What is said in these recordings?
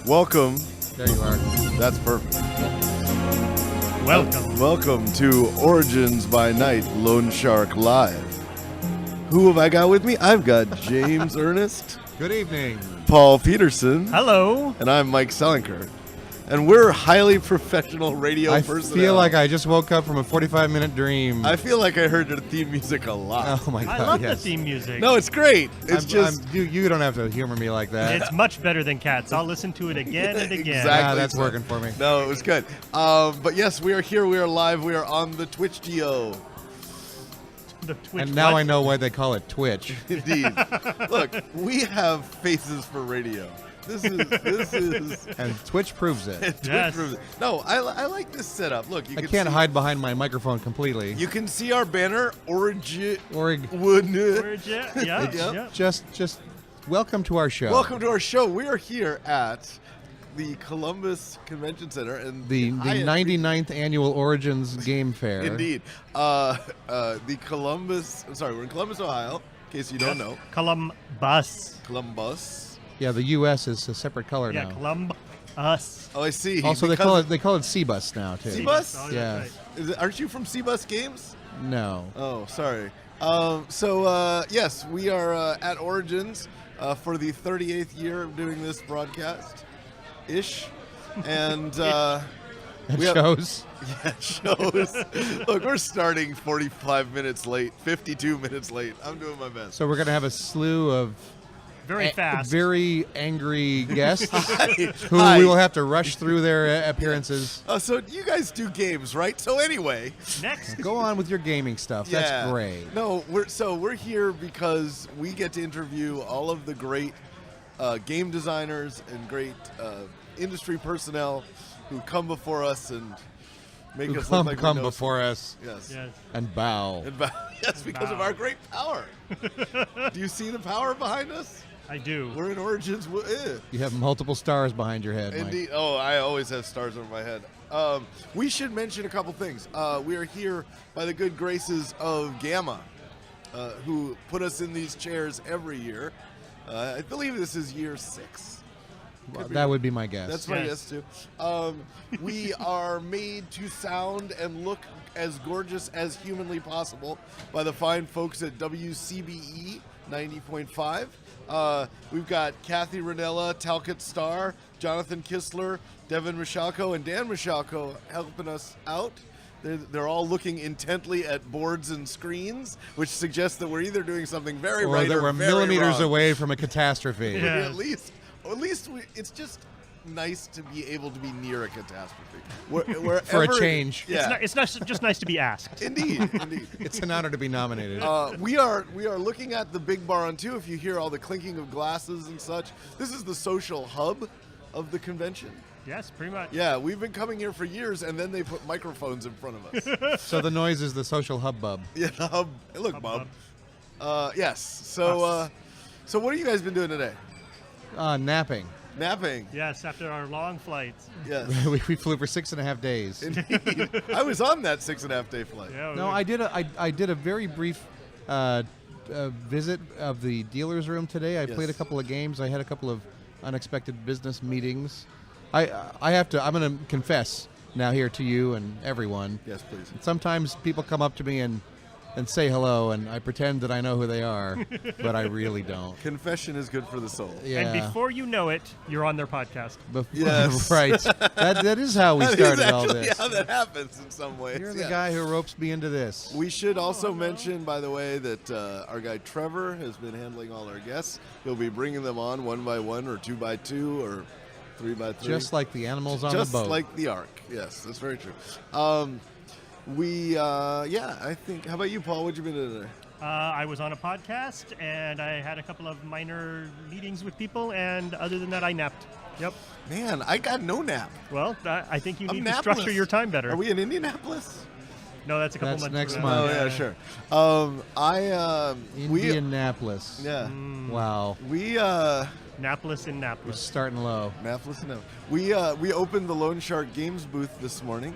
Welcome. There you are. That's perfect. Welcome to Origins by Night Lone Shark Live. Who have I got with me? I've got James Ernest, Good evening. Paul Peterson, Hello. and I'm Mike Selinker. And we're highly professional radio I personnel. feel like I just woke up from a 45-minute dream. I feel like I heard the theme music a lot. Oh my God! I love yes. the theme music. No, it's great. It's you don't have to humor me like that. It's much better than Cats. I'll listen to it again and again. Exactly. Ah, that's working for me. No, it was good. But yes, we are here. We are live. We are on the Twitch Geo. The Twitch And now what? I know why they call it Twitch. Indeed. Look, we have faces for radio. This is. And Twitch proves it. Twitch Yes. proves it. No, I like this setup. Look, you I can can't see, hide behind my microphone completely. You can see our banner, Origin. Where'd you- Yeah, Yep. yeah. Just welcome to our show. Welcome to our show. We are here at the Columbus Convention Center and the Hyatt 99th annual Origins Game Fair. Indeed. The Columbus. We're in Columbus, Ohio. In case you don't know, Columbus. Columbus. Yeah, the U.S. is a separate color Yeah, now. Columbus. Oh, I see. Also, they Because- call it C-Bus now too. C-Bus? Oh, Yeah. that's right. Aren't you from C-Bus Games? No. Oh, sorry. Yes, we are at Origins for the 38th year of doing this broadcast-ish. And It we have- shows. yeah, it shows. Look, we're starting 45 minutes late, 52 minutes late. I'm doing my best. So we're gonna have a slew of Very fast. very angry guests who Hi. we will have to rush through their appearances. So you guys do games, right? So anyway, Next. Go on with your gaming stuff. yeah. That's great. No, we're here because we get to interview all of the great game designers and great industry personnel who come before us and make Who us look like we come know before us Yes. Yes. and bow. And yes, because of Wow. our great power. Do you see the power behind us? I do. We're in Origins. You have multiple stars behind your head, Mike. Indeed. Oh, I always have stars over my head. We should mention a couple things. We are here by the good graces of Gamma, who put us in these chairs every year. I believe this is year 6. Well, that would be my guess. That's my Yes. guess too. We are made to sound and look as gorgeous as humanly possible by the fine folks at WCBE 90.5. We've got Kathy Ranella, Talcott Starr, Jonathan Kistler, Devin Michalko, and Dan Michalko helping us out. They're all looking intently at boards and screens, which suggests that we're either doing something very or right that or we're very millimeters wrong. away from a catastrophe. Yeah. At least it's just nice to be able to be near a catastrophe. Wherever, For a change. Yeah. It's not just nice to be asked. Indeed. It's an honor to be nominated. We are looking at the big bar on 2. If you hear all the clinking of glasses and such, this is the social hub of the convention. Yes, pretty much. Yeah, we've been coming here for years, and then they put microphones in front of us. So the noise is the social hubbub. Yeah, the hub. Look, Hub, Bob. Yes. So what have you guys been doing today? Napping. Napping. Yes, after our long flights. Yes. we flew for 6.5 days. Indeed. I was on that 6.5-day flight. Yeah, No, I did a very brief visit of the dealer's room today. I Yes. played a couple of games. I had a couple of unexpected business meetings. I'm going to confess now here to you and everyone. Yes, please. Sometimes people come up to me and say hello, and I pretend that I know who they are, but I really don't. Confession is good for the soul. Yeah. And before you know it, you're on their podcast. Yes. Right. That is how we That is started all actually this. how that happens in some ways. You're the yeah. guy who ropes me into this. We should also mention, by the way, that our guy Trevor has been handling all our guests. He'll be bringing them on 1 by 1 or 2 by 2 or 3 by 3. Just like the animals on the Just boat. like the Ark. Yes, that's very true. I think. How about you, Paul? What'd you been doing today? I was on a podcast, and I had a couple of minor meetings with people, and other than that, I napped. Yep. Man, I got no nap. Well, I think you I'm need to napless. structure your time better. Are we in Indianapolis? No, that's a couple That's months next from month. now. Oh yeah, sure. Indianapolis. Yeah. Wow. We Napless in We're Napless. starting low. Napless enough. We opened the Lone Shark Games booth this morning.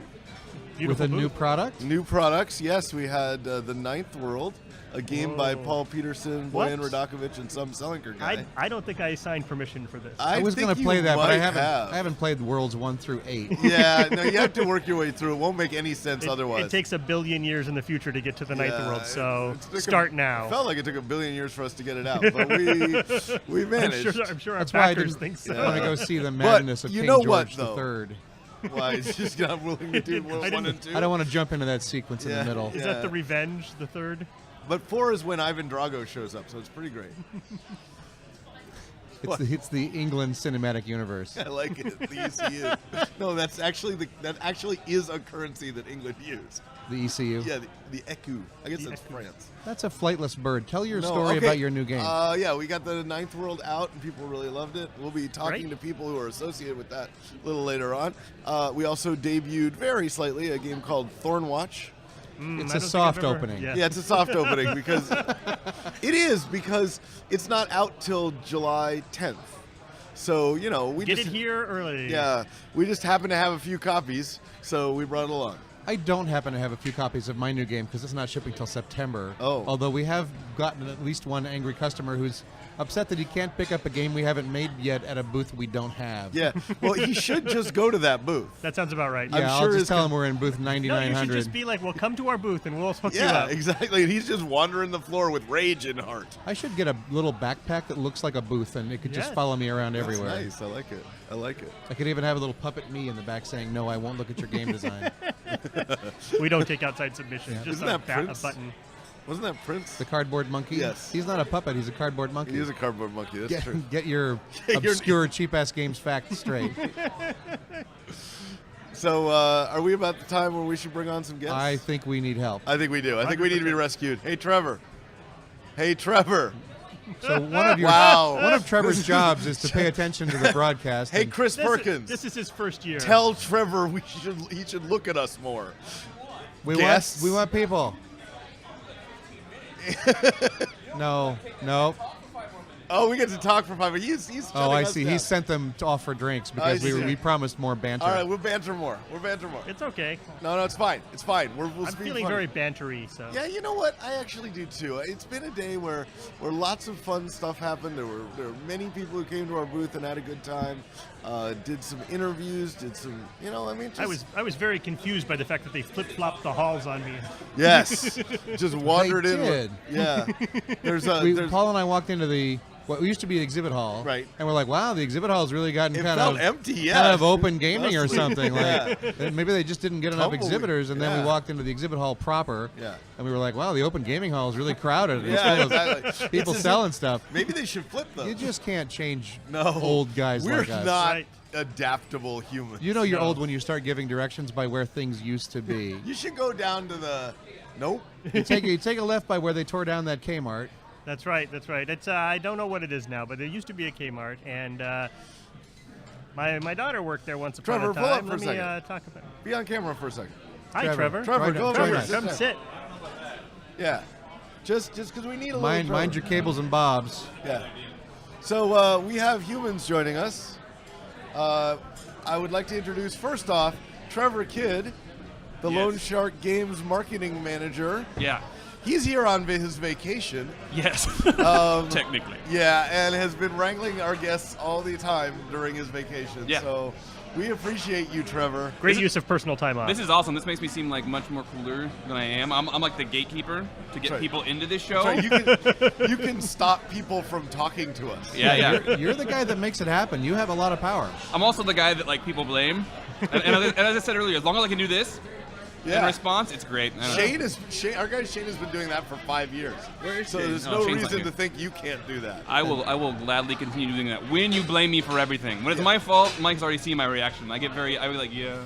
with a new product. New products, yes. We had The Ninth World, a game by Paul Peterson, Boyan What? Radakovich, and some Selinker guy. I don't think I signed permission for this. I was going to play that, but I haven't played Worlds 1 through 8. Yeah, no, you have to work your way through. It won't make any sense otherwise. It takes 1 billion years in the future to get to the Ninth World, so it took start It now. felt like it took 1 billion years for us to get it out, but we managed. I'm sure our That's why I backers didn't think so. want to go see the madness of you King know George what, though? III. Why he's just not willing to do World 1 and 2? I don't want to jump into that sequence in the middle. Is that the Revenge, the third? But 4 is when Ivan Drago shows up, so it's pretty great. It's the England cinematic universe. I like it. The ECU. No, that actually is a currency that England used. The ECU. Yeah, the ECU. I guess that's France. That's a flightless bird. Tell your story about your new game. Yeah, we got the Ninth World out, and people really loved it. We'll be talking to people who are associated with that a little later on. We also debuted very slightly a game called Thornwatch. It's a soft opening. Yeah, it's a soft opening because because it's not out till July 10th. So, we Get it here early. Yeah, we just happen to have a few copies, so we brought it along. I don't happen to have a few copies of my new game because it's not shipping till September. Oh. Although we have gotten at least one angry customer who's upset that he can't pick up a game we haven't made yet at a booth we don't have. Yeah, well, he should just go to that booth. That sounds about right. Yeah, I'll just tell him we're in booth No, 9900. you should just be like, well, come to our booth and we'll hook you Yeah, up. exactly. And he's just wandering the floor with rage in heart. I should get a little backpack that looks like a booth and it could just Yes. follow me around everywhere. That's nice. I like it. I like it. I could even have a little puppet me in the back saying, no, I won't look at your game design. We don't take outside submissions. Yeah. Just Isn't a, that a Prince? button. Wasn't that Prince? The cardboard monkey? Yes. He's not a puppet, he's a cardboard monkey. He is a cardboard monkey. That's true. Get your Get your- obscure, cheap-ass games facts straight. So, are we about the time where we should bring on some guests? I think we need help. I think we do. I think we need to be rescued. Hey, Trevor. Hey, Trevor. So one of Trevor's jobs is to pay attention to the broadcast. Hey, and Chris Perkins. This is his first year. Tell Trevor he should look at us more. we guests? want people. No. Oh, we get to talk for 5 minutes. He's Oh, I shutting us see. down. He sent them to offer drinks because I see. we promised more banter. All right, we'll banter more. It's okay. No, it's fine. It's fine. We'll I'm speak feeling funny. very bantery, so. Yeah, you know what? I actually do too. It's been a day where lots of fun stuff happened. There were many people who came to our booth and had a good time. Did some interviews. Did some, just, I was very confused by the fact that they flip-flopped the halls on me. Yes, just wandered They in. did. Yeah, there's Paul and I walked into what used to be the exhibit hall, Right. And we're like, "Wow, the exhibit hall's really gotten It kind felt of empty, yeah. kind of open gaming or Honestly. something." Yeah. Like maybe they just didn't get enough Tumbleweed. exhibitors, and then Yeah. we walked into the exhibit hall proper, Yeah. and we were like, "Wow, the open gaming hall is really crowded. It's Yeah, full of exactly. people It's as selling stuff." Maybe they should flip them. You just can't change No, old guys We're like us. not Right. adaptable humans. You know you're No. old when you start giving directions by where things used to be. You should go down to the. Nope. you take a left by where they tore down that Kmart. That's right. It's I don't know what it is now, but there used to be a Kmart, and my daughter worked there once upon Trevor, a pull up time. for a Let me second. talk about it. Be on camera for a second. Hi, Trevor. Trevor. Trevor, go Join over us. here. Come sit. Yeah. Just because we need a Mind little. your cables and bobs. Yeah. So we have humans joining us. I would like to introduce first off Trevor Kidd, the Lone Shark Games marketing manager. Yeah. He's here on his vacation. Yes. Technically. Yeah, and has been wrangling our guests all the time during his vacation. Yeah. So we appreciate you, Trevor. Great use of personal time off. This is awesome. This makes me seem like much more cooler than I am. I'm like the gatekeeper to get right. people into this show. Sorry, you can stop people from talking to us. Yeah. You're the guy that makes it happen. You have a lot of power. I'm also the guy that like people blame. And as I said earlier, as long as I can do this in response, it's great. I don't know. Our guy Shane has been doing that for 5 years. Where is so Shane? there's Oh, no Shane's not reason here. to think you can't do that. I will gladly continue doing that when you blame me for everything. When it's my fault, Mike's already seen my reaction. I was like, yeah.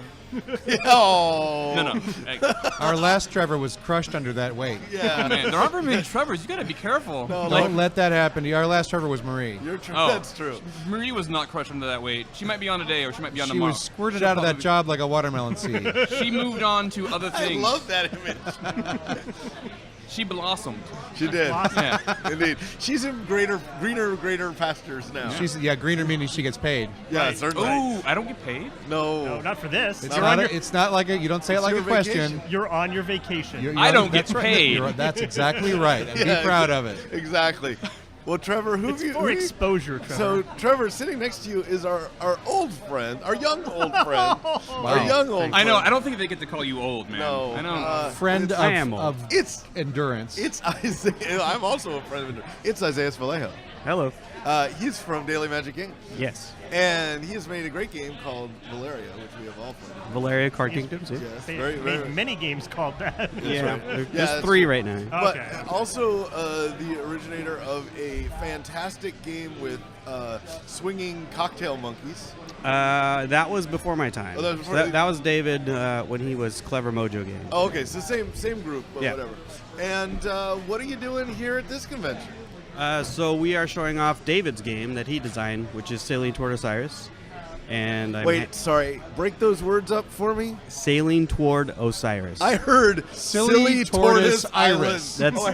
Oh. No. Hey, Our last Trevor was crushed under that weight. Yeah. man, there aren't very many Trevors. You gotta be careful. No, Like, Don't let that happen. Our last Trevor was Marie. You're true. Oh. That's true. Marie was not crushed under that weight. She might be on today, or she might be on She tomorrow. was squirted She'll out of that probably- job like a watermelon seed. She moved on to other I things. love that image. She blossomed. She did. Yeah. Indeed. She's in greener pastures now. She's greener meaning she gets paid. yeah, Right. certainly. Ooh, I don't get paid? No, not for this. It's You're, not. on your, It's not like you don't say it It's like a your question. vacation. you're on your vacation. You're I don't that's get right. paid. That's exactly right. And Yeah, be proud of it. Exactly. Well, Trevor, who it's have you? for who you- exposure, Trevor. So, Trevor, sitting next to you is our old friend, our young old friend, our Wow. young old friend. I know. I don't think they get to call you old, man. No. I know. Friend it's, I am of old. It's endurance. Isaiah. I'm also a friend of it. It's Isaiah Vallejo. Hello. He's from Daily Magic Games, Yes. and he has made a great game called Valeria, which we have all played. Valeria Card Kingdoms. Yeah. Yes, They very, made very. many games called that. Yeah. Yeah, There's that's 3 right now. But Okay. also the originator of a fantastic game with swinging cocktail monkeys. That was before my time. Oh, that was before that, the- that was David when he was Clever Mojo Game. Oh, okay, so same group, but Yeah. whatever. And what are you doing here at this convention? So we are showing off David's game that he designed, which is Sailing Toward Osiris. And I'm Wait, sorry, break those words up for me. Sailing Toward Osiris. I heard Silly Tortoise Island. Iris. That's- Oh,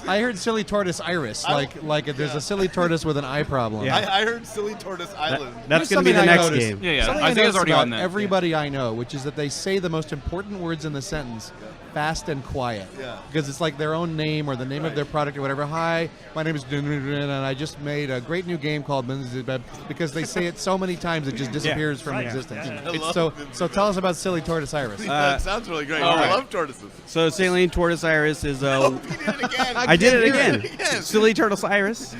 I heard silly tortoise iris, like if there's a silly tortoise with an eye problem. Yeah. I heard Silly Tortoise Island. That's Here's going to be the something I next noticed. game. Yeah, yeah. Something I Isaiah's noticed already about on that. everybody I know, which is that they say the most important words in the sentence fast and quiet. Yeah. Because it's like their own name or the name of their product or whatever. Hi, my name is and I just made a great new game called because they say it so many times it just disappears from Right. existence. Yeah. I It's love so it. so tell us about Silly Tortoise Iris. That sounds really great. all I right. love tortoises. So Sailing Toward Osiris is Oh, he did it again. I did it He again. did it again. Silly Turtle Cyrus.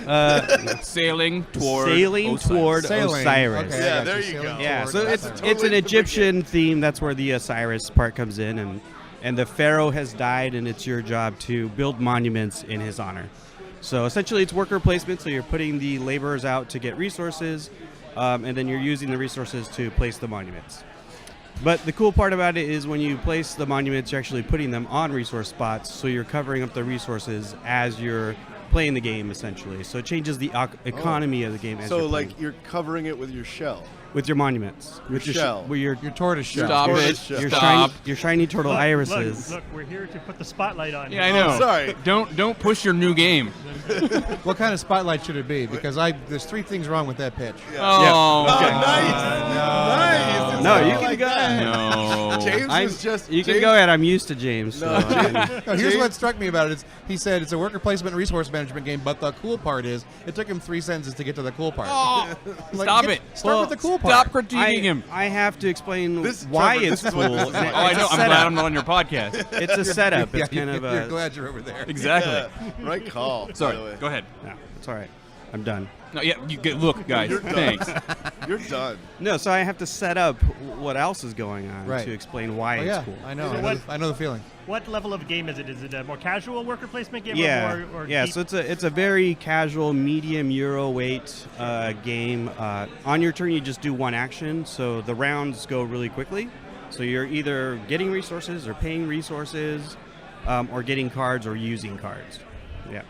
Sailing toward Sailing Osiris. toward Sailing. Osiris. Okay, I Yeah, got there you Sailing go. toward Yeah, so Osiris. it's Totally an the Egyptian theme. That's where the Osiris part comes in, and the pharaoh has died, and it's your job to build monuments in his honor. So essentially, it's worker placement. So you're putting the laborers out to get resources, and then you're using the resources to place the monuments. But the cool part about it is when you place the monuments, you're actually putting them on resource spots, so you're covering up the resources as you're playing the game, essentially. So it changes the economy of the game as So, you're playing. like, you're covering it with your shell. With your monuments. With shell. With your Your tortoise shell. Stop Tortoise it. shell. Stop. your shiny turtle Look, irises. Look, we're here to put the spotlight on you. Yeah, I know. sorry. Don't push your new game. What kind of spotlight should it be? Because there's 3 things wrong with that pitch. Oh, Oh, Okay. nice. No, It's you all can like go that. no. James I'm- was just. you can James- go ahead. I'm used to James. No, so- James- No, here's James- what struck me about it. He said it's a worker placement and resource management game, but the cool part is it took him 3 sentences to get to the cool part. Oh, Like, stop get- it. Start with the cool part. Stop critiquing him. I have to explain This- why Trevor, it's this is what cool. this is and like. Oh, I it's a know. I'm setup. glad I'm not on your podcast. It's a setup. Yeah, It's kind of you're a. glad you're over there. Exactly. Yeah, right call. by the Sorry. way. Go ahead. No, it's all right. I'm done. No, yeah. You get. Look, guys. You're done. Thanks. You're done. No, so I have to set up what else is going on Right. to explain why Oh, it's yeah, cool. I know. So what- I know the feeling. What level of game is it? Is it a more casual worker placement game? Yeah, Or more, or yeah. deep? So it's a very casual, medium Euro weight game. On your turn, you just do one action, so the rounds go really quickly. So you're either getting resources or paying resources, or getting cards or using cards. Yeah.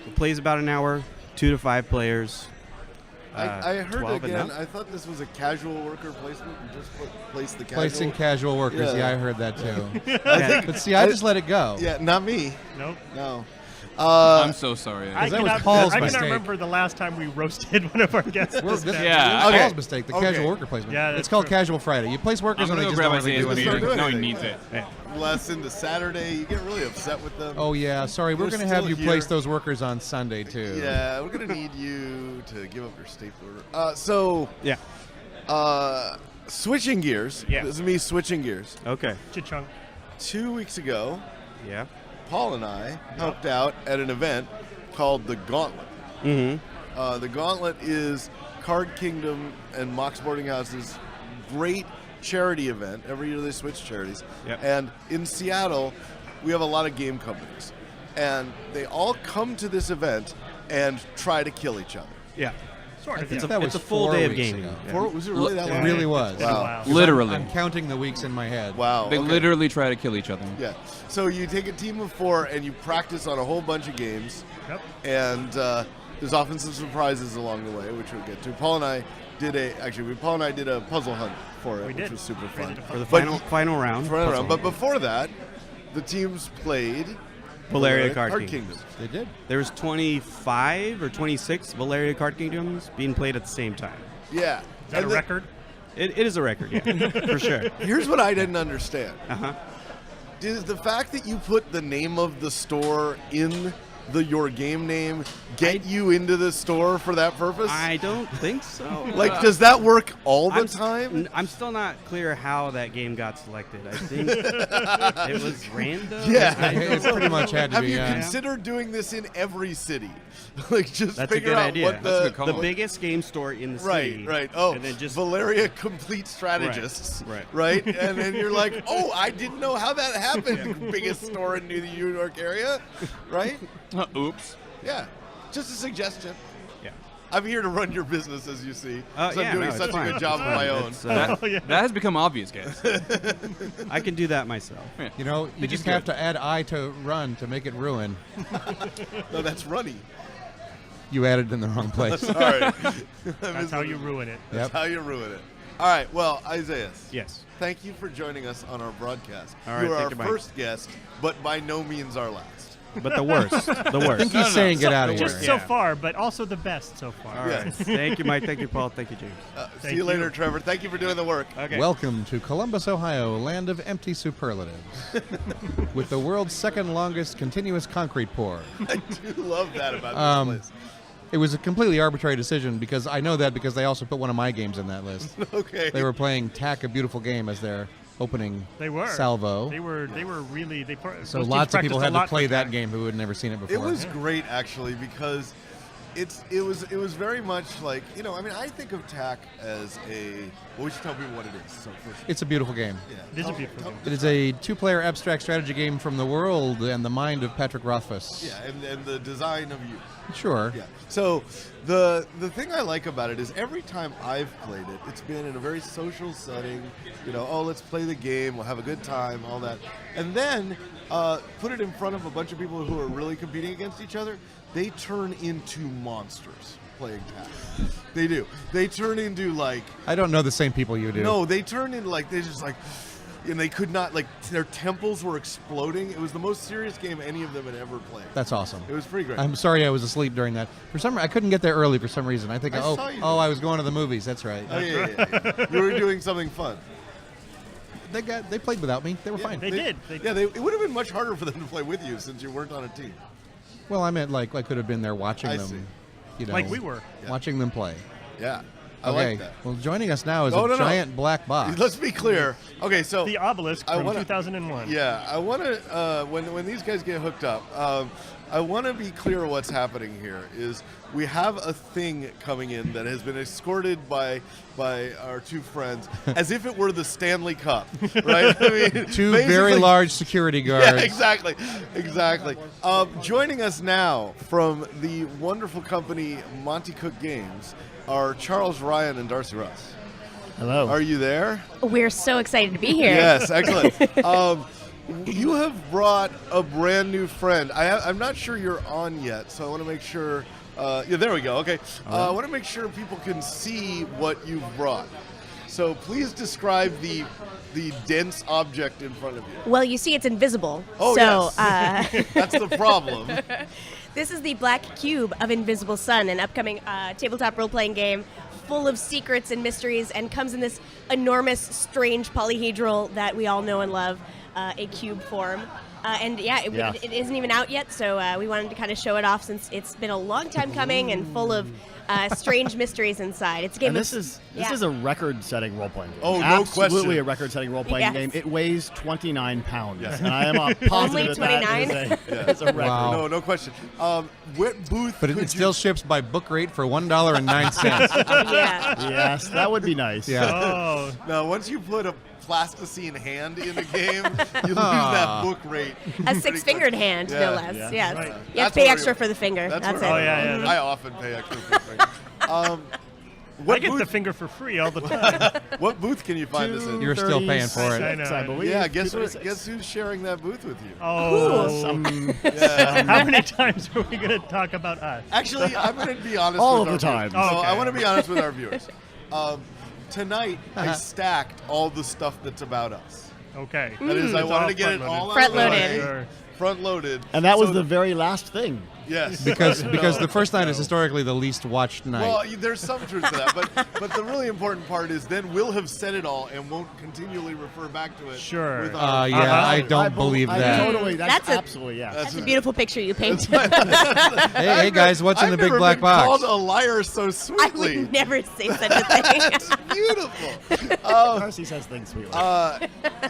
It plays about an hour, 2 to 5 players. I heard 12 and again. up. I thought this was a casual worker placement. You just place the casual. Placing casual workers. Yeah. Yeah, I heard that too. Yeah. But see, I just let it go. Yeah, not me. Nope. No. I'm so sorry. I that was cannot, Paul's I cannot mistake. remember the last time we roasted one of our guests. Well, this this bad. Yeah. was Okay. Paul's mistake, the Okay. casual worker placement. Yeah, that's it's called true. Casual Friday. You place workers I'm and they gonna just go grab don't really Isaiah's do Let's beer. start anything. doing No, he anything. needs it. Less into Saturday, you get really upset with them. Oh yeah, sorry. We're We're gonna have still you here. place those workers on Sunday too. Yeah, we're gonna need you to give up your stapler. So, Yeah. switching gears. Yeah. This is me switching gears. Okay. Cha-chunk. 2 weeks ago, Yeah. Paul and I helped out at an event called the Gauntlet. Mm-hmm. The Gauntlet is Card Kingdom and Mox Boarding House's great charity event. Every year they switch charities. Yep. And in Seattle, we have a lot of game companies. And they all come to this event and try to kill each other. Yeah. Sort of. I think yeah. that was It's a full 4 day of weeks gaming. ago. Yeah. Was it really that It long? really was. been a Wow. while. Literally. I'm counting the weeks in my head. Wow. They okay. literally try to kill each other. Yeah. So you take a team of 4 and you practice on a whole bunch of games. Yep. And there's often some surprises along the way, which we'll get to. Paul and I did a puzzle hunt for it, We which did. was super We fun. did a For the But final round. Final round. puzzle. But before that, the teams played Valeria Card Kingdoms. Kingdoms. They did. There was 25 or 26 Valeria Card Kingdoms being played at the same time. Yeah. Is that a record? It is a record, yeah, for sure. Here's what I didn't understand. Uh-huh. Is the fact that you put the name of the store in your game name get you into the store for that purpose? I don't think so. Like, does that work all the time? I'm still not clear how that game got selected. I think it was random. Yeah. It pretty much had to Have be. you Yeah. considered doing this in every city? Like, just That's a figure good out idea. what That's a the good call. The biggest game store in the city. Right. Oh, and then just Valeria Complete Strategists. Right. And then you're like, oh, I didn't know how that happened. Biggest store in the New York area. Right? Oops. Yeah. Just a suggestion. yeah. I'm here to run your business, as you see. So Yeah, I'm doing no, such it's a fine. good job It's of my fine. own. It's, That has become obvious, guys. I can do that myself. You know, you just have to add I to run to make it ruin. No, that's runny. You added it in the wrong place. Sorry. That's how you ruin it. That's Yep. how you ruin it. All right. Well, Isaiah. Yes. Thank you for joining us on our broadcast. All right, you are thank our you, Mike. first guest, but by no means our last. But the worst. The I worst. think he's saying get out of here. Just so far, but also the best so far. All right. Yes. Thank you, Mike. Thank you, Paul. Thank you, James. See Thank you later, you. Trevor. Thank you for doing the work. Okay. Welcome to Columbus, Ohio, land of empty superlatives, with the world's second longest continuous concrete pour. I do love that about this place. It was a completely arbitrary decision because I know that because they also put one of my games in that list. Okay. They were playing Tack, a Beautiful Game as their opening They were. salvo. They were really. So those lots teams of people practiced had a to lot play for that Tack. game who had never seen it before. It was great actually because it was very much like, you know, I mean, I think of TAC as well, we should tell people what it is. So first, It's a beautiful game. yeah. It is a beautiful game. It is a two-player abstract strategy game from the world and the mind of Patrick Rothfuss. Yeah, and the design of you. Sure. Yeah. So the thing I like about it is every time I've played it, it's been in a very social setting. You know, oh, let's play the game, we'll have a good time, all that, and then put it in front of a bunch of people who are really competing against each other. They turn into monsters playing tag. They do. They turn into like. I don't know the same people you do. No, they turn into like they just like. And they could not, like, their temples were exploding. It was the most serious game any of them had ever played. That's awesome. It was pretty great. I'm sorry I was asleep during that. For some reason, I couldn't get there early for some reason. I think, I saw you. I was going to the movies. That's right. Oh, yeah. You were doing something fun. They played without me. They were fine. They did. It would have been much harder for them to play with you since you weren't on a team. Well, I meant like I could have been there watching I them. see. You know, Like we were. watching them play. Yeah. I Okay. like that. Well, joining us now is Oh, a no. giant black box. Let's be clear. Okay, so The obelisk I from wanna- 2001. yeah, I want to when these guys get hooked up, I want to be clear what's happening here is we have a thing coming in that has been escorted by our two friends as if it were the Stanley Cup, right? I mean, Two very basically- large security guards. Yeah, exactly. Joining us now from the wonderful company Monty Cook Games are Charles Ryan and Darcy Russ. Hello. Are you there? We're so excited to be here. Yes, excellent. You have brought a brand new friend. I'm not sure you're on yet, so I want to make sure. Yeah, there we go. Okay. I want to make sure people can see what you've brought. So please describe the dense object in front of you. Well, you see, it's invisible. Oh, so, yes. That's the problem. this is the Black Cube of Invisible Sun, an upcoming tabletop role-playing game full of secrets and mysteries, and comes in this enormous, strange polyhedral that we all know and love, a cube form. It isn't even out yet, so we wanted to kind of show it off since it's been a long time coming and full of strange mysteries inside. It's a game. And this is a record-setting role-playing game. Oh, no Absolutely question. a record-setting role-playing Yes. game. It weighs 29 pounds, and I am Only positive that 29? is a record. Wow. No question. What booth? But could it still ships by book rate for $1.09. Yeah. Yes, that would be nice. Yeah. Oh, Now, once you put a plasticine hand in the game, you lose that book rate. A six-fingered hand, Yeah. no less. Yeah. Yes. Right. You have That's to pay what extra we- for the finger. That's it. where Oh, yeah, yeah. I often pay extra for the finger. I What get the booth? finger for free all the time. What booth can you find this in? You're still paying for it. I know. I believe. Yeah, guess 236. Guess who's sharing that booth with you? Oh, Yeah. how many times are we going to talk about us? Actually, I'm going to be honest. All with of the our viewers. time. So Okay. I want to be honest with our viewers. Tonight, I stacked all the stuff that's about us. Okay. That is, I It's wanted all to get it all out of the Front-loaded. way. Sure. Front-loaded. And that was So the very last thing. Yes. Because the first night is historically the least watched night. Well, there's some truth to that, but the really important part is then we'll have said it all and won't continually refer back to it. Sure. With our, yeah, I don't believe that. Totally. That's That's a- absolutely, yeah. That's a beautiful picture you painted. Hey guys, what's in the big black I've box? never been called a liar so I sweetly. would never say such a thing. It's beautiful. Darcy says things sweetly.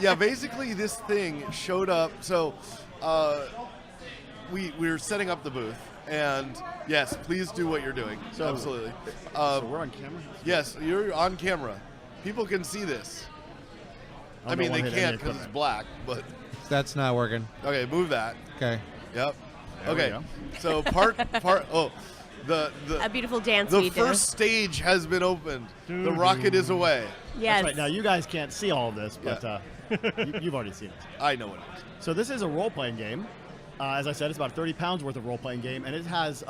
Yeah, basically this thing showed up. So we were setting up the booth, and yes, please do what you're doing. So- Absolutely. So we're on camera? Yes, you're on camera. People can see this. I don't mean, wanna they hit any can't because it's equipment. black. But That's not working. okay, move that. Okay. Yep. There we Okay. go. So part. Oh, the A beautiful dance the we first stage has been opened. The rocket is away. do. Yes. That's right. Now, you guys can't see all of this, but Yeah. you've already seen it. I know what it is. So this is a role-playing game. As I said, it's about 30 pounds worth of role-playing game, and it has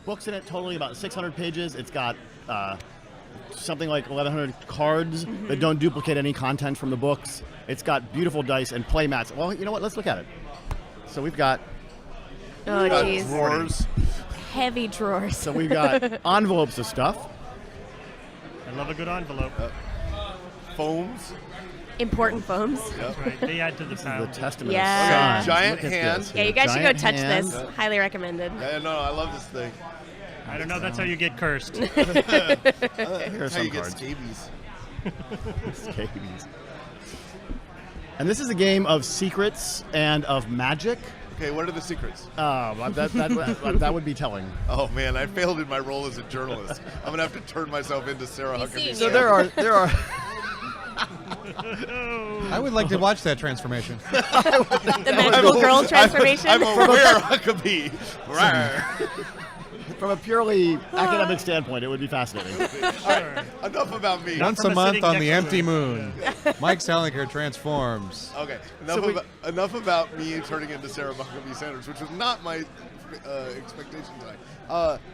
books in it, totally about 600 pages. It's got something like 1,100 cards that don't duplicate any content from the books. It's got beautiful dice and play mats. Well, you know what? Let's look at it. So we've got Oh, Got jeez. drawers. Heavy drawers. we've got envelopes of stuff. I love a good envelope. Foams. Important foams. That's right. They add to the The pound. Testament Yeah. of Sons. Giant Look at hand. this. Yeah, you guys should go Giant touch hand. this. Highly recommended. Yeah, no, I love this thing. I don't know. That's how you get cursed. Here are That's how some you get cards. scabies. Scabies. And this is a game of secrets and of magic. Okay, what are the secrets? That would be telling. Oh man, I failed in my role as a journalist. I'm gonna have to turn myself into Sarah You Huckabee. see, So Yeah. there are I would like to watch that transformation. The magical girl transformation. I'm aware Huckabee. Rawr. from a purely academic standpoint, it would be fascinating. Enough about me. Once From a a month sitting on the next empty to moon, Mike Selinker transforms. Okay, enough about me turning into Sarah Huckabee Sanders, which was not my expectation tonight.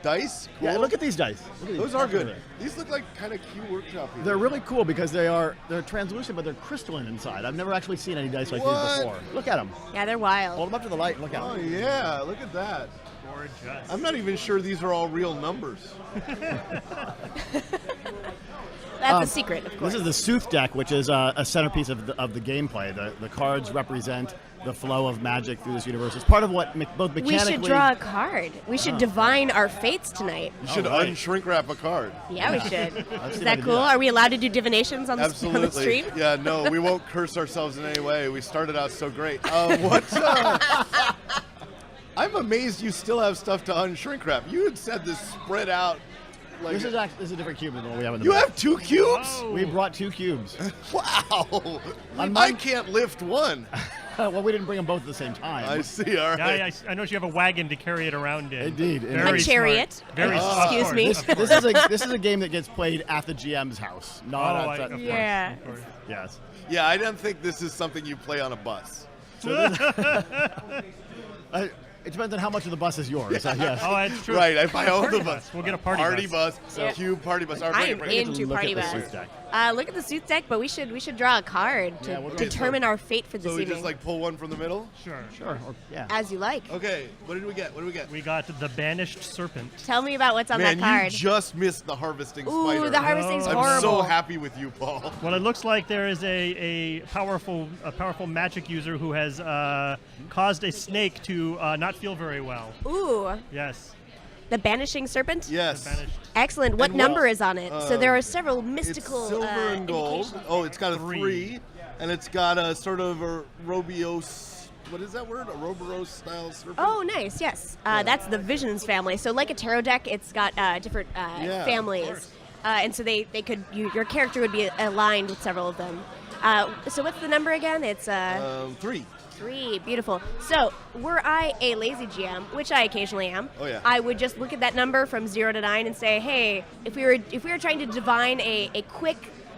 Dice? Cool. Yeah, look at these dice. Look at these. Those are good. These look like kind of cute workshop. They're really cool because they're translucent, but they're crystalline inside. I've never actually seen any dice like What? these before. Look at them. Yeah, they're wild. Hold them up to the light and look at Oh them. yeah, look at that. Gorgeous. I'm not even sure these are all real numbers. That's the secret, of course. This is the Sooth deck, which is a centerpiece of the gameplay. The cards represent the flow of magic through this universe. It's part of what both we mechanically. should draw a card. We should divine our fates tonight. You should right. unshrink wrap a card. Yeah, we should. I've Is seen how that to do cool? that. Are we allowed to do divinations on the Absolutely. stream? Yeah, no, we won't curse ourselves in any way. We started out so great. I'm amazed you still have stuff to unshrink wrap. You had said this spread out. Like, This is a different cube than what we have in the you back. have 2 cubes? Oh. We brought 2 cubes. Wow. On I mine- can't lift one. Well, we didn't bring them both at the same time. I see. All Yeah, right. I know you have a wagon to carry it around in. Indeed, indeed. Very A chariot. smart. Very Oh. smart. Excuse me. Of course. This is a game that gets played at the GM's house, not Oh, outside. of course, Yeah. of course. Yes. Yeah, I don't think this is something you play on a bus. It depends on how much of the bus is yours. Yes. Oh, that's true. Right, if I own Party the bus. We'll get a party bus. Yeah. Cube party bus. All I right, am bring it. into Look party at the bus. Sooth deck. Look at the Sooth deck, but we should draw a card to Yeah, we'll do determine our fate for this So we evening. just like pull one from the middle? Sure. Sure. Or, yeah. As you like. Okay, what did we get? What did we get? We got the Banished Serpent. Tell me about what's on Man, that card. you just missed the harvesting Ooh, spider. the harvesting's I'm I'm horrible. so happy with you, Paul. Well, it looks like there is a powerful magic user who has caused a snake to not feel very well. Ooh, Yes. the Banishing Serpent? Yes. Banished. Excellent. What And what- number is on it? So there are several mystical It's silver and gold. indications. Oh, it's got a 3. 3, and it's got a sort of a Robios. What is that word? A Roboros style serpent. Oh, nice. Yes, that's the Visions family. So, like a tarot deck, it's got different Yeah, of families, course. and so they could your character would be aligned with several of them. So, what's the number again? It's 3. 3. Beautiful. So, were I a lazy GM, which I occasionally am, Oh, yeah. I would just look at that number from 0 to 9 and say, hey, if we were trying to divine a quick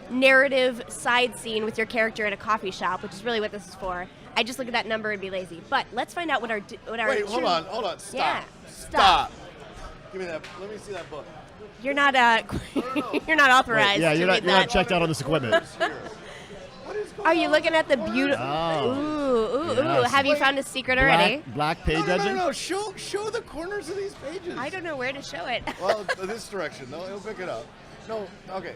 narrative side scene with your character at a coffee shop, which is really what this is for, I just look at that number and be lazy. But let's find out what our Wait, hold true- on. Stop. Yeah, Stop. Give me that. Let me see that book. You're not you're not authorized Yeah, to you're read not that. checked out on this equipment. Here. What is Are you looking at the beautiful? Oh. Ooh. Yes. Have you found a secret already? Black page edging? No. Show the corners of these pages. I don't know where to show it. Well, this direction. No, he'll pick it up. No, okay.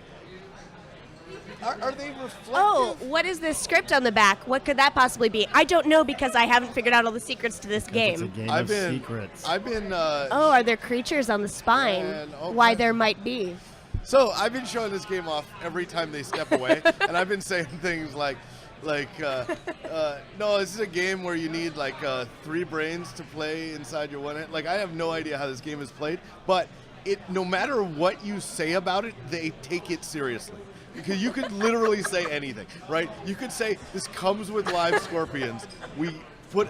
Are they reflective? Oh, what is this script on the back? What could that possibly be? I don't know because I haven't figured out all the secrets to this It's a game. game of secrets. I've been. Oh, are there creatures on the spine? And, okay. Why there might be. So I've been showing this game off every time they step away, and I've been saying things like, no, this is a game where you need like 3 brains to play inside your one hand. Like, I have no idea how this game is played, but no matter what you say about it, they take it seriously. Because you could literally say anything, right? You could say, this comes with live scorpions. We put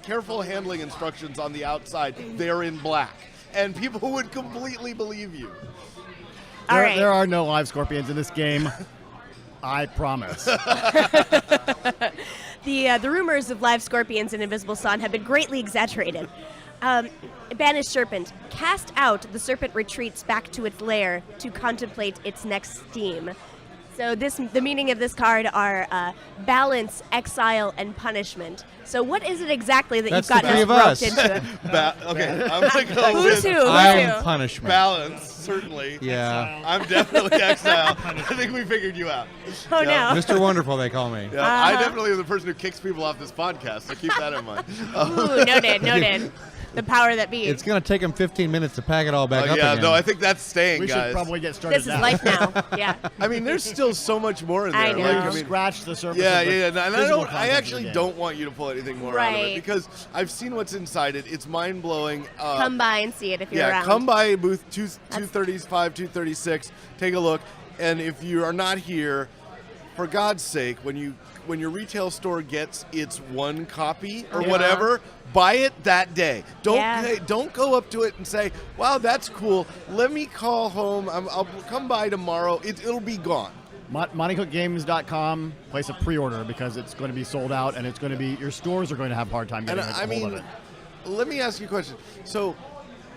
careful handling instructions on the outside. They're in black. And people would completely believe you. All right. There are no live scorpions in this game. I promise. The rumors of live scorpions in Invisible Sun have been greatly exaggerated. Banished serpent. Cast out, the serpent retreats back to its lair to contemplate its next steam. So the meaning of this card are balance, exile, and punishment. So what is it exactly that That's you've got the three of roped us. into it? Okay, I'm going to go Who's with who? I'm punishment. balance, certainly. Yeah. I'm definitely exile. I think we figured you out. Oh, Yeah. no. Mr. Wonderful, they call me. Yeah, I definitely am the person who kicks people off this podcast, so keep that in mind. Ooh, noted. The power that be. It's going to take them 15 minutes to pack it all back up yeah, again. no, I think that's staying, We guys. should probably get started This is now. life now. Yeah. I mean, there's still so much more in there. I know. Like, I We've mean, scratched the surface. yeah, of the yeah, and I physical don't. I content of actually the game. don't want you to pull anything more out of it Right. because I've seen what's inside it. It's mind blowing. Come by and see it if you're Yeah, around. come by booth 235, 236. Take a look, and if you are not here, for God's sake, when your retail store gets its one copy or Yeah. whatever, buy it that day. Yeah. Don't go up to it and say, "Wow, that's cool. Let me call home. I'll come by tomorrow." It'll be gone. MontyHookGames.com. Place a pre-order because it's going to be sold out, and it's going to be your stores are going to have a hard time And getting a I hold mean, of it. let me ask you a question. So,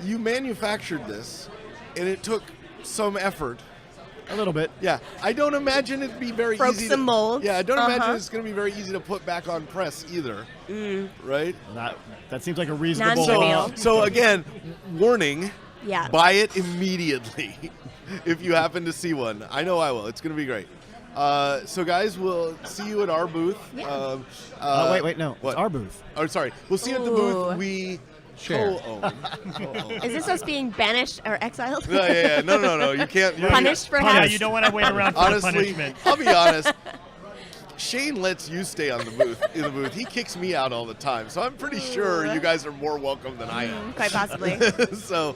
you manufactured this, and it took some effort. A little bit. Yeah, I don't imagine it'd be very Broke easy. some molds. Yeah, I don't Uh-huh. imagine it's going to be very easy to put back on press either. Right? That seems like a reasonable. Non-trivial. So again, warning: Yeah. buy it immediately if you happen to see one. I know I will. It's going to be great. So guys, we'll see you at our booth. Yeah. Wait, no. What? It's our booth. Oh, sorry. We'll see you at the Ooh. booth we Share. co-own. Is this us being banished or exiled? Yeah. No. You can't. Punished, Yeah, perhaps? you don't want to wait around for the Honestly, punishment. I'll be honest. Shane lets you stay on the booth in the booth. He kicks me out all the time, so I'm pretty sure you guys are more welcome than I am. Quite possibly. So,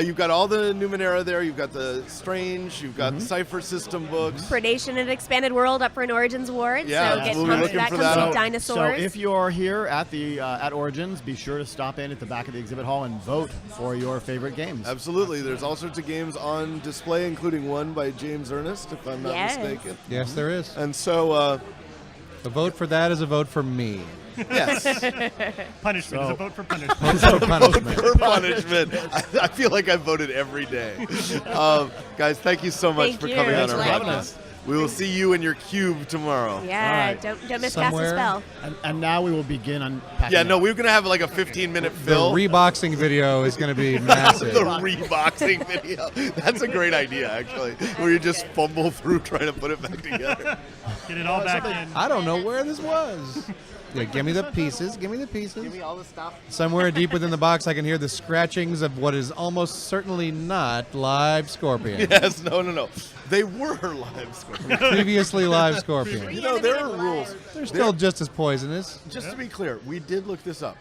you've got all the Numenera there. You've got the Strange. You've got the Cipher System books. Predation and Expanded World up for an Origins Award. Yeah, so get we'll be pumped. looking That for comes that. with So dinosaurs. if you're here at the at Origins, be sure to stop in at the back of the exhibit hall and vote for your favorite games. Absolutely. There's all sorts of games on display, including one by James Ernest, if I'm not Yes. mistaken. Yes, there is. And so, A vote for that is a vote for me. yes. Punishment is a vote for punishment. Vote for punishment. For punishment. I feel like I voted every day. Guys, thank you so much Thank for you. coming on Thanks our for having podcast. We will see you in your cube tomorrow. yeah, All right. don't miss Cast a Somewhere. Spell. And now we will begin unpacking. Yeah, no, it. we're going to have like a 15-minute The fill. reboxing video is going to be massive. The reboxing video. That's a great idea, actually, where you just fumble through trying to put it back together. Get it all back in. I don't know where this was. Yeah, give me the pieces. Give me the pieces. Give me all the stuff. Somewhere deep within the box, I can hear the scratchings of what is almost certainly not live scorpion. Yes, no. They were live scorpions. Previously live scorpion. You know, there are rules. They're still just as poisonous. Just to be clear, we did look this up.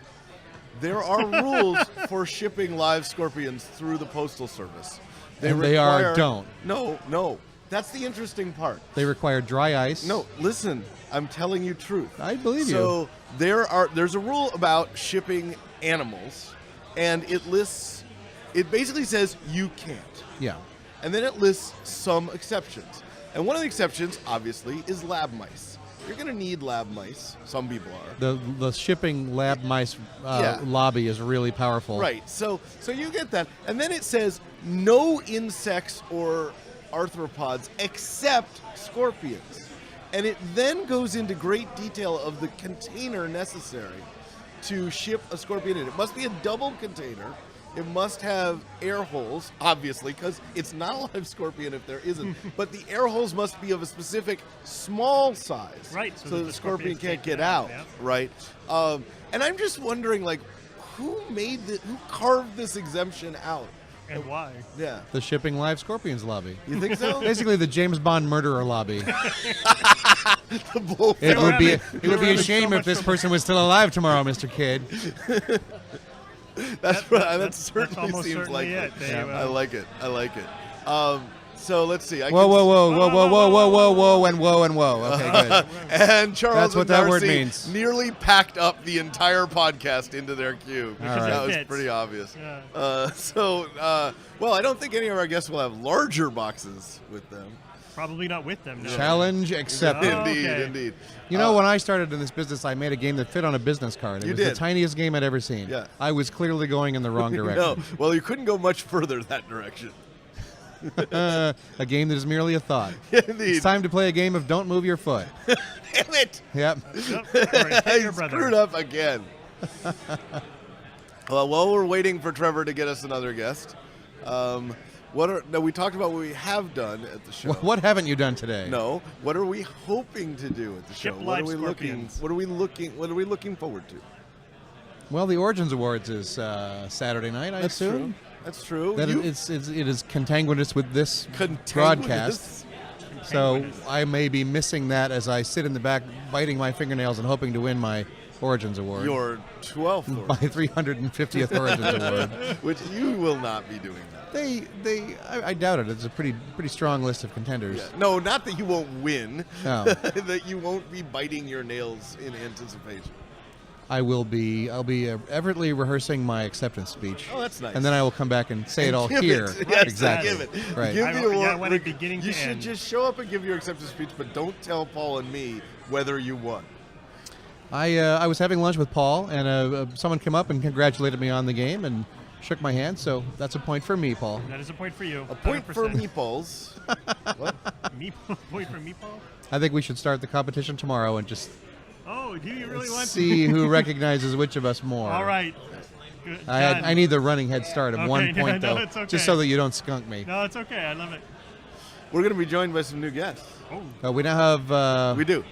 There are rules for shipping live scorpions through the Postal Service. And they are don't. No. That's the interesting part. They require dry ice. No, listen. I'm telling you truth. I believe you. So there's a rule about shipping animals, and it basically says you can't. Yeah. And then it lists some exceptions. And one of the exceptions, obviously, is lab mice. You're going to need lab mice. Some people are. The shipping lab mice Yeah. lobby is really powerful. Right. So you get that. And then it says no insects or arthropods except scorpions. And it then goes into great detail of the container necessary to ship a Scorpion in. It must be a double container. It must have air holes, obviously, because it's not a live Scorpion if there isn't. But the air holes must be of a specific small size, right? So the Scorpion can't get out, out, right? And I'm just wondering, like, who carved this exemption out? And why? Yeah. The Shipping Live Scorpions lobby. You think so? Basically, the James Bond murderer lobby. The bull. It would be a shame if this person was still alive tomorrow, Mr. Kidd. That certainly almost seems certainly like it. it. I like it. So let's see. Whoa, and whoa. Okay, good. And Charles That's what and that word Darcy means. nearly packed up the entire podcast into their cube. All right. That was Fits. pretty obvious. Yeah. Well, I don't think any of our guests will have larger boxes with them. Probably not with them. No. Challenge accepted. Oh, okay. Indeed. You know, when I started in this business, I made a game that fit on a business card. It You was the did. tiniest game I'd ever seen. Yeah. I was clearly going in the wrong direction. No, well, you couldn't go much further that direction. A game that is merely a thought. Indeed. It's time to play a game of don't move your foot. Damn it! Yep. I screwed up again. Well, while we're waiting for Trevor to get us another guest, we talked about what we have done at the show. What haven't you done today? No. What are we hoping to do at the show? Ship What are live we Scorpions. What are we looking forward to? Well, the Origins Awards is Saturday night, I assume. That's true. That it is contanguinous with this broadcast. So I may be missing that as I sit in the back biting my fingernails and hoping to win my Origins Award. Your 12th my Origins. 350th Origins Award. Which you will not be doing that. I doubt it. It's a pretty strong list of contenders. Yeah. No, not that you won't win. No. That you won't be biting your nails in anticipation. I'll be everly rehearsing my acceptance speech. Oh, that's nice. And then I will come back and say it all give here. It. Yes, exactly. Give it. Right. Give the award. I want it beginning you to should end. just show up and give your acceptance speech, but don't tell Paul and me whether you won. I was having lunch with Paul, and someone came up and congratulated me on the game and shook my hand. So that's a point for me, Paul. That is a point for you. A point 100%. for meatballs. What? Point for meatball? I think we should start the competition tomorrow and just Oh, do you really want to? see who recognizes which of us more. All right. Good. I need the running head start of Okay, 1 no, point, no, though, it's okay. just so that you don't skunk me. No, it's okay. I love it. We're going to be joined by some new guests. Oh. We now have... We do.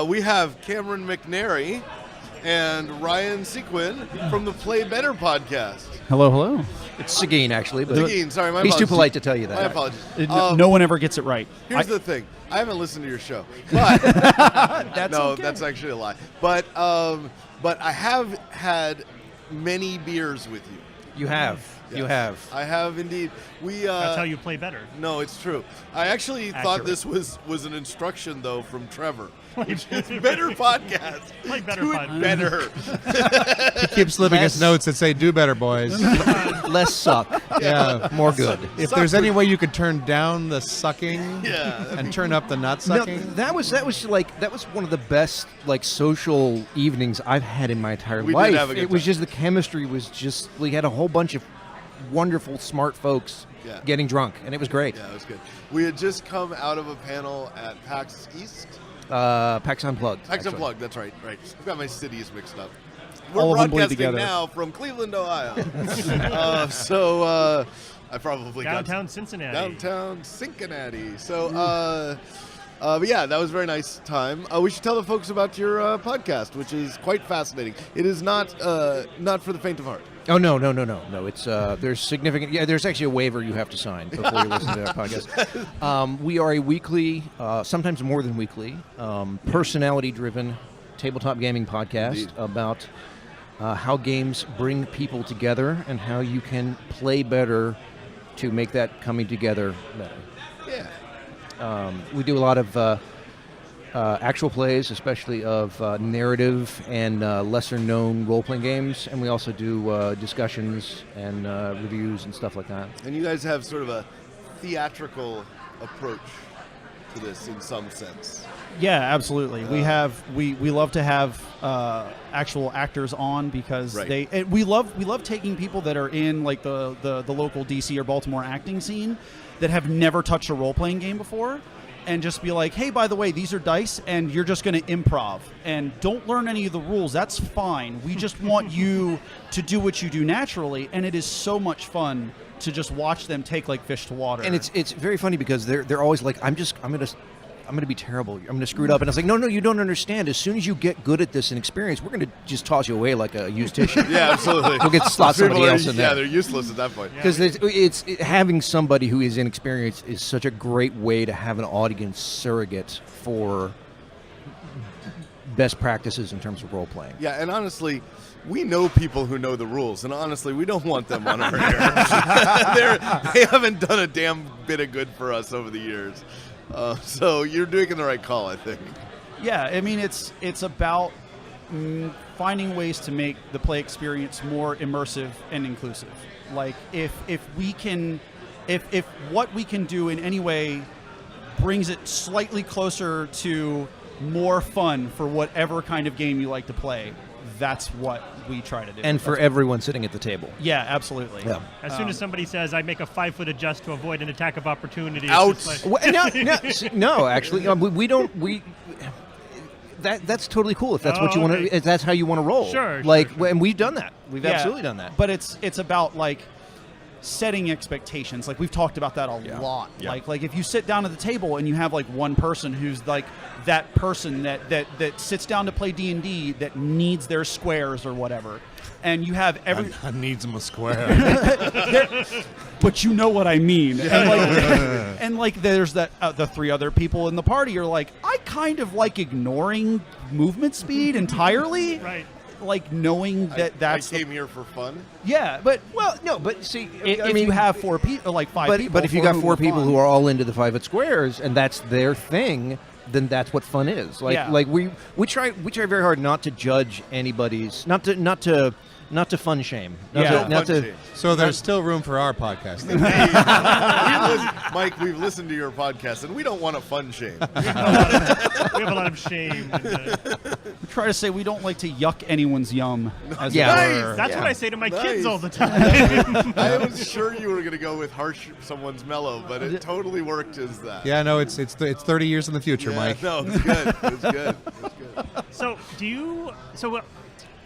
We have Cameron McNary and Ryan Sequin from the Play Better podcast. Hello. It's Seguin, actually. But Seguin, sorry, my he's apologies. too polite to tell you that. My apologies. No one ever gets it right. Here's the thing. I haven't listened to your show, but that's actually a lie. But I have had many beers with you. You have. Yes. You have. I have indeed. That's how you play better. No, it's true. I actually thought Accurate. this was an instruction though from Trevor. Which is better podcast. Play better Do podcast. it better. He keeps slipping us notes that say, do better, boys. Less suck. Yeah. More good. If there's any way you could turn down the sucking and turn up the not No, sucking. that was one of the best social evenings I've had in my entire We did life. have a good It was time. just the chemistry was just we had a whole bunch of wonderful, smart folks Yeah. getting drunk, and it was great. Yeah, it was good. We had just come out of a panel at PAX East. PAX Unplugged. PAX actually. Unplugged, that's right. I've got my cities mixed up. We're All of them bleed broadcasting together. now from Cleveland, Ohio. I probably Downtown Cincinnati. Downtown Cincinnati. So, but yeah, that was a very nice time. We should tell the folks about your podcast, which is quite fascinating. It is not for the faint of heart. Oh no! It's there's significant. Yeah, there's actually a waiver you have to sign before you listen to our podcast. We are a weekly, sometimes more than weekly, personality-driven tabletop gaming podcast Indeed. about how games bring people together and how you can play better to make that coming together better. Yeah. We do a lot of actual plays, especially of narrative and lesser-known role-playing games, and we also do discussions and reviews and stuff like that. And you guys have sort of a theatrical approach to this in some sense. Yeah, absolutely. We love to have actual actors on because Right. we love taking people that are in like the local DC or Baltimore acting scene that have never touched a role playing game before, and just be like, hey, by the way, these are dice, and you're just going to improv. And don't learn any of the rules. That's fine. We just want you to do what you do naturally, and it is so much fun to just watch them take like fish to water. And it's very funny because they're always like, I'm going to be terrible. I'm going to screw it up. And I was like, no, you don't understand. As soon as you get good at this and experience, we're going to just toss you away like a used tissue. Yeah, absolutely. We'll get slot somebody else in there. Yeah, they're useless at that point. Because having somebody who is inexperienced is such a great way to have an audience surrogate for best practices in terms of role playing. Yeah, and honestly, we know people who know the rules, and honestly, we don't want them on our air. They haven't done a damn bit of good for us over the years. So you're doing the right call, I think. Yeah, I mean, it's about finding ways to make the play experience more immersive and inclusive. Like if what we can do in any way brings it slightly closer to more fun for whatever kind of game you like to play, that's what we try to do. And for everyone sitting at the table. Yeah, absolutely. Yeah. As soon as somebody says, I make a 5-foot adjust to avoid an attack of opportunity. Ouch. It's just like, No, actually, we don't. That's totally cool if that's what you want to. If that's how you want to roll. Sure. And we've done that. We've absolutely done that. But it's about like setting expectations. Like we've talked about that a lot. Yeah. Like if you sit down at the table and you have like one person who's like that person that sits down to play D&D that needs their squares or whatever, and you have I needs them a square. but you know what I mean. And like there's that the three other people in the party are like, I kind of like ignoring movement speed entirely. Right. Like knowing that's I came here for fun. Yeah, but but see, if you have 4 people, like 5 people, but if you got 4 people fun. who are all into the 5-foot squares and that's their thing, then that's what fun is. Like we try very hard not to judge anybody's, not to fun shame. So there's still room for our podcast. Mike, we've listened to your podcast, and we don't want a fun shame. we have a lot of shame. We try to say we don't like to yuck anyone's yum. As Yeah. it Nice. were. That's what I say to my Nice. kids all the time. I was sure you were going to go with harsh, someone's mellow, but it totally worked as that. Yeah, no, it's 30 years in the future, Yeah, Mike. No, it's good. It's good. It's good. So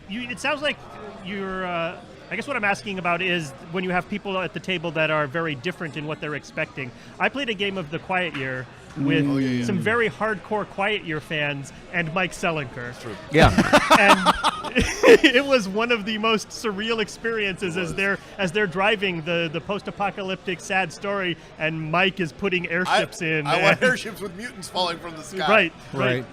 it sounds like you're. I guess what I'm asking about is when you have people at the table that are very different in what they're expecting. I played a game of the Quiet Year with some very hardcore Quiet Year fans and Mike Selinker. True. Yeah. And it was one of the most surreal experiences as they're driving the post-apocalyptic sad story, and Mike is putting airships in. I want airships with mutants falling from the sky. Right.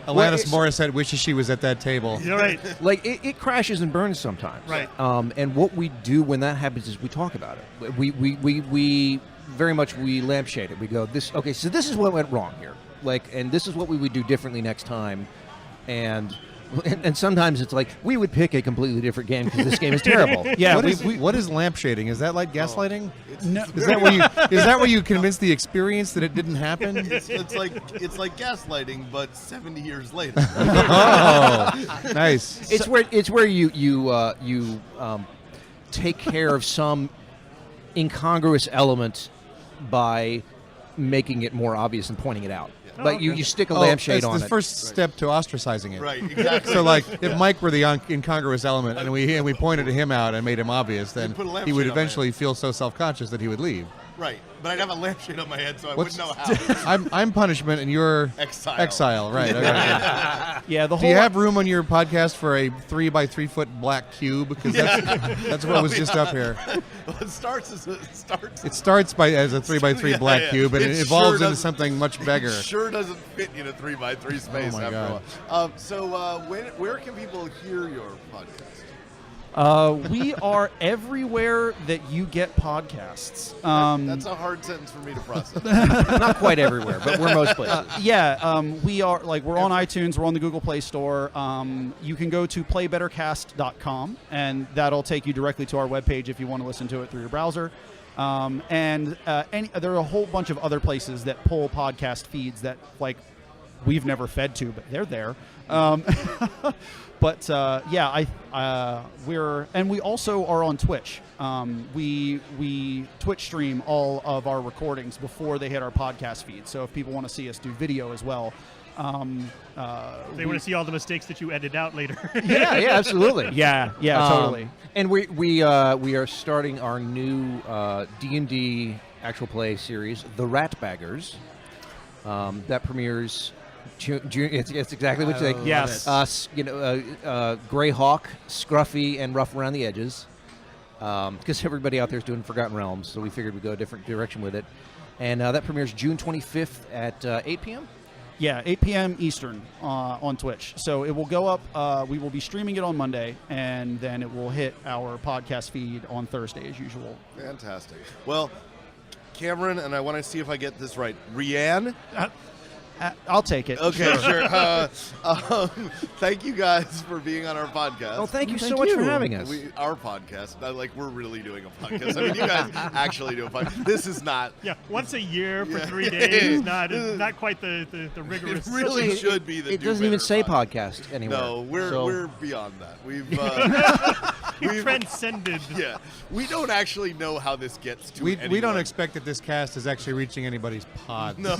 Alanis Morissette wishes she was at that table. You're right. Like it crashes and burns sometimes. Right. And what we do when that happens is we talk about it. We very much lampshade it. We go, so this is what went wrong here. And this is what we would do differently next time. And sometimes it's like we would pick a completely different game because this game is terrible. Yeah. What is lampshading? Is that like gaslighting? No. Is that where you convince the experience that it didn't happen? It's like gaslighting, but 70 years later. Oh, nice. It's where you take care of some incongruous element by making it more obvious and pointing it out. But you stick a lampshade on it. It's the first step to ostracizing it. Right, exactly. So, like, if Mike were the incongruous element and we pointed to him out and made him obvious, then put a lampshade he would on my eventually feel so self-conscious that he would leave. Right, but I'd have a lampshade on my head, so I wouldn't know how. I'm punishment and you're Exile. Right. Okay. Yeah. The Do whole. you have room on your podcast for a 3x3 foot black cube? Because that's what was just up here. Well, it starts. It starts as a 3x3 black cube, and it evolves into something much bigger. It sure doesn't fit in a 3x3 space my after God. a while. Where can people hear your podcast? We are everywhere that you get podcasts. That's a hard sentence for me to process. Not quite everywhere, but we're most places. We are we're on iTunes, we're on the Google Play Store. You can go to playbettercast.com, and that'll take you directly to our webpage if you want to listen to it through your browser. There are a whole bunch of other places that pull podcast feeds that we've never fed to, but they're there. But we also are on Twitch. We Twitch stream all of our recordings before they hit our podcast feed. So if people want to see us do video as well, they want to see all the mistakes that you edit out later. yeah, absolutely. Yeah, totally. And we are starting our new D&D actual play series, The Rat Baggers. That premieres June. It's exactly what you think. Yes. Gray Hawk, scruffy and rough around the edges. Because everybody out there is doing Forgotten Realms, so we figured we'd go a different direction with it. And that premieres June 25th at 8 p.m. Yeah, 8 p.m. Eastern on Twitch. So it will go up. We will be streaming it on Monday, and then it will hit our podcast feed on Thursday as usual. Fantastic. Well, Cameron, and I want to see if I get this right. Rianne? I'll take it. Okay, sure. Thank you guys for being on our podcast. Oh, thank you so much for having us. Our podcast, we're really doing a podcast. I mean, you guys actually do a podcast. This is not. Yeah, once a year for 3 days is not quite the rigorous. It really should be the. It doesn't even say podcast anymore. No, we're beyond that. We've transcended. Yeah, we don't actually know how this gets to. We don't expect that this cast is actually reaching anybody's pod. No.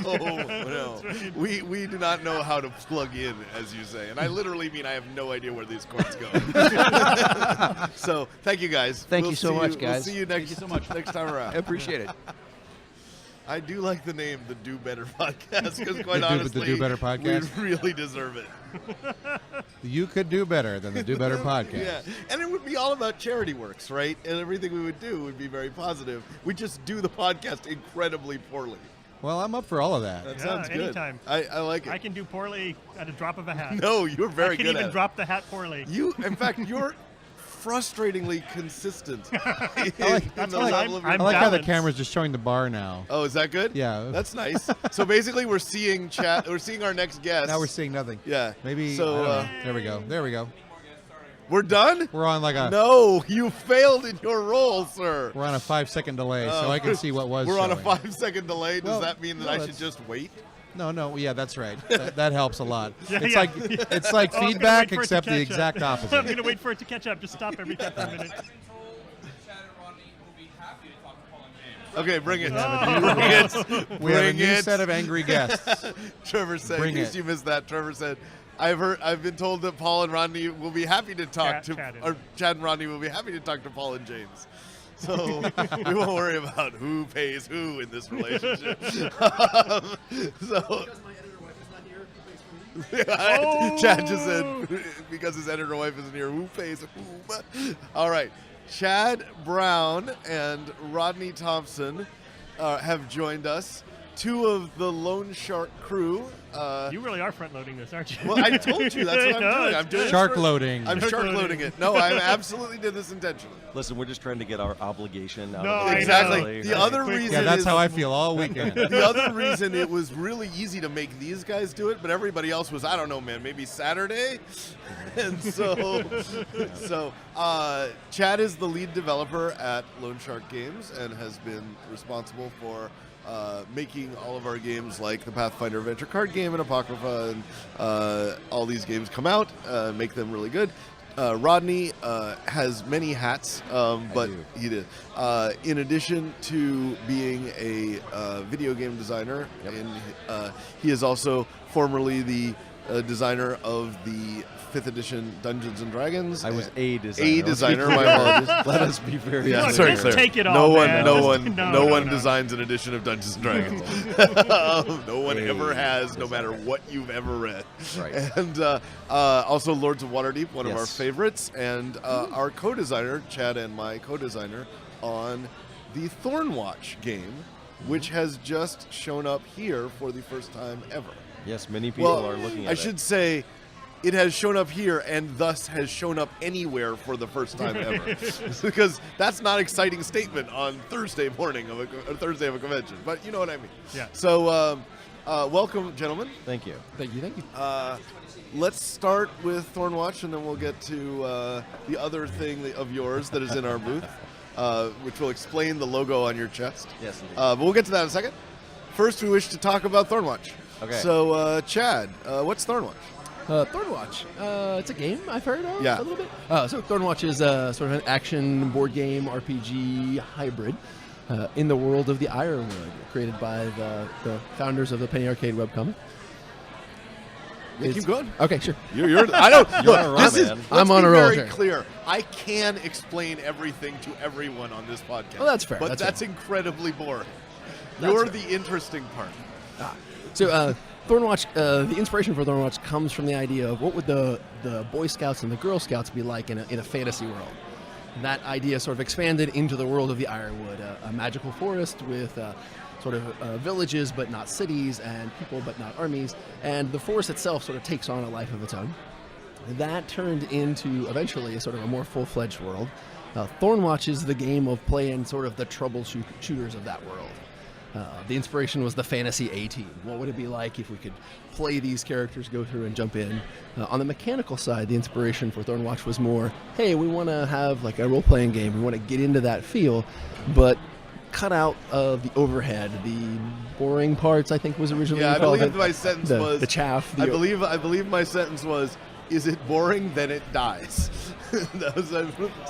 Right. We do not know how to plug in, as you say, and I literally mean I have no idea where these cords go. So thank you guys. Thank you so much, guys. We'll see you next time around. I appreciate it. I do like the name, the Do Better Podcast, because quite honestly, the Do Better Podcast? We really deserve it. You could do better than the Do Better Podcast. Yeah, and it would be all about charity works, right? And everything we would do would be very positive. We just do the podcast incredibly poorly. Well, I'm up for all of that. That sounds good. Anytime. I like it. I can do poorly at a drop of a hat. No, you're very good at it. I can even drop the hat poorly. In fact, you're frustratingly consistent. I'm I like how the camera's just showing the bar now. Oh, is that good? Yeah. That's nice. So basically, we're seeing our next guest. Now we're seeing nothing. Yeah. Maybe. So there we go. There we go. We're done? We're on No, you failed in your role, sir. We're on a 5-second delay, so I can see what was. We're on a showing. 5-second delay. Does that mean that I should just wait? No. Yeah, that's right. That helps a lot. It's like feedback, except the exact opposite. I'm going to wait for it to catch up. Just stop every 10 minutes. Okay, bring it. We have a new set of angry guests. Trevor said, in case you missed that, Trevor said, I've been told that Paul and Rodney will be happy to talk Chad and Rodney will be happy to talk to Paul and James. So we won't worry about who pays who in this relationship. Chad just said, because his editor wife isn't here, who pays who? All right. Chad Brown and Rodney Thompson have joined us. Two of the Lone Shark crew. You really are front-loading this, aren't you? Well, I told you. That's what I'm doing. I'm doing shark loading. I'm shark loading it. No, I absolutely did this intentionally. Listen, we're just trying to get our obligation out of it. Exactly. The other reason Yeah, that's how I feel all weekend. The other reason it was really easy to make these guys do it, but everybody else was, I don't know, man, maybe Saturday? And so Chad is the lead developer at Lone Shark Games and has been responsible for making all of our games like the Pathfinder Adventure card game and Apocrypha and all these games come out, make them really good. Rodney has many hats, but he did. In addition to being a video game designer, and he is also formerly the designer of the 5th edition Dungeons and Dragons. I was a designer. A designer, my apologies. Let us be very clear. Sorry, just take it no all, one, man. no one designs an edition of Dungeons and Dragons. No one ever has, no matter what you've ever read. Right. And also Lords of Waterdeep, one of our favorites, and our co-designer, Chad and my co-designer, on the Thornwatch game, which has just shown up here for the first time ever. Yes, many people are looking at it. I should say it has shown up here and thus has shown up anywhere for the first time ever. Because that's not an exciting statement on Thursday morning of a Thursday of a convention, but you know what I mean. Yeah. So welcome, gentlemen. Thank you. Thank you. Let's start with Thornwatch, and then we'll get to the other thing of yours that is in our booth, which will explain the logo on your chest. Yes, indeed. But we'll get to that in a second. First, we wish to talk about Thornwatch. Okay. So, Chad, what's Thornwatch? Thornwatch. It's a game I've heard of Yeah. a little bit. So Thornwatch is sort of an action board game RPG hybrid in the world of the Ironwood, created by the founders of the Penny Arcade webcomic. Yeah, keep going. Okay, sure. I don't. You're on a Look, roll, this is. man. Let's I'm on be a roll very here. clear. I can explain everything to everyone on this podcast. Well, that's fair, But that's that's fair. incredibly boring. That's You're fair. the interesting part. So Thornwatch, the inspiration for Thornwatch comes from the idea of what would the Boy Scouts and the Girl Scouts be like in a fantasy world. That idea sort of expanded into the world of the Ironwood, a magical forest with sort of villages but not cities, and people but not armies, and the forest itself sort of takes on a life of its own. That turned into eventually a sort of a more full-fledged world. Thornwatch is the game of playing sort of the troubleshooters of that world. The inspiration was the Fantasy A-Team. What would it be like if we could play these characters, go through and jump in? On the mechanical side, the inspiration for Thornwatch was more, hey, we want to have like a role-playing game. We want to get into that feel, but cut out the overhead, the boring parts, I think was originally Yeah, I called. believe my sentence was the chaff. I believe my sentence was, "Is it boring? Then it dies." That was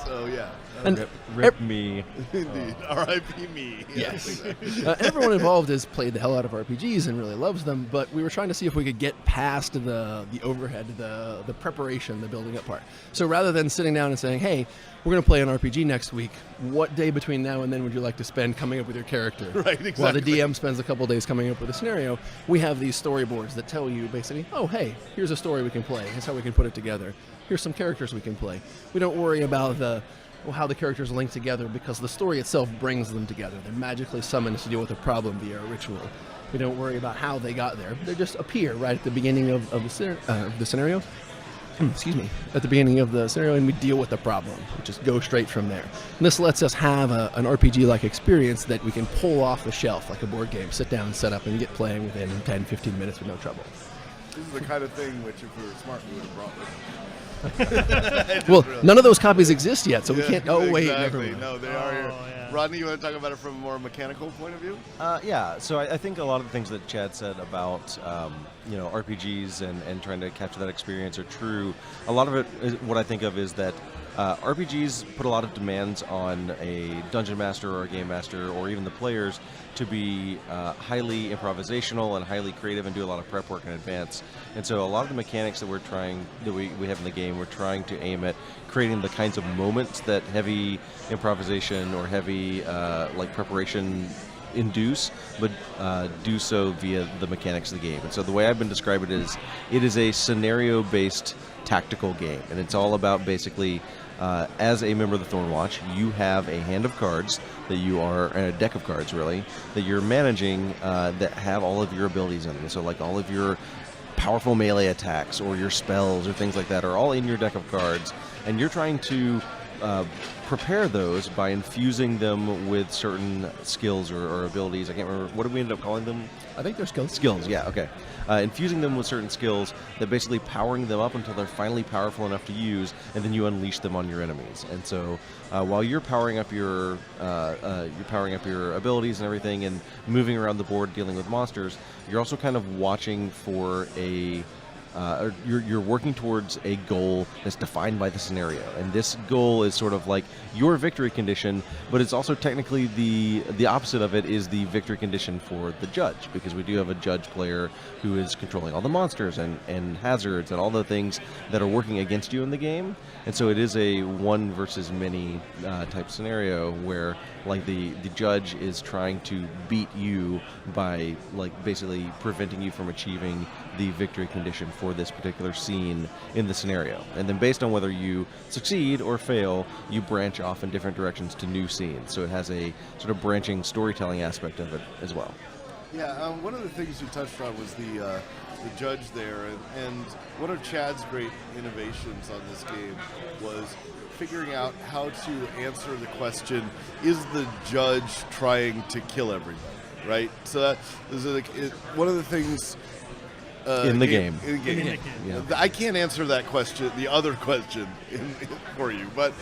so. Yeah. And Rip me. Indeed. R.I.P. me. Yes. Exactly. Everyone involved has played the hell out of RPGs and really loves them, but we were trying to see if we could get past the overhead, the preparation, the building up part. So rather than sitting down and saying, hey, we're going to play an RPG next week, what day between now and then would you like to spend coming up with your character? Right, exactly. While the DM spends a couple days coming up with a scenario, we have these storyboards that tell you basically, oh, hey, here's a story we can play. Here's how we can put it together. Here's some characters we can play. We don't worry about how the characters link together because the story itself brings them together. They're magically summoned to deal with a problem via a ritual. We don't worry about how they got there. They just appear right at the beginning of the scenario. Excuse me. At the beginning of the scenario, and we deal with the problem. We just go straight from there. And this lets us have an RPG-like experience that we can pull off the shelf like a board game, sit down, set up, and get playing within 10, 15 minutes with no trouble. This is the kind of thing which, if we were smart, we would have brought with us. Well, none of those copies exist yet, so we can't. Oh, exactly. wait, never mind. No, they are here. yeah. Rodney, you want to talk about it from a more mechanical point of view? Yeah, so I think a lot of the things that Chad said about RPGs and trying to capture that experience are true. A lot of it, what I think of is that RPGs put a lot of demands on a dungeon master or a game master or even the players to be highly improvisational and highly creative and do a lot of prep work in advance. And so a lot of the mechanics that we have in the game, we're trying to aim at creating the kinds of moments that heavy improvisation or heavy preparation induce, but do so via the mechanics of the game. And so the way I've been describing it is a scenario-based tactical game, and it's all about basically as a member of the Thornwatch, you have a hand of cards that you are, and a deck of cards really, that you're managing that have all of your abilities in them. So like all of your powerful melee attacks or your spells or things like that are all in your deck of cards, and you're trying to prepare those by infusing them with certain skills or abilities. I can't remember. What did we end up calling them? I think they're skills. Skills, yeah, okay. Infusing them with certain skills that basically powering them up until they're finally powerful enough to use, and then you unleash them on your enemies. And so while you're powering up your abilities and everything and moving around the board dealing with monsters, you're also kind of watching for you're working towards a goal that's defined by the scenario, and this goal is sort of like your victory condition, but it's also technically the opposite of it is the victory condition for the judge, because we do have a judge player who is controlling all the monsters and hazards and all the things that are working against you in the game. And so it is a one versus many type scenario where like the judge is trying to beat you by like basically preventing you from achieving the victory condition for this particular scene in the scenario. And then based on whether you succeed or fail, you branch off in different directions to new scenes. So it has a sort of branching storytelling aspect of it as well. Yeah, one of the things you touched on was the judge there, and one of Chad's great innovations on this game was figuring out how to answer the question, is the judge trying to kill everybody, right? So that is one of the things in the game. Yeah. I can't answer that question, the other question for you, but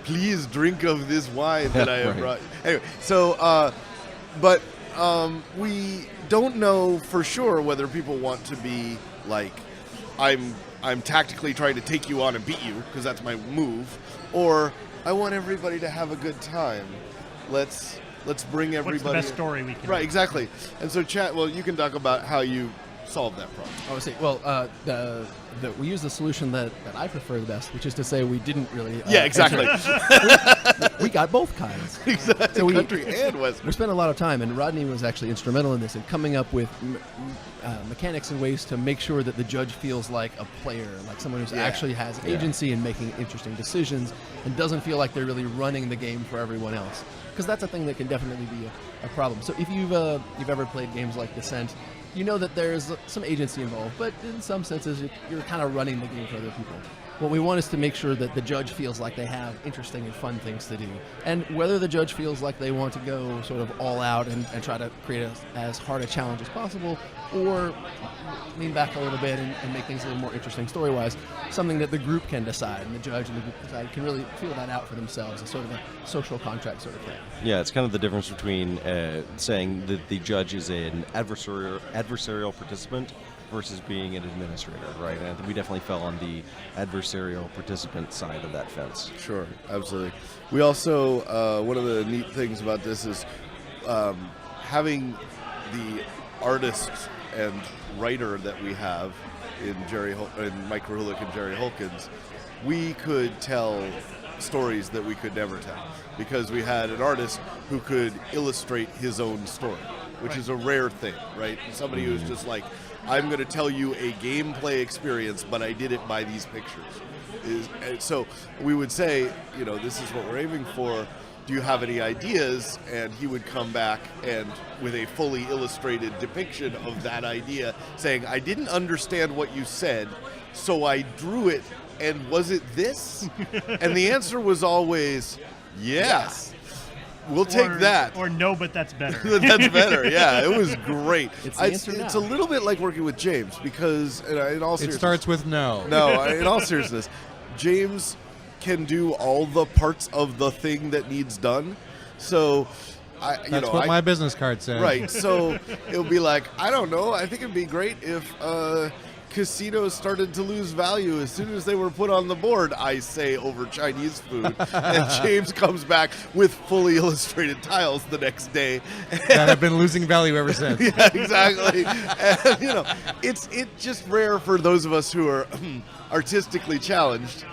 please drink of this wine that I have brought. Anyway, so we don't know for sure whether people want to be like, I'm tactically trying to take you on and beat you because that's my move, or I want everybody to have a good time. Let's bring everybody. What's the best story we can? Right, exactly. And so, Chat. Well, you can talk about how you solve that problem. I would say, well, we use the solution that I prefer the best, which is to say we didn't really. Yeah, exactly. We got both kinds. Exactly. So country and Western. We spent a lot of time, and Rodney was actually instrumental in this, in coming up with mechanics and ways to make sure that the judge feels like a player, like someone who actually has agency and making interesting decisions, and doesn't feel like they're really running the game for everyone else. Because that's a thing that can definitely be a problem. So if you've ever played games like Descent, you know that there's some agency involved, but in some senses you're kind of running the game for other people. What we want is to make sure that the judge feels like they have interesting and fun things to do. And whether the judge feels like they want to go sort of all out and try to create as hard a challenge as possible, or lean back a little bit and make things a little more interesting story-wise, something that the group can decide, and the judge and the group can really feel that out for themselves, a sort of a social contract sort of thing. Yeah, it's kind of the difference between saying that the judge is an adversarial participant versus being an administrator, right? And I think we definitely fell on the adversarial participant side of that fence. Sure, absolutely. We also, one of the neat things about this is having the artist and writer that we have in Mike Krahulik and Jerry Holkins. We could tell stories that we could never tell because we had an artist who could illustrate his own story, which is a rare thing, right? Somebody who's just like, I'm going to tell you a gameplay experience, but I did it by these pictures. So we would say, this is what we're aiming for. Do you have any ideas? And he would come back and with a fully illustrated depiction of that idea, saying, I didn't understand what you said, so I drew it, and was it this? And the answer was always, yes. We'll take that. Or no, but that's better. That's better, yeah. It was great. It's a little bit like working with James because, in all seriousness... It starts with no. No, in all seriousness, James can do all the parts of the thing that needs done. So, That's what my business card says. Right, so it'll be like, I don't know, I think it'd be great if... casinos started to lose value as soon as they were put on the board, I say, over Chinese food. And James comes back with fully illustrated tiles the next day. That have been losing value ever since. Yeah, exactly. And, it's just rare for those of us who are artistically challenged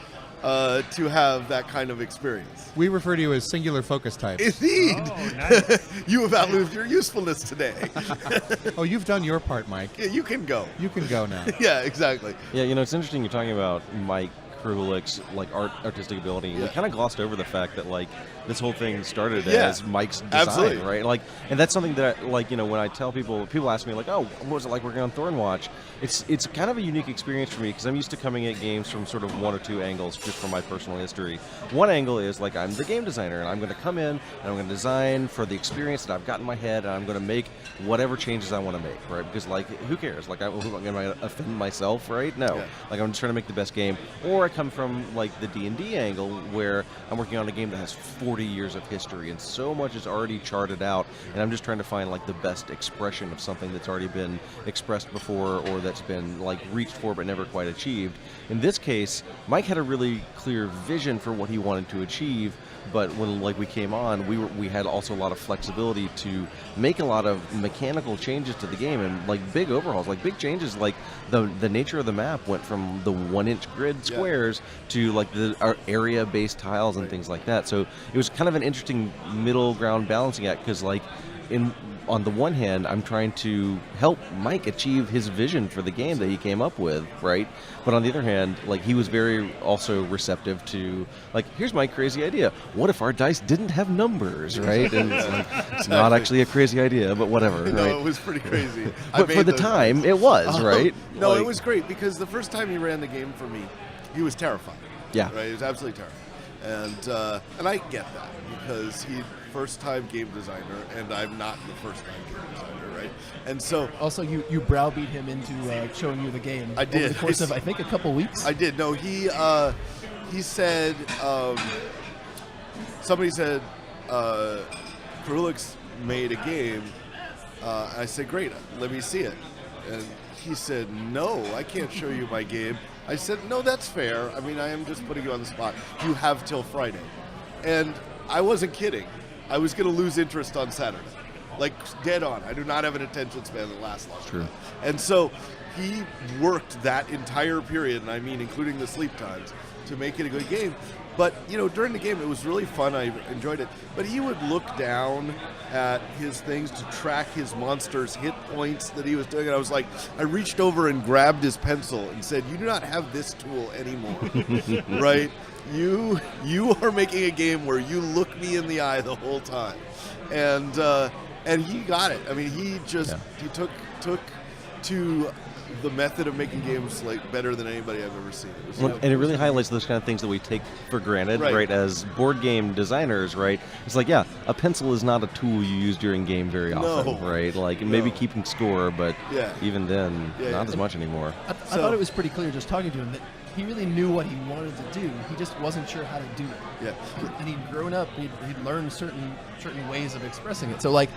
to have that kind of experience. We refer to you as singular focus types. Indeed. Oh, nice. You have outlived your usefulness today. Oh, you've done your part, Mike. Yeah, you can go. You can go now. Yeah, exactly. Yeah, it's interesting you're talking about Mike Krahulik's artistic ability. Yeah. We kind of glossed over the fact that this whole thing started as Mike's design, absolutely. right? And that's something that when I tell people ask me oh, what was it like working on Thornwatch? It's kind of a unique experience for me because I'm used to coming at games from sort of one or two angles just from my personal history. One angle is I'm the game designer and I'm going to come in and I'm going to design for the experience that I've got in my head and I'm going to make whatever changes I want to make, right? Because who cares? I'm going to offend myself, right? No. Yeah. I'm just trying to make the best game. Or I come from the D&D angle where I'm working on a game that has 40 years of history and so much is already charted out and I'm just trying to find the best expression of something that's already been expressed before or that's been reached for but never quite achieved. In this case, Mike had a really clear vision for what he wanted to achieve, but when we came on, we had also a lot of flexibility to make a lot of mechanical changes to the game and big overhauls, big changes. The nature of the map went from the 1-inch grid squares to the area-based tiles and things like that. So it was kind of an interesting middle ground balancing act because on the one hand, I'm trying to help Mike achieve his vision for the game that he came up with, right? But on the other hand, he was very also receptive to, here's my crazy idea. What if our dice didn't have numbers, right? And it's not actually a crazy idea, but whatever, right? No, it was pretty crazy. But for the time, it was, right? No, it was great because the first time he ran the game for me, he was terrified. Yeah. Right? He was absolutely terrified. And I get that because he's first-time game designer, and I'm not the first-time game designer, right? And so... Also, you browbeat him into showing you the game. I did. Over the course of, I think, a couple weeks. I did. No, he said... somebody said, Krahulik's made a game, I said, great, let me see it. And he said, no, I can't show you my game. I said, no, that's fair. I mean, I am just putting you on the spot. You have till Friday. And I wasn't kidding. I was going to lose interest on Saturday. Like, dead on. I do not have an attention span that lasts long. True. And so he worked that entire period, and I mean including the sleep times, to make it a good game. But, during the game, it was really fun. I enjoyed it. But he would look down at his things to track his monster's hit points that he was doing. And I was like, I reached over and grabbed his pencil and said, you do not have this tool anymore, right? You are making a game where you look me in the eye the whole time. And he got it. I mean, he took to the method of making games like better than anybody I've ever seen. And it really highlights those kind of things that we take for granted, right? As board game designers, right? It's like, yeah, a pencil is not a tool you use during game very often, right? Like maybe keeping score, but even then, not as much anymore. I thought it was pretty clear just talking to him that he really knew what he wanted to do. He just wasn't sure how to do it. Yeah. And he'd grown up. He'd learned certain ways of expressing it. So like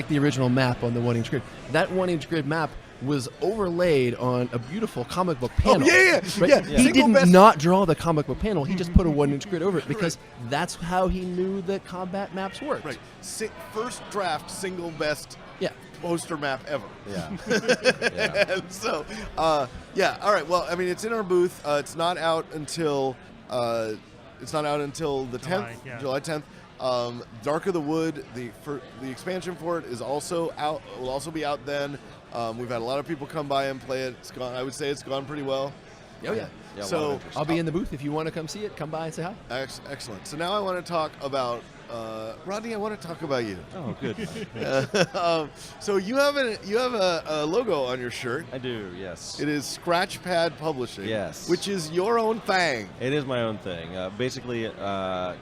the original map on the 1-inch grid. That 1-inch grid map was overlaid on a beautiful comic book panel. Oh, right? He didn't not draw the comic book panel. He just put a 1-inch grid over it because that's how he knew that combat maps worked. Right. First draft, single best poster map ever. Yeah. And so, all right. Well, I mean, it's in our booth. It's not out until the 10th, July 10th. Dark of the Wood, the expansion for it is also out. Will also be out then. We've had a lot of people come by and play it. It's gone. I would say it's gone pretty well. Oh yeah. So I'll be in the booth if you want to come see it. Come by and say hi. Excellent. So now I want to talk about Rodney. I want to talk about you. Oh, good. So you have a logo on your shirt. I do. Yes. It is Scratchpad Publishing. Yes. Which is your own thing. It is my own thing. Basically, a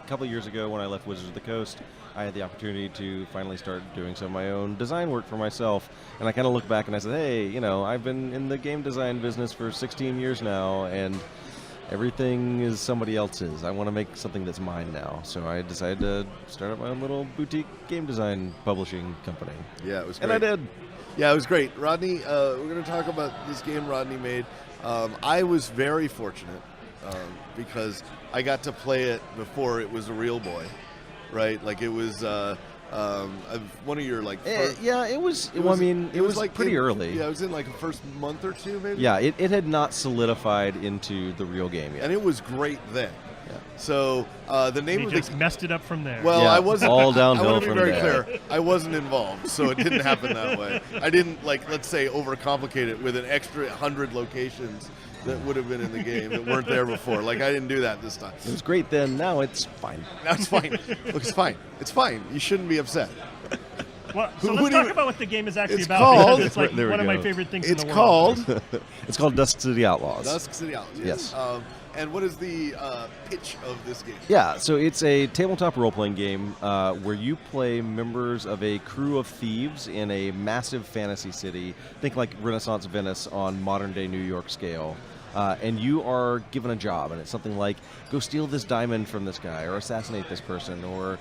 couple of years ago when I left Wizards of the Coast, I had the opportunity to finally start doing some of my own design work for myself. And I kind of look back and I said, hey, I've been in the game design business for 16 years now, and everything is somebody else's. I want to make something that's mine now. So I decided to start up my own little boutique game design publishing company. Yeah, it was great. And I did. Yeah, it was great. Rodney, we're going to talk about this game Rodney made. I was very fortunate because I got to play it before it was a real boy. Right, like it was one of your like. First, it was. It was like pretty early. Yeah, it was in like the first month or two, maybe. Yeah, it had not solidified into the real game yet, and it was great then. Yeah. So the name of just messed it up from there. Well, I wasn't all downhill I want to be very there. clear. I wasn't involved, so it didn't happen that way. I didn't let's say overcomplicate it with an extra 100 locations that would have been in the game that weren't there before. Like, I didn't do that this time. It was great then. Now it's fine. Now it's fine. Look, it's fine. It's fine. You shouldn't be upset. Well, so let's talk about what the game is actually about. Called, it's like one of my favorite things it's in the world. It's called Dusk City Outlaws. Dusk City Outlaws, yes. And what is the pitch of this game? Yeah, so it's a tabletop role-playing game where you play members of a crew of thieves in a massive fantasy city. Think like Renaissance Venice on modern-day New York scale. And you are given a job, and it's something like go steal this diamond from this guy, or assassinate this person, or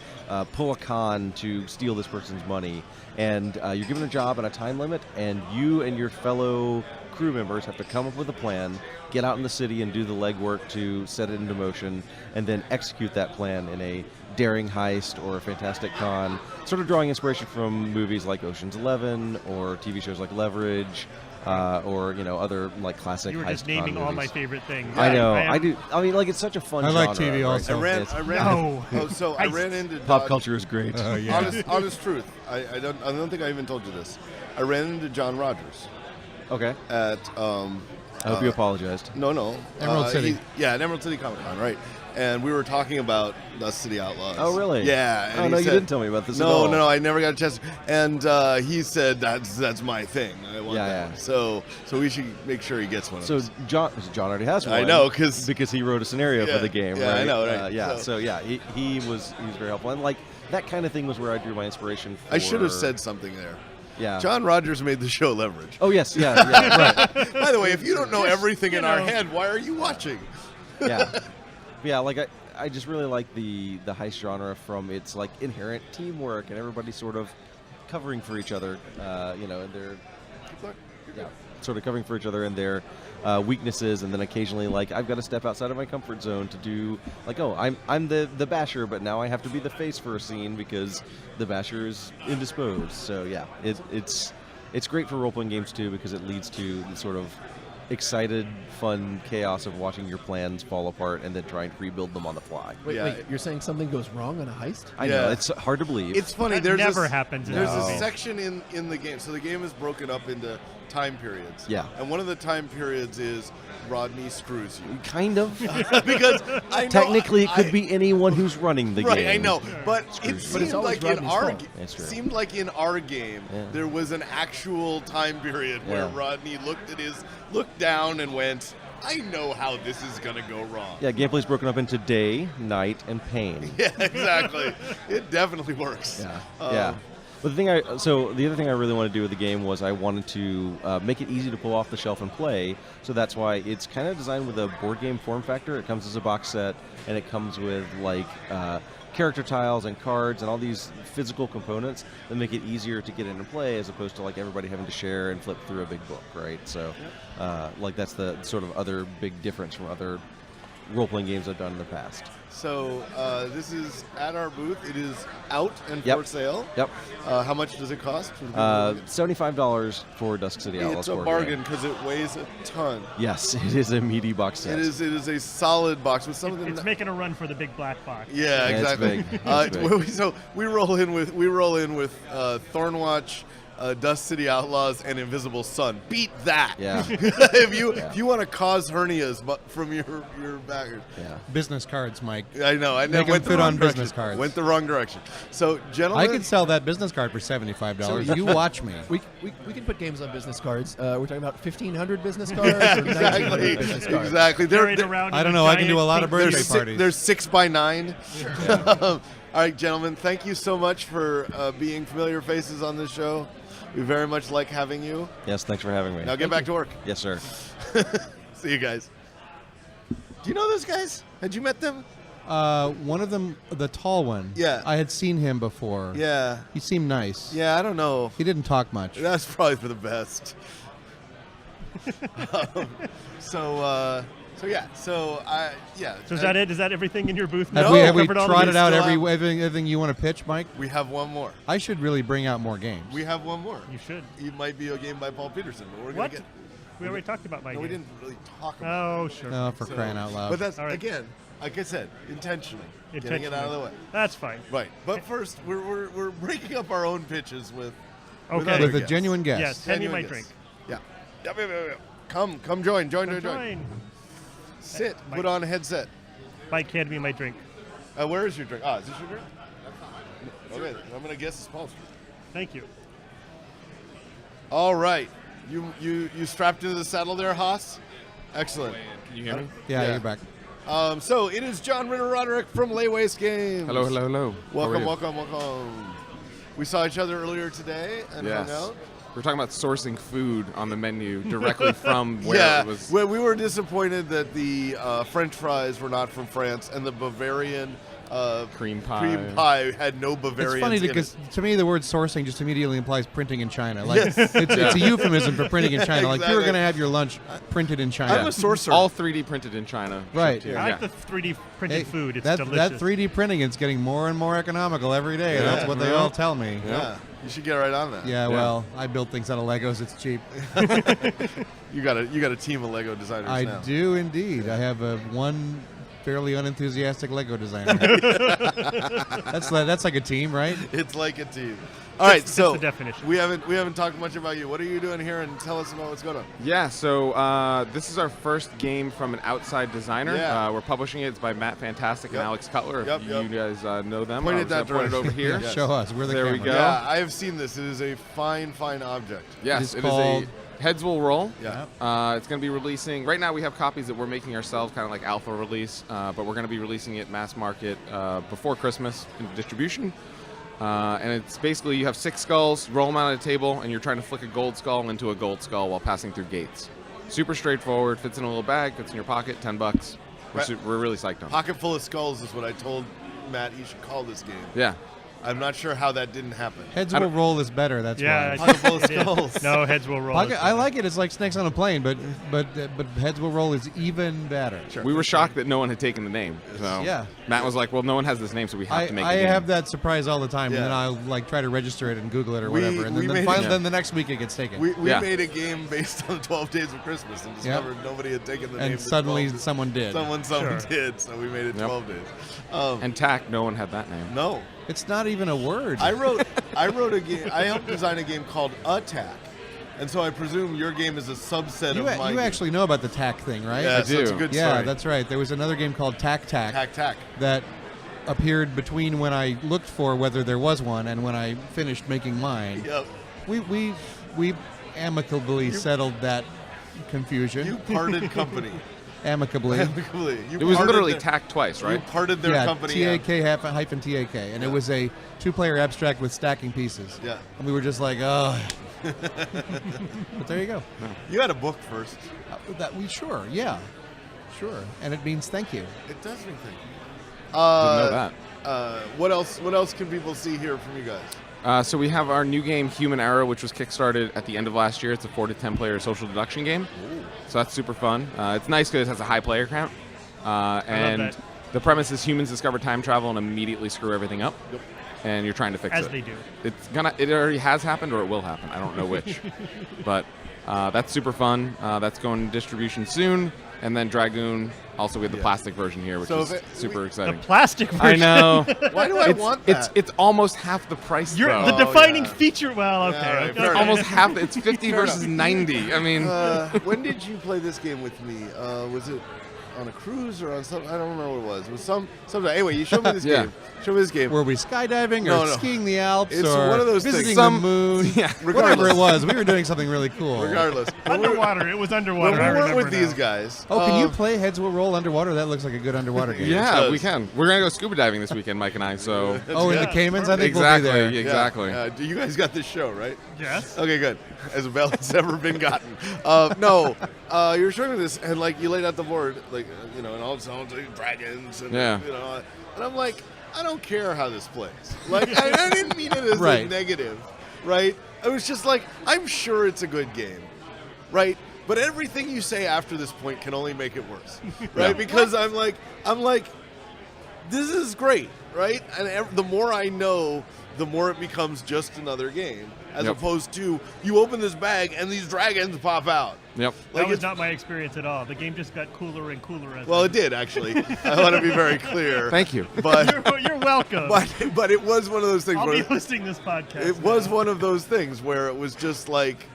pull a con to steal this person's money. And you're given a job and a time limit, and you and your fellow crew members have to come up with a plan, get out in the city and do the legwork to set it into motion, and then execute that plan in a daring heist or a fantastic con, sort of drawing inspiration from movies like Ocean's 11 or TV shows like Leverage. Or other like classic. You were just naming all my favorite things. I know. I do. I mean, like it's such a fun. I like genre, TV right? also. I ran into pop culture is great. Honest truth. I don't think I even told you this. I ran into John Rogers. Okay. At I hope you apologized. No. Emerald City. At Emerald City Comic Con, right? And we were talking about Dusk City Outlaws. Oh, really? Yeah. And you didn't tell me about this at all. No, I never got a chance. And he said that's my thing. I want that. So we should make sure he gets one. So John already has one. I know because he wrote a scenario for the game. Yeah, right? I know. Right? So he was very helpful, and like that kind of thing was where I drew my inspiration. I should have said something there. Yeah. John Rogers made the show Leverage. Oh yes, yeah, right. By the way, if you don't know everything in our head, why are you watching? Yeah, like I just really like the heist genre from its like inherent teamwork and everybody sort of covering for each other, and they're sort of covering for each other and their weaknesses, and then occasionally, like, I've got to step outside of my comfort zone to do, like, oh, I'm the basher, but now I have to be the face for a scene because the basher is indisposed. So yeah, it's great for role-playing games too, because it leads to the sort of excited, fun chaos of watching your plans fall apart and then trying to rebuild them on the fly. Wait, you're saying something goes wrong on a heist? I know, it's hard to believe. It's funny. That never happens. There's a section in the game. So the game is broken up into time periods. Yeah. And one of the time periods is Rodney screws you. Kind of. Because I know technically it could be anyone who's running the game. Right, I know. But it seemed like in our game there was an actual time period where Rodney looked down and went, I know how this is going to go wrong. Yeah, gameplay's broken up into day, night, and pain. Yeah, exactly. It definitely works. Yeah. But the other thing I really wanted to do with the game was I wanted to make it easy to pull off the shelf and play. So that's why it's kind of designed with a board game form factor. It comes as a box set, and it comes with like character tiles and cards and all these physical components that make it easier to get in and play, as opposed to like everybody having to share and flip through a big book, right? So, like that's the sort of other big difference from other role-playing games I've done in the past. So this is at our booth. It is out and for sale. Yep. How much does it cost? $75 for Dusk City Outlaws. It's a bargain because it weighs a ton. Yes, it is a meaty box set. It is a solid box with some of them. It's making a run for the big black box. Yeah, exactly. It's big. So we roll in with Thornwatch, Dust City Outlaws, and Invisible Sun. Beat that. Yeah. if you want to cause hernias from your backers. Yeah. Business cards, Mike. I know. I Make went them fit the wrong on direction. business cards. Went the wrong direction. So, gentlemen, I could sell that business card for $75. You watch me. We can put games on business cards. We're talking about 1,500 business cards or exactly. 1,900 business cards. Exactly. I don't know. I can do a lot of birthday parties. There's 6x9. All right, gentlemen. Thank you so much for being familiar faces on this show. We very much like having you. Yes, thanks for having me. Now get back to work. Yes, sir. See you guys. Do you know those guys? Had you met them? One of them, the tall one. Yeah. I had seen him before. Yeah. He seemed nice. Yeah, I don't know. He didn't talk much. That's probably for the best. So is that it? Is that everything in your booth? Have we trotted out everything you want to pitch, Mike? We have one more. I should really bring out more games. We have one more. You should. It might be a game by Paul Peterson. But we're what? Gonna We already talked about my game. We didn't really talk about it. Sure. No, for crying out loud. But that's, again, like I said, intentionally. Getting it out of the way. That's fine. Right. But first, we're breaking up our own pitches with with a genuine guest. Yes, hand me my drink. Yeah. Come join. Sit. Put on a headset. Mike, hand me my drink. Where is your drink? Is this your drink? Okay, I'm going to guess it's Paul's drink. Thank you. All right. You strapped into the saddle there, Haas? Excellent. Can you hear me? Yeah, you're back. So it is John Ritter-Roderick from Laywaste Games. Hello. Welcome. We saw each other earlier today and hung out. We're talking about sourcing food on the menu directly from where it was. Well, we were disappointed that the French fries were not from France and the Bavarian cream pie had no Bavarians. It's funny because to me the word sourcing just immediately implies printing in China. Like it's a euphemism for printing in China. Like you were going to have your lunch printed in China. I'm a sorcerer. All 3D printed in China. Right. I like the 3D printed food. It's delicious. That 3D printing is getting more and more economical every day. Yeah. That's what they all tell me. Yeah. You should get right on that. Yeah, well, I build things out of Legos. It's cheap. You got a team of Lego designers now. I do indeed. I have one fairly unenthusiastic Lego designer. That's like a team, right? It's like a team. All right, so that's the definition. We haven't talked much about you. What are you doing here, and tell us about what's going on? Yeah, so this is our first game from an outside designer. Yeah. We're publishing it. It's by Matt Fantastic and Alex Cutler. If you guys know them, Point I it was that pointed over here. Yes. Show us. We're the There camera. we go. Yeah, I have seen this. It is a fine object. Yes, it is a Heads Will Roll. Yeah. It's going to be releasing. Right now, we have copies that we're making ourselves, kind of like alpha release, but we're going to be releasing it mass market before Christmas into distribution. And it's basically you have 6 skulls, roll them out on a table, and you're trying to flick a gold skull into a gold skull while passing through gates. Super straightforward. Fits in a little bag. Fits in your pocket. $10. We're really psyched on it. Pocket full of skulls is what I told Matt he should call this game. Yeah. I'm not sure how that didn't happen. Heads will roll is better. That's Yeah, why. Pocket full of it is. skulls. No, heads will roll. Pocket, I like it. It's like snakes on a plane, but heads will roll is even better. We were shocked that no one had taken the name. So Yeah. Matt was like, "Well, no one has this name, so we have to make I a game." have that surprise all the time, Yeah. and then I'll like try to register it and Google it or We- whatever, and we then, made finally, it- then the next week it gets taken. We Yeah. made a game based on 12 Days of Christmas and discovered nobody had taken the name. and to suddenly 12 someone did. Someone Sure. did, so we made it 12 days. And TAC, no one had that name. No. It's not even a word. I wrote a game. I helped design a game called Attack, and so I presume your game is a subset you of my you game. actually know about the TAC thing, right? Yeah, I so it's a do. good Yeah, story. that's right. There was another game called Tac Tac. that appeared between when I looked for whether there was one and when I finished making mine. Yep. We amicably settled that confusion. You parted company. amicably. Amicably. You It was parted literally their- TAC twice, You right? parted their yeah, company. TAK-TAK, and it was a 2-player abstract with stacking pieces. Yeah. And we were just like, oh. But there you go. You had a book first. Sure, and it means thank you. It does mean thing. Didn't know that. What else? What else can people see here from you guys? So we have our new game, Human Arrow, which was kickstarted at the end of last year. It's a 4 to 10 player social deduction game. So that's super fun. It's nice because it has a high player count. And that. the premise is humans discover time travel and immediately screw everything up. Yep. And you're trying to fix it. As they do. It already has happened or it will happen. I don't know which. But that's super fun. That's going to distribution soon. And then Dragoon, also we have the plastic version here, which So is if super The exciting. plastic version. I know. Why do I want that? It's almost half the price. You're though. the defining feature. Well, okay. Yeah, right, okay. fair Almost half. It's 50 Fair versus enough. 90. I mean, When did you play this game with me? Was it on a cruise or on some? I don't remember what it was. It was some. Anyway, you showed me this Yeah. game. Show me this game. Were we skydiving or No. skiing the Alps It's or one of those visiting things. the moon? yeah. Whatever Regardless. it was, we were doing something really cool. Regardless. Underwater. It was underwater. When I we weren't remember with these now. guys. Oh, can you play Heads Will Roll underwater? That looks like a good underwater game. Yeah, does. we can. We're gonna go scuba diving this weekend, Mike and I. So Oh, in the Yeah, Caymans? I think exactly, we'll be there. exactly. You guys got this show, right? Yes. Okay, good. As well as ever been gotten. No, you were showing me this, and like you laid out the board, like and all of a sudden dragons, and Yeah. and I'm like, I don't care how this plays. Like I didn't mean it as Right. a negative, right? I was just like, I'm sure it's a good game, right? But everything you say after this point can only make it worse, right? Because I'm like, this is great, right? And the more I know, the more it becomes just another game, as Yep. opposed to you open this bag and these dragons pop out. Yep. That was it's- not my experience at all. The game just got cooler and cooler. As Well, it did actually. I want to be very clear. Thank you. But You're welcome. but it was one of those things. I'll where be hosting this podcast. it was now. one of those things where it was just like,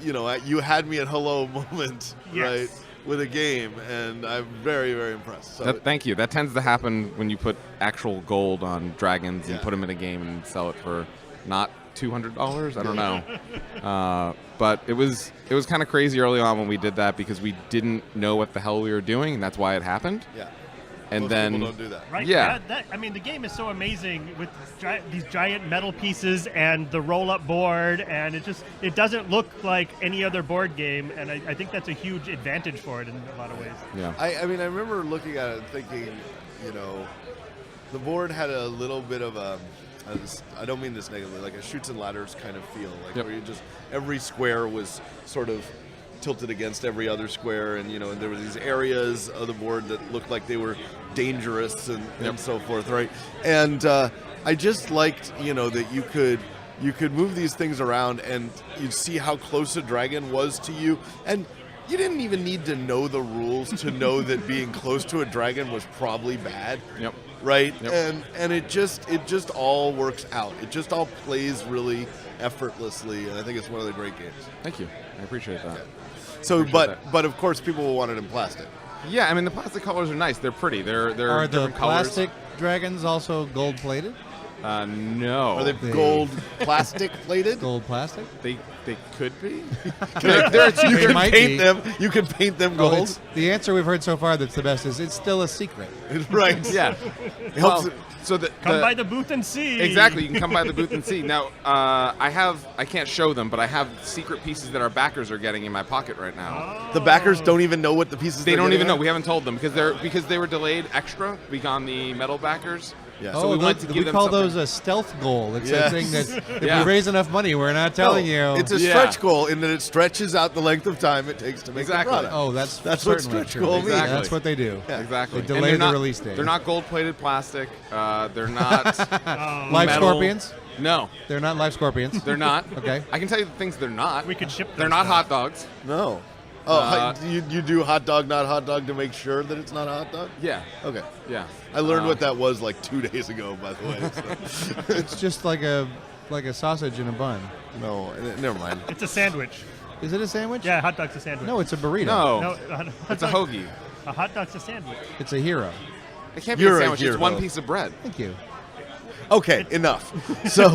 you had me at hello moment, Yes. right, with a game, and I'm very, very impressed. So Thank you. That tends to happen when you put actual gold on dragons and Yeah. put them in a game and sell it for not $200. I don't know. But it was kind of crazy early on when we did that because we didn't know what the hell we were doing, and that's why it happened. yeah. And Most then people don't do that. Right? Yeah. I mean, the game is so amazing with these giant metal pieces and the roll-up board, and it doesn't look like any other board game, and I think that's a huge advantage for it in a lot of ways. yeah. I mean, I remember looking at it and thinking, the board had a little bit of I don't mean this negatively, like a Chutes and Ladders kind of feel, like Yep. where every square was sort of tilted against every other square, and and there were these areas of the board that looked like they were dangerous and so forth, right? And I just liked, that you could move these things around and you'd see how close a dragon was to you, and you didn't even need to know the rules to know that being close to a dragon was probably bad. Yep. Right? Yep. And it just all works out. It just all plays really effortlessly, and I think it's one of the great games. Thank you. I appreciate that. So, Appreciate but of course, people will want it in plastic. Yeah, I mean the plastic colors are nice. They're pretty. They're Are the different colors. plastic dragons also gold plated? No. Are they They- gold plastic plated? Gold plastic? They could be. You can might paint be. them. You can paint them Well, gold. the answer we've heard so far that's the best is it's still a secret. Right. Yeah. It helps Well, so Come by the booth and see. Exactly, you can come by the booth and see. Now, I can't show them, but I have secret pieces that our backers are getting in my pocket right now. The backers don't even know what the pieces. They they're don't getting even know. are? We haven't told them because they were delayed extra. We got the metal backers, Yeah. So we wanted to give we them call something. those a stealth goal. It's Yes. a thing that if Yeah. we raise enough money, we're not telling you. It's a stretch goal in that it stretches out the length of time it takes to make Exactly. the product. Oh, that's what certainly stretch true. goal means. Exactly. That's what they do. Yeah. Exactly. They And delay they're the not- release date. They're not gold-plated plastic. They're not Live metal. scorpions? No, They're not live scorpions. they're not. Okay. I can tell you the things they're not. We could ship They're those not stuff. hot dogs. No. Oh, you do hot dog, not hot dog to make sure that it's not a hot dog? Yeah. Okay. Yeah. I learned what that was like 2 days ago, by the way. So. It's just like a sausage in a bun. No, never mind. It's a sandwich. Is it a sandwich? Yeah, hot dog's a sandwich. No, it's a burrito. No, hot it's a dog- hoagie. A hot dog's a sandwich. It's a hero. It can't be You're a a sandwich. It's hero. one piece of bread. Thank you. Okay, enough. So,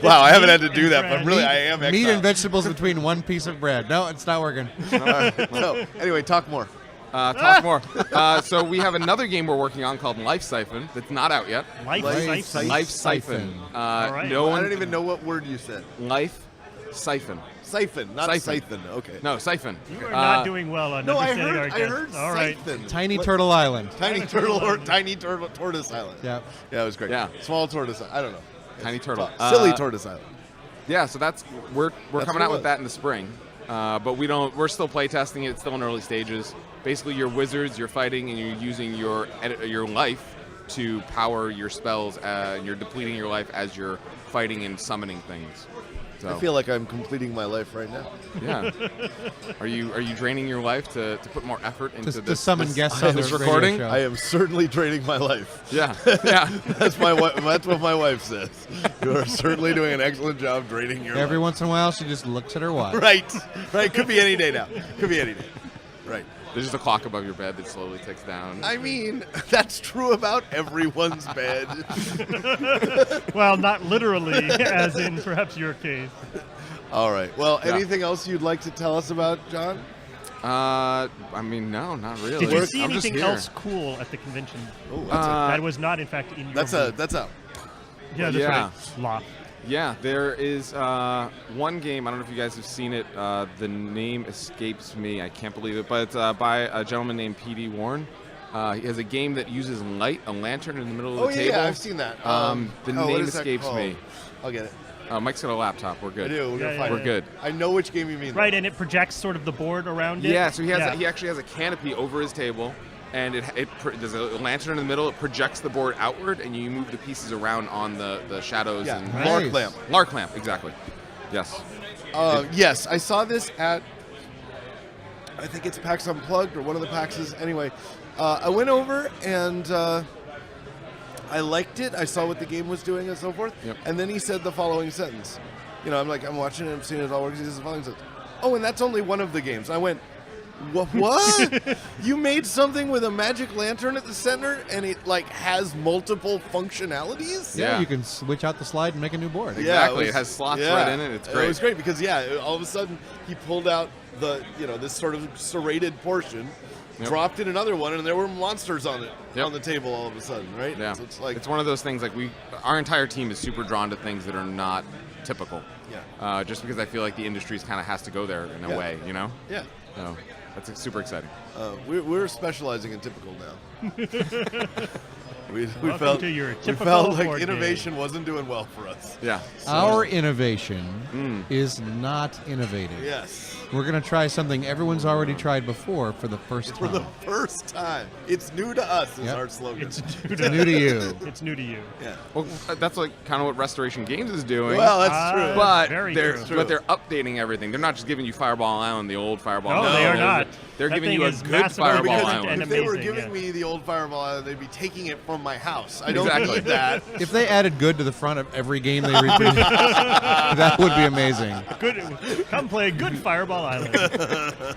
wow, I haven't had to do that, but really, I am Meat exiled. and vegetables between one piece of bread. No, it's not working. All right. So, anyway, talk more. Talk more. So we have another game we're working on called Life Siphon that's not out yet. Life Siphon. Life Siphon. right. No I one. don't even know what word you said. Life Siphon. Siphon, not Siphon. siphon. Okay. No, Siphon. You are not doing well on No, I understanding our heard. I guests. heard All right. siphon. Tiny What- Turtle Island. Tiny turtle or tiny turtle tortoise island. Yeah. Yeah, it was great. Yeah. Small tortoise. I don't know. Tiny turtle. Silly tortoise island. Yeah, so we're That's coming what out it with that in the spring, but we're still playtesting it. It's still in early stages. Basically, you're wizards, you're fighting, and you're using your life to power your spells. You're depleting your life as you're fighting and summoning things. So, I feel like I'm completing my life right now. yeah. Are you draining your life to put more effort into To this? summon this, guests on this the radio recording? show. I am certainly draining my life. Yeah, yeah. That's what my wife says. You are certainly doing an excellent job draining your Every life. once in a while, she just looks at her watch. Right. Could be any day now. Could be any day. Right. There's just a clock above your bed that slowly ticks down. I mean, that's true about everyone's bed. Well, not literally, as in perhaps your case. All right. Well, Yeah. anything else you'd like to tell us about, John? I mean, no, not really. Did you see I'm just anything here. else cool at the convention? Oh, that was not, in fact, in your that's booth? that's a Yeah, that's Yeah. right. Lock. Yeah, there is one game. I don't know if you guys have seen it. The name escapes me. I can't believe it, but it's by a gentleman named P.D. Warren. He has a game that uses light, a lantern in the middle of the table. yeah, I've seen that. The what name is that escapes called? me. I'll get it. Mike's got a laptop. We're I good. do. We're gonna Yeah, find yeah, it. We're good. I know which game you mean. Right, and it projects sort of the board around it. Yeah, so he Yeah. he actually has a canopy over his table, and there's a lantern in the middle. It projects the board outward, and you move the pieces around on the shadows. Yeah, and Nice. Lark lamp. Lark lamp, exactly. Yes. Yes, I saw this at, I think it's PAX Unplugged or one of the PAXs. Anyway, I went over and I liked it. I saw what the game was doing and so forth. Yep. And then he said the following sentence. I'm watching it, I'm seeing it all work. He says the following sentence. Oh, and that's only one of the games. I went, what? You made something with a magic lantern at the center and it has multiple functionalities? Yeah, Yeah. you can switch out the slide and make a new board. Exactly. It has slots right in it. It's great. It was great because all of a sudden he pulled out this sort of serrated portion, Yep. dropped in another one, and there were monsters on it Yep. on the table all of a sudden, right? Yeah. So it's like it's one of those things our entire team is super drawn to things that are not typical. Yeah. Just because I feel like the industry's kind of has to go there in a Yeah. way, you know? Yeah. So that's super exciting. We're specializing in typical now. we Welcome felt to your we typical felt like board game. innovation wasn't doing well for us. Yeah. Our innovation is not innovative. Yes. We're going to try something everyone's already tried before for the first For time. the first time. It's new to us is Yep. our slogan. It's It's new to you. It's new to you. yeah. Well, that's kind of what Restoration Games is doing. Well, that's true. but very they're true. but they're updating everything. They're not just giving you Fireball Island, the old Fireball. No, they are not. They're That giving thing you a is good massively Fireball different Island. and if they were amazing, giving yeah. me the old Fireball Island, they'd be taking it from my house. I don't Exactly. need that. If they added good to the front of every game they repeat, that would be amazing. Good. Come play good Fireball Island.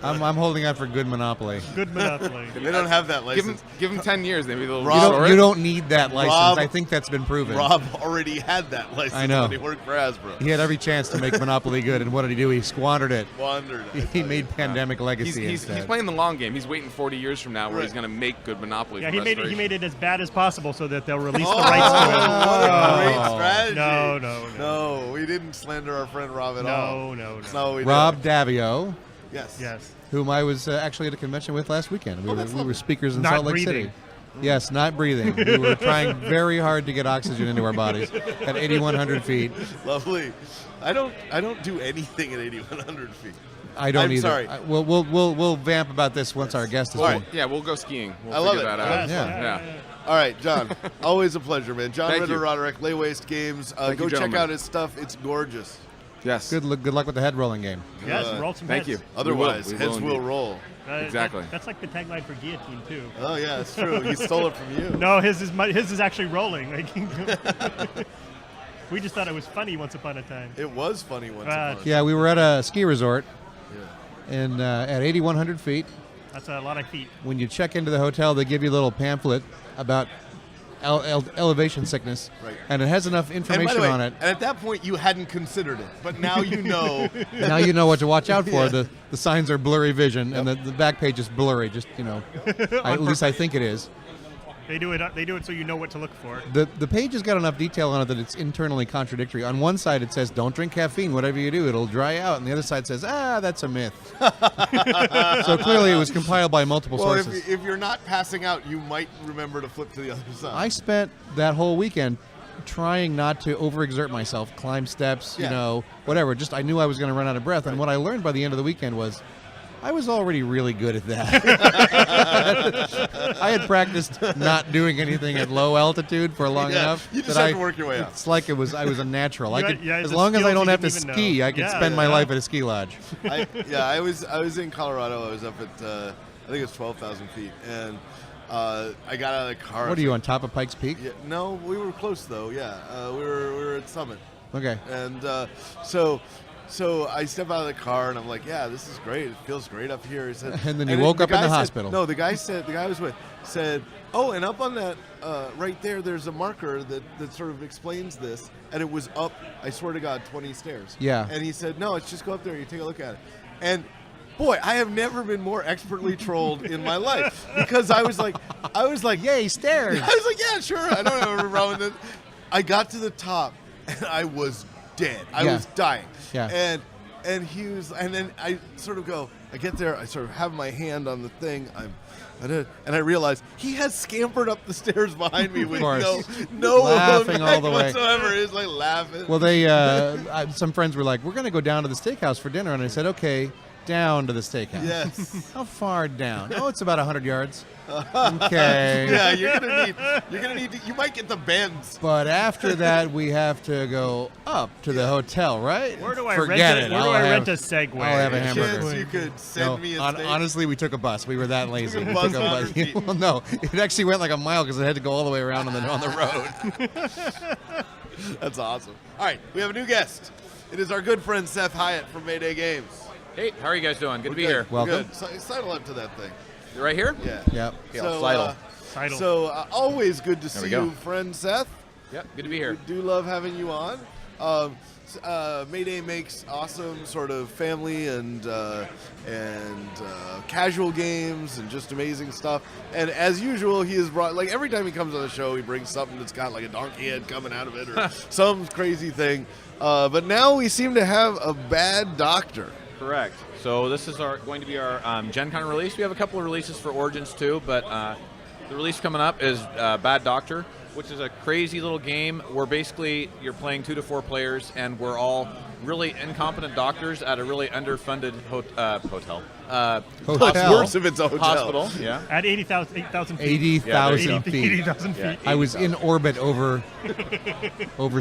I'm holding out for good Monopoly. Good Monopoly. They don't have that license. Give them 10 years. Maybe they'll Rob, restore You it. don't need that license. Rob- I think that's been proven. Rob already had that license I know. when he worked for Hasbro. He had every chance to make Monopoly good, and what did he do? He squandered it. Wandered. He made Pandemic Legacy He's instead. playing the long game. He's waiting 40 years from now where Right. he's going to make good Monopoly. Yeah, for he made Restoration. it as bad as possible so that they'll release Oh, the rights to it. what a great Oh. strategy. No. No, we didn't slander our friend Rob at all. No. That's not what we Rob Davio, did. Yes. Yes. whom I was actually at a convention with last weekend. We that's were lovely. speakers in Not Salt Lake breathing. City. Yes, not breathing. We were trying very hard to get oxygen into our bodies at 8,100 feet. Lovely. I don't do anything at 8,100 feet. I don't I'm either. sorry. We'll vamp about this once our guest is All here. right. Yeah, we'll go skiing. We'll I love figure it. that out. Yeah. All right, John. Always a pleasure, man. John Thank Ritter, you. Roderick, Lay Waste Games. Thank Go you, check gentlemen. out his stuff. It's gorgeous. Yes. Good luck with the head rolling game. Yes, roll some Thank heads. you. Otherwise, We heads will indeed. roll. Exactly. That's like the tagline for Guillotine too. Oh yeah, it's true. He stole it from you. No, his is actually rolling. Like, we just thought it was funny once upon a time. It was funny once upon a time. Yeah, we were at a ski resort, and at 8,100 feet. That's a lot of feet. When you check into the hotel, they give you a little pamphlet about elevation sickness, Right. and it has enough And by information the way, on it. and at that point you hadn't considered it, but now you know. Now you know what to watch out for. Yeah. The signs are blurry vision, and the back page is blurry. Just at least I think it is. They do it so you know what to look for. The page has got enough detail on it that it's internally contradictory. On one side it says, don't drink caffeine, whatever you do, it'll dry out. And the other side says, that's a myth. So clearly it was compiled by multiple Well, sources. if you're not passing out, you might remember to flip to the other side. I spent that whole weekend trying not to overexert myself, climb steps, Yeah. whatever. Just I knew I was going to run out of breath. And what I learned by the end of the weekend was I was already really good at that. I had practiced not doing anything at low altitude for long enough. You just that have to work your way up. It's like I was a natural. I could, Yeah, as the long as I skills don't you have to didn't even ski, know. I could Yeah, spend my yeah. life at a ski lodge. I was in Colorado. I was up at I think it was 12,000 feet, and I got out of the car. What are you on top of Pikes Peak? Yeah, no, we were close though. Yeah, we were at Summit. Okay. And so I step out of the car and I'm like, yeah, this is great. It feels great up here. He said, And then you woke up in the hospital. No, the guy I was with said, oh, and up on that right there's a marker that sort of explains this, and it was up, I swear to God, 20 stairs. Yeah. And he said, no, it's just go up there. You take a look at it. And boy, I have never been more expertly trolled in my life, because I was like, yay, stairs. I was like, yeah, sure. I don't have a problem with it. I got to the top and I was dead. I was dying. Yeah. And he was, and then I sort of go, I get there, I sort of have my hand on the thing, and I realize he has scampered up the stairs behind me with no laughing all the way whatsoever. He's like laughing. Well, they some friends were like, we're going to go down to the steakhouse for dinner, and I said, okay, down to the steakhouse. Yes. How far down? Oh, it's about 100 yards. Okay. Yeah, you're gonna need to, you might get the bends. But after that, we have to go up to the hotel, right? Where do I Forget rent it. Where do I rent a Segway? I'll have a hamburger. Chance you could send me a steak. Honestly, we took a bus. We were that lazy. Took a We bus took a 100 feet. Well, no, it actually went like a mile because it had to go all the way around on the road. That's awesome. All right, we have a new guest. It is our good friend Seth Hyatt from Mayday Games. Hey, how are you guys doing? Good to be here. Welcome. Good. Sidle up to that thing. You right here? Yeah. Yep. Okay, I'll sidle. Sidle. So always good to There see we go. you, friend Seth. Yep, good to be here. We do love having you on. Mayday makes awesome sort of family and casual games and just amazing stuff. And as usual, he has brought, like every time he comes on the show, he brings something that's got like a donkey head coming out of it or some crazy thing. But now we seem to have a bad doctor. Correct. So this is going to be our Gen Con release. We have a couple of releases for Origins too, but the release coming up is Bad Doctor, which is a crazy little game where basically you're playing 2 to 4 players, and we're all really incompetent doctors at a really underfunded hotel. What's worse if it's a hotel? Hospital, yeah. At 80,000 feet. 80,000 feet. 80,000 feet. Yeah. I was in orbit over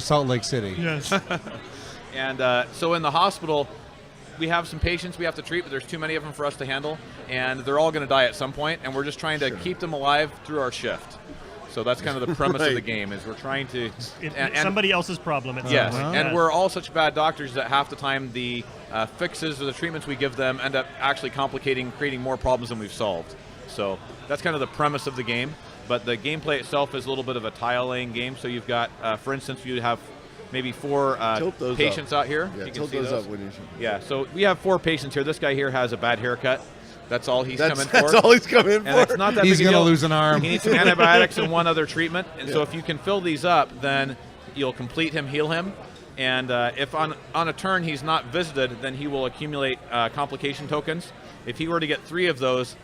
Salt Lake City. Yes. And so in the hospital, we have some patients we have to treat, but there's too many of them for us to handle, and they're all going to die at some point, and we're just trying to keep them alive through our shift. So that's kind of the premise of the game, is we're trying to... It's somebody else's problem at some Yes, point. and we're all such bad doctors that half the time the fixes or the treatments we give them end up actually complicating, creating more problems than we've solved. So that's kind of the premise of the game. But the gameplay itself is a little bit of a tile-laying game. So you've got, for instance, you have maybe 4 patients out here. Yeah, you can tilt see those up when you shoot. Yeah, so we have 4 patients here. This guy here has a bad haircut. That's all he's coming for. That's all he's coming for. And it's not that He's big a going to deal. lose an arm. He needs some antibiotics and one other treatment. And so if you can fill these up, then you'll complete him, heal him. And if on a turn he's not visited, then he will accumulate complication tokens. If he were to get 3 of those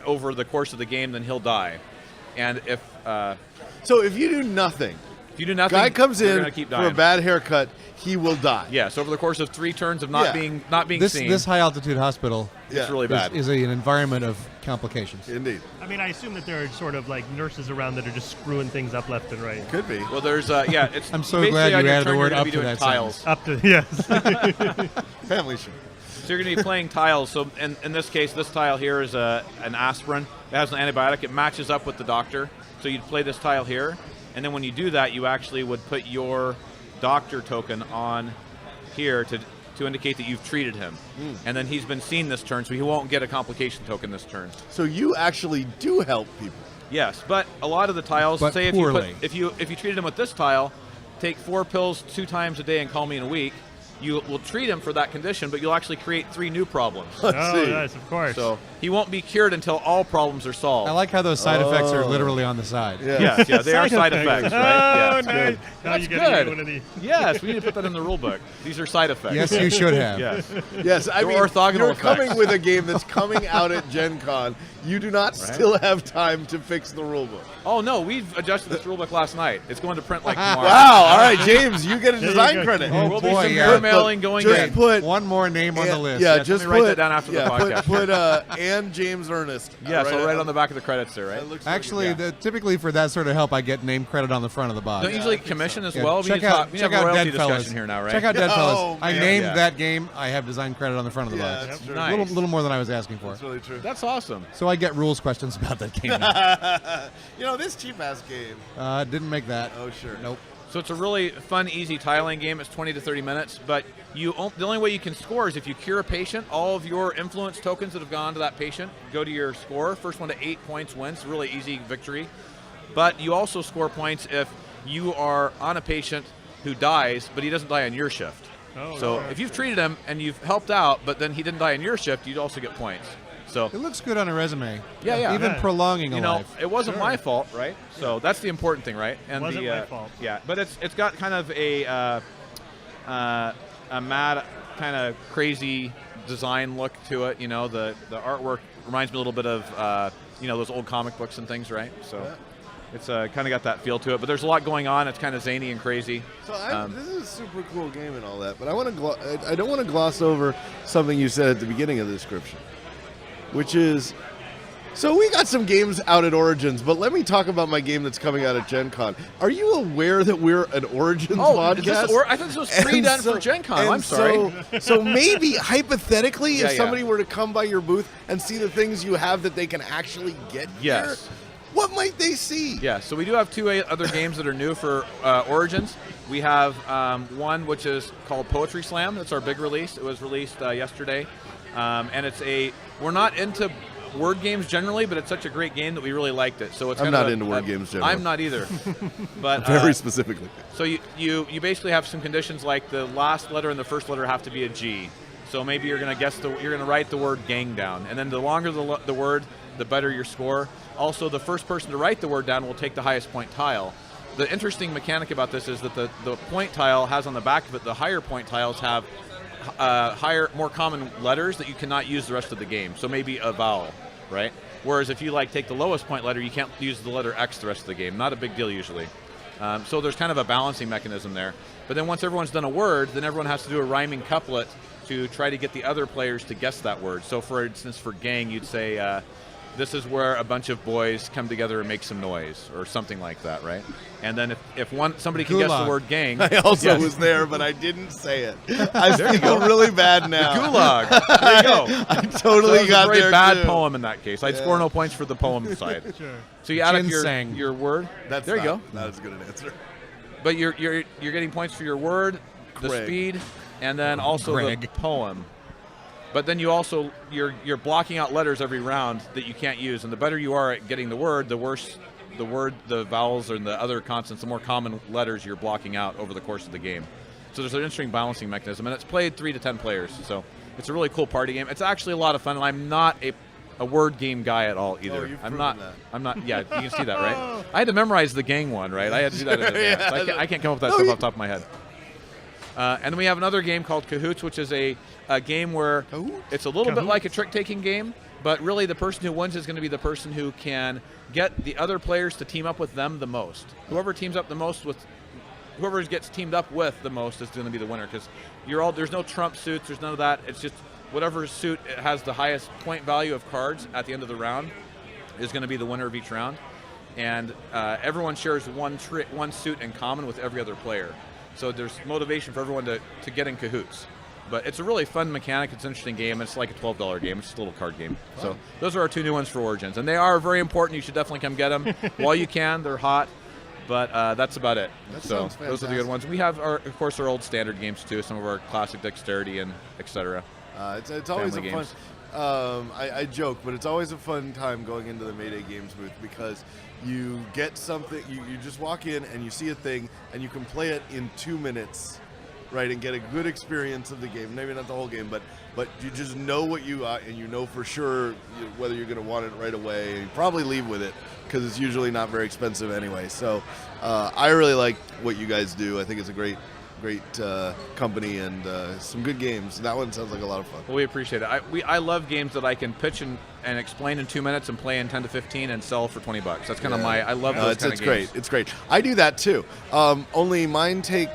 over the course of the game, then he'll die. And if So if you do nothing, you do nothing, guy comes you're in gonna keep for dying. a bad haircut, he will die. Yes, over the course of 3 turns of not being This seen. this high altitude hospital it's really bad. is an environment of complications. Indeed. I mean, I assume that there are sort of like nurses around that are just screwing things up left and right. Could be. Well, there's it's. I'm so basically glad on you your added the turn, word you're gonna up be to doing that tiles. sentence. Up to yes. Family show. So you're going to be playing tiles. So in this case, this tile here is an aspirin. It has an antibiotic. It matches up with the doctor. So you'd play this tile here, and then when you do that, you actually would put your doctor token on here to indicate that you've treated him. And then he's been seen this turn, so he won't get a complication token this turn. So you actually do help people. Yes, but a lot of the tiles, But say poorly. if you treated him with this tile, take 4 pills 2 times a day and call me in a week. You will treat him for that condition, but you'll actually create 3 new problems. Oh, yes, of course. So he won't be cured until all problems are solved. I like how those side effects are literally on the side. Yeah. Yes, they are side effects, right? Oh, Yes. nice. Now That's you gotta get good. one of these. Yes, we need to put that in the rule book. These are side effects. Yes, you should have. Yes. Yes, I They're mean, orthogonal you're effects. coming with a game that's coming out at Gen Con. You do not still have time to fix the rulebook. Oh no, we've adjusted this rule book last night. It's going to print like tomorrow. Wow! All right, James, you get a There you design go. credit. Oh, Will boy, be some yeah. air mailing going just in. put One more name on the list. Yeah, Yes, just let me write put that down after the podcast. Put and James Ernest. Yes, I'll write on the back of the credits there, right? That looks like Actually, it. typically for that sort of help, I get name credit on the front of the box. Don't usually commission as Yeah, well. check we out, need check to have a out royalty Dead Fellas. discussion here now, right? Check out Dead Oh, Fellas. I man. named Yeah. that game. I have design credit on the front of the Yeah, box. that's true. Nice. Little more than I was asking for. That's really true. That's awesome. So I get rules questions about that game. You know, this cheap ass game. Didn't make that. Oh, sure. Nope. So it's a really fun, easy tiling game. It's 20 to 30 minutes, but the only way you can score is if you cure a patient. All of your influence tokens that have gone to that patient go to your score. First one to 8 points wins. Really easy victory. But you also score points if you are on a patient who dies, but he doesn't die on your shift. Oh, So right. if you've treated him and you've helped out, but then he didn't die on your shift, you'd also get points. So It looks good on a resume. Yeah. Even Yeah. prolonging you a know, life. it wasn't my fault, right? So that's the important thing, right? And Wasn't the, my fault. Yeah, but it's got kind of a mad, kind of crazy design look to it. You know, the artwork reminds me a little bit of those old comic books and things, right? So it's kind of got that feel to it. But there's a lot going on. It's kind of zany and crazy. So this is a super cool game and all that, but I don't want to gloss over something you said at the beginning of the description, which is, so we got some games out at Origins, but let me talk about my game that's coming out at Gen Con. Are you aware that we're an Origins podcast? I thought this was pre-done for Gen Con. and I'm sorry. So maybe, hypothetically, Yeah, if yeah. somebody were to come by your booth and see the things you have that they can actually get Yes. here, what might they see? Yeah, so we do have 2 other games that are new for Origins. We have one which is called Poetry Slam. That's our big release. It was released yesterday. And we're not into word games generally, but it's such a great game that we really liked it. So it's I'm kind not of into word games generally. I'm not either. But Very specifically. So you basically have some conditions like the last letter and the first letter have to be a G. So maybe you're going to write the word gang down, and then the longer the word, the better your score. Also, the first person to write the word down will take the highest point tile. The interesting mechanic about this is that the point tile has on the back of it, the higher point tiles have more common letters that you cannot use the rest of the game. So maybe a vowel, right? Whereas if you take the lowest point letter, you can't use the letter X the rest of the game. Not a big deal usually. So there's kind of a balancing mechanism there. But then once everyone's done a word, then everyone has to do a rhyming couplet to try to get the other players to guess that word. So for instance, for gang, you'd say, this is where a bunch of boys come together and make some noise, or something like that, right? And then if somebody can guess the word gang. I also was there, but I didn't say it. I feel really bad now. The Gulag. There you go. I totally got a very there bad too. poem in that case. I'd score no points for the poem side. Sure. So you add up Ginseng. your word. That's there you go. Not as good an answer. But you're getting points for your word, the Greg. speed, and then also Greg. the poem. But then you also you're blocking out letters every round that you can't use, and the better you are at getting the word, the worse the word, the vowels, and the other consonants, the more common letters you're blocking out over the course of the game. So there's an interesting balancing mechanism, and it's played 3 to 10 players. So it's a really cool party game. It's actually a lot of fun, and I'm not a word game guy at all either. you've I'm proven not. that. I'm not. Yeah, you can see that, right? I had to memorize the gang one, right? I had to do that in advance. I can't come up with that stuff off the top of my head. And then we have another game called Cahoots, which is a game where it's a little bit like a trick-taking game, but really the person who wins is going to be the person who can get the other players to team up with them the most. Whoever teams up the most with whoever gets teamed up with the most is going to be the winner, because there's no trump suits, there's none of that. It's just whatever suit has the highest point value of cards at the end of the round is going to be the winner of each round. And everyone shares one suit in common with every other player. So there's motivation for everyone to get in cahoots. But it's a really fun mechanic. It's an interesting game. It's like a $12 game. It's just a little card game. Wow. So those are our 2 new ones for Origins. And they are very important. You should definitely come get them while you can. They're hot. But that's about it. So those are the good ones. We have, of course, our old standard games, too. Some of our classic Dexterity and etc. It's always a fun... I joke, but it's always a fun time going into the Mayday Games booth, because you get something, you just walk in and you see a thing and you can play it in 2 minutes, right, and get a good experience of the game. Maybe not the whole game, but you just know what you and you know for sure whether you're going to want it right away, and you probably leave with it because it's usually not very expensive anyway. So I really like what you guys do. I think it's a great company and some good games. That one sounds like a lot of fun. Well, we appreciate it. I love games that I can pitch and explain in 2 minutes and play in 10 to 15 and sell for $20. That's kind of I love those kind of games. It's great. I do that too. only mine take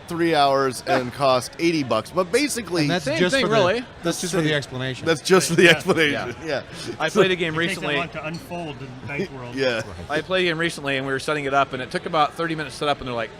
3 hours and cost $80. But basically, and that's same just thing, for really. That's just for the explanation. That's just for the explanation. Yeah. I played a game It takes recently. that long to unfold in Dice World. Yeah. I played a game recently, and we were setting it up, and it took about 30 minutes to set up, and they're like,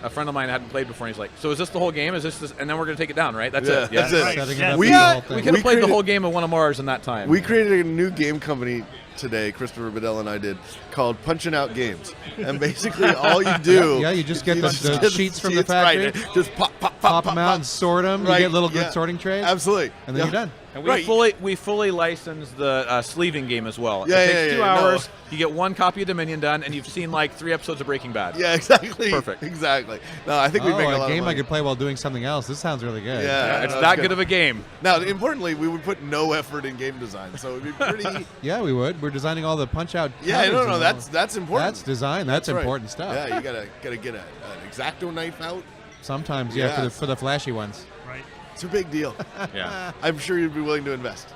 a friend of mine hadn't played before, and he's like, so is this the whole game? Is this? And then we're going to take it down, right? That's it. Yeah, that's it. Setting it up We for the whole thing. We could have played the whole game of one of ours in that time. We created a new game company today, Christopher Bedell and I did, called Punching Out Games. And basically all you do... Yeah, you just get the sheets from the factory, right. Just pop them out and sort them. Right. You get little good sorting trays. Absolutely. And then you're done. And we fully licensed the sleeving game as well. Yeah, it takes 2 hours. No. You get 1 copy of Dominion done, and you've seen like 3 episodes of Breaking Bad. Yeah, exactly. Perfect. Exactly. No, I think we make a lot a game of money. I could play while doing something else. This sounds really good. Yeah, it's that good of a game. Now, importantly, we would put no effort in game design, so it'd be pretty... Yeah, we would. We're designing all the punch-out. Yeah, counters no, and that's important. That's design. That's right. important stuff. Yeah, you gotta get an X-Acto knife out. Sometimes, Yes. for the flashy ones. Right. It's a big deal. Yeah. I'm sure you'd be willing to invest.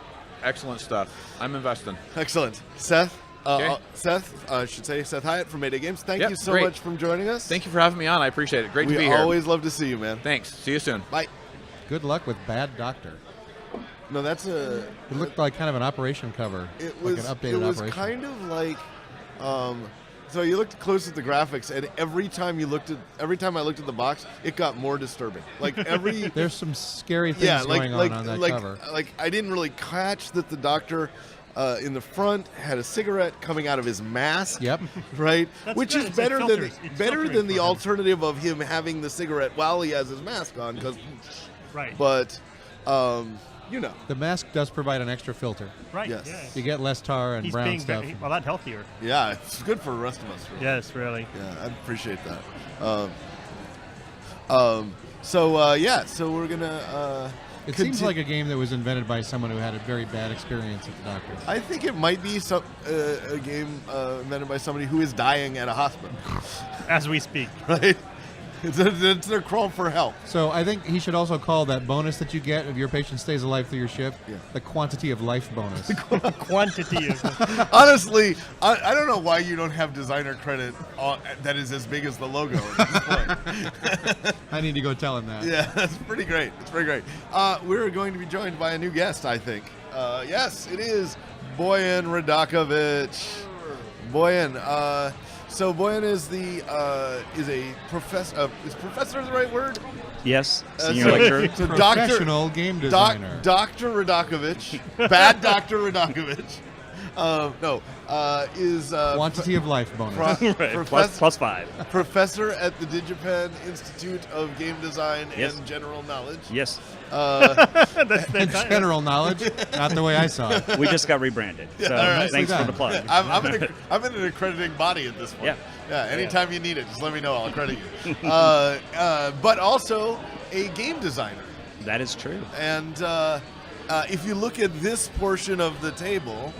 Excellent stuff. I'm investing. Excellent. Seth? Okay. Seth Hyatt from Mayday Games. Thank Yep, you so great. much for joining us. Thank you for having me on. I appreciate it. Great to be We here. always love to see you, man. Thanks. See you soon. Bye. Good luck with Bad Doctor. No, that's a... It looked like kind of an operation cover. It was, like an updated it was operation. kind of like... so you looked close at the graphics, and every time I looked at the box, it got more disturbing. Like every... There's some scary things going on that cover. Like I didn't really catch that the doctor... in the front had a cigarette coming out of his mask. Yep. Right? That's Which good. is It's better like than filters. It's better filtering than the for him. alternative of him having the cigarette while he has his mask on. Because, Right. but you know, The mask does provide an extra filter. Right. yes. Yeah. You get less tar and He's brown being stuff. a lot healthier. yeah, it's good for the rest of us. Really. Yes, really. Yeah, I appreciate that. So we're gonna. It seems like a game that was invented by someone who had a very bad experience at the doctor. I think it might be a game invented by somebody who is dying at a hospital. As we speak. Right? It's their crawl for help. So I think he should also call that bonus that you get if your patient stays alive through your shift the quantity of life bonus. Quantity of... Honestly, I don't know why you don't have designer credit that is as big as the logo at this point. I need to go tell him that. Yeah, that's pretty great. It's pretty great. We're going to be joined by a new guest, I think. Yes, it is Boyan Radakovich. Boyan, so Boyan is a professor. Is professor the right word? Yes, senior lecturer. So Professional game designer. Dr. Radakovich, bad Dr. Radakovich. Is Quantity of life bonus. Right, plus 5. Professor at the DigiPen Institute of Game Design Yes. and General Knowledge. Yes, And general knowledge, not the way I saw it. we just got rebranded. So all right. thanks Nicely for the plug. I'm in an accrediting body at this point. Yeah. Yeah. Anytime you need it, just let me know. I'll accredit you. But also a game designer. That is true. And if you look at this portion of the table,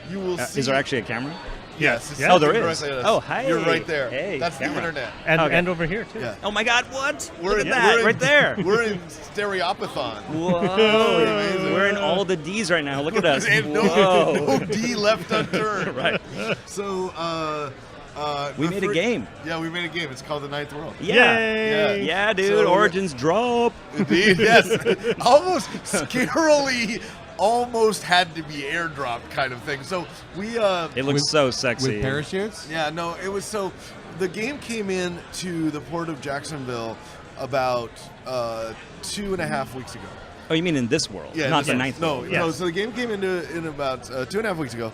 you will see. Is there actually a camera? Yes. Yeah. Oh, there is. directly at us. Oh, hi. You're right there. Hey, That's camera. the internet. And, Okay. and over here, too. Yeah. Oh my God! What? We're Look in, at that we're in- right there. We're in Stereopathon. Whoa! Amazing. We're in all the D's right now. Look at us. And no Whoa! D left unturned. Right. So, We the made a game. Yeah, we made a game. It's called The Ninth World. Yeah. Yay! Yeah, dude. So- Origins drop. Indeed, yes. Almost scarily, almost had to be airdropped kind of thing. So we It looks so sexy. With parachutes? yeah, no, it was so the game came in to the port of Jacksonville about 2.5 weeks ago. Oh, you mean in this world? Yeah, Not this- the ninth No, world. no. So the game came in about 2.5 weeks ago.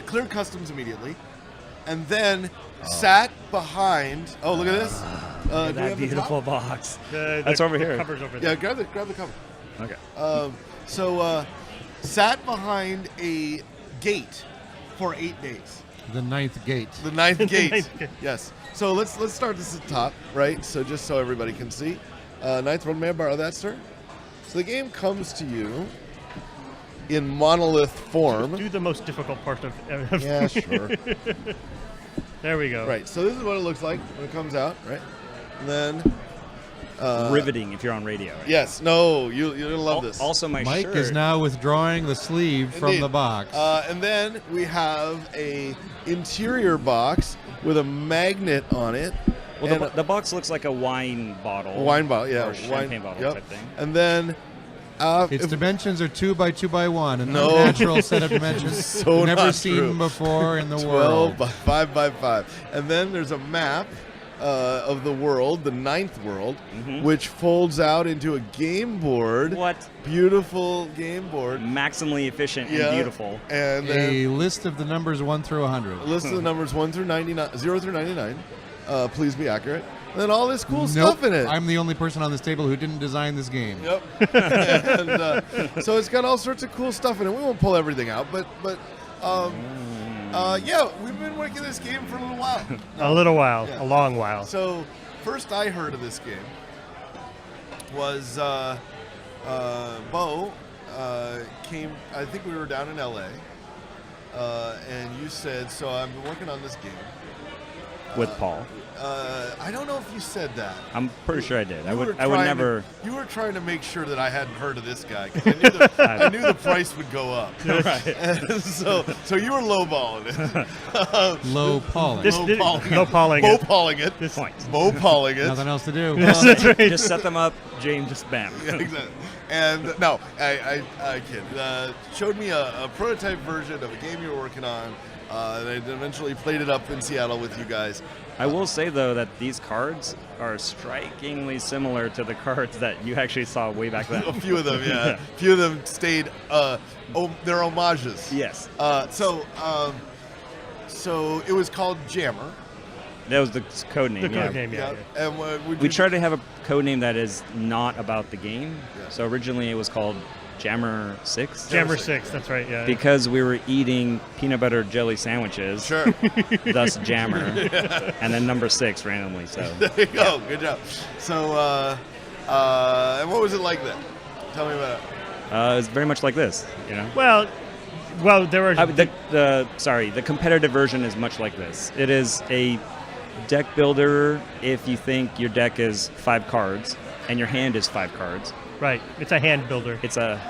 Cleared customs immediately, and then sat behind. Oh, look at this! Do we have That the beautiful top? box. The That's over here. Cover's over Yeah, there. grab the cover. Okay. Sat behind a gate for 8 days. The ninth gate. The ninth gate. Ninth gate. Yes. So let's start this at the top, right? So just so everybody can see. Ninth World, may I borrow that, sir? So the game comes to you in monolith form. Do the most difficult part of Yeah, sure. There we go. Right. So this is what it looks like when it comes out, right? And then Riveting if you're on radio. Right? yes, no, you're gonna love this. Also, my Mike shirt. is now withdrawing the sleeve from Indeed. the box. And then we have a interior box with a magnet on it. Well, and the box looks like a wine bottle. a wine bottle, yeah, Or champagne bottle yep. type thing. And then Its dimensions are 2 by 2 by 1, an No. unnatural set of dimensions So never not seen true. before in the 12 world. by 5 by 5. And then there's a map of the world, the ninth world, which folds out into a game board. What? Beautiful game board. Maximally efficient Yeah. and beautiful. And then A list of the numbers 1 through 100. a list of the numbers 1 through 99, 0 through 99. Please be accurate. And then all this cool Nope, stuff in it. I'm the only person on this table who didn't design this game. Yep. And, so it's got all sorts of cool stuff in it. We won't pull everything out, but yeah, we've been working this game for a little while. A little while, Yeah. a long while. So first I heard of this game was Bo came. I think we were down in LA, and you said, "So I've been working on this game." With Paul. I don't know if you said that. I'm pretty sure I did. I You would were I would trying never. You were trying to make sure that I hadn't heard of this guy because I knew the price would go up. Right. And so you were lowballing it. Low Pauling. Low-palling it. Bowpalling it. This Bowpalling it. Nothing else to do. That's right. Just set them up, James. Just bam. Yeah, exactly. And no, I kid. Showed me a prototype version of a game you were working on. And I eventually played it up in Seattle with you guys. I will say though that these cards are strikingly similar to the cards that you actually saw way back then. A few of them, yeah. A few of them stayed. They're homages. Yes. So it was called Jammer. That was the code name. The yeah. code name, yeah. And We tried to have a code name that is not about the game. Yeah. So originally it was called Jammer 6. Jammer 6, that's right, yeah. Because we were eating peanut butter jelly sandwiches. Sure. Thus Jammer. And then number 6 randomly. So There you go. Good job. So, and what was it like then? Tell me about it. it's very much like this, you know. Well, there are... The competitive version is much like this. It is a deck builder if you think your deck is 5 cards and your hand is 5 cards. Right, it's a hand builder. It's a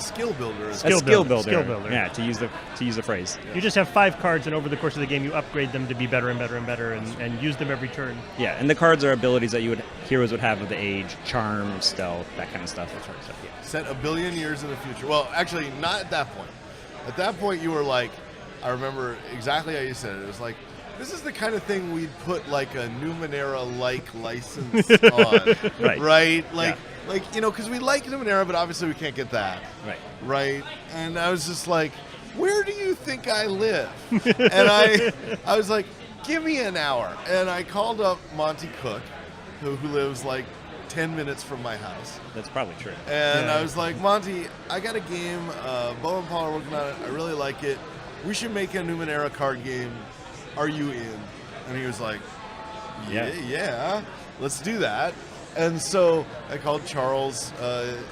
skill builder. a skill builder. Skill builder. Yeah, to use the phrase. You just have 5 cards, and over the course of the game, you upgrade them to be better and better and better, and use them every turn. Yeah, and the cards are abilities that heroes would have of the age, charm, stealth, that kind of stuff. Yeah. Set a billion years in the future. Well, actually, not at that point. At that point, you were like, I remember exactly how you said it. It was like, this is the kind of thing we'd put like a Numenera-like license on. Right? Like, you know, because we like Numenera, but obviously we can't get that. Right? And I was just like, where do you think I live? And I was like, give me an hour. And I called up Monty Cook, who lives like 10 minutes from my house. That's probably true. And I was like, Monty, I got a game. Bo and Paul are working on it. I really like it. We should make a Numenera card game. Are you in? And he was like, yeah, let's do that. And so I called Charles, the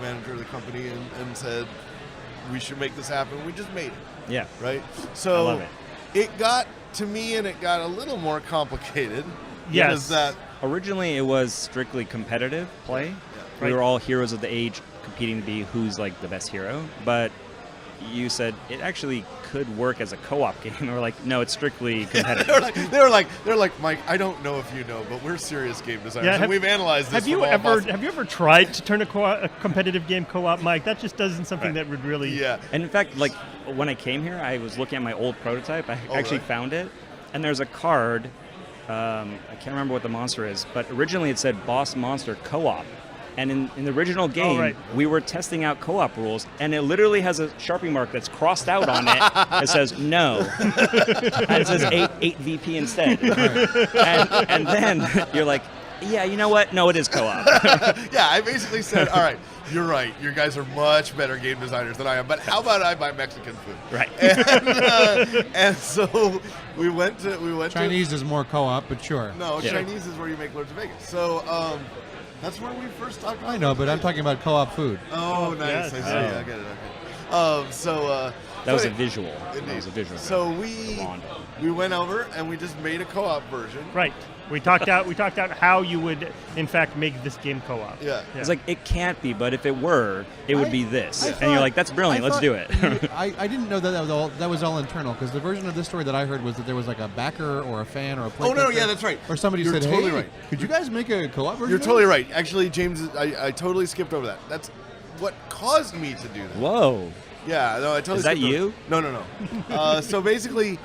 manager of the company, and said, we should make this happen. We just made it. Yeah. Right. So I love it. It got to me, and it got a little more complicated. Yes. Because that Originally, it was strictly competitive play. We Right. were all heroes of the age competing to be who's like the best hero. But you said it actually could work as a co-op game. And we're like, no, it's strictly competitive. they're like, Mike, I don't know if you know, but we're serious game designers, and we've analyzed this. Have you ever tried to turn a competitive game co-op, Mike? That just doesn't something that would really. Yeah. And in fact, like when I came here, I was looking at my old prototype. I actually found it, and there's a card. I can't remember what the monster is, but originally it said Boss Monster Co-op. And in the original game, we were testing out co-op rules, and it literally has a Sharpie mark that's crossed out on it that says no. And it says 8 VP instead. And then you're like, yeah, you know what? No, it is co-op. Yeah, I basically said, all right, you're right. You guys are much better game designers than I am, but how about I buy Mexican food? Right. And so we went to Chinese is more co-op, but sure. No, Chinese is where you make Lords of Vegas. So that's where we first talked about I know, but I'm talking about co-op food. Oh, nice. Yes. I see. I get it. Okay. That was a visual. Indeed. That was a visual. So we went over and we just made a co-op version. Right. We talked out how you would, in fact, make this game co-op. Yeah. It's like, it can't be, but if it were, it would be this. And you're like, that's brilliant, let's do it. I didn't know that was all internal, because the version of this story that I heard was that there was like a backer or a fan or a playtester. Oh, no, yeah, that's right. Or somebody You're said, totally hey, right. could you guys make a co-op version? You're of totally this? right. Actually, James, I totally skipped over that. That's what caused me to do that. Whoa. Yeah, no, I totally Is that skipped over you? No. So basically,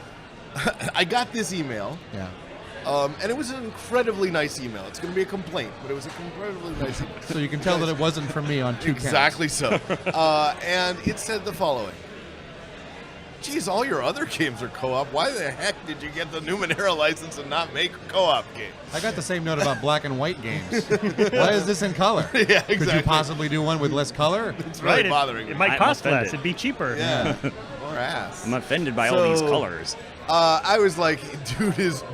I got this email. Yeah. And it was an incredibly nice email. It's going to be a complaint, but it was an incredibly nice email. So you can tell that it wasn't from me on two counts. Exactly so. And it said the following. Geez, all your other games are co-op. Why the heck did you get the Numenera license and not make a co-op game? I got the same note about black and white games. Why is this in color? Yeah, exactly. Could you possibly do one with less color? It's really bothering me. It might I'm cost less. offended. It'd be cheaper. Yeah. Or ass. I'm offended by all these colors. I was like,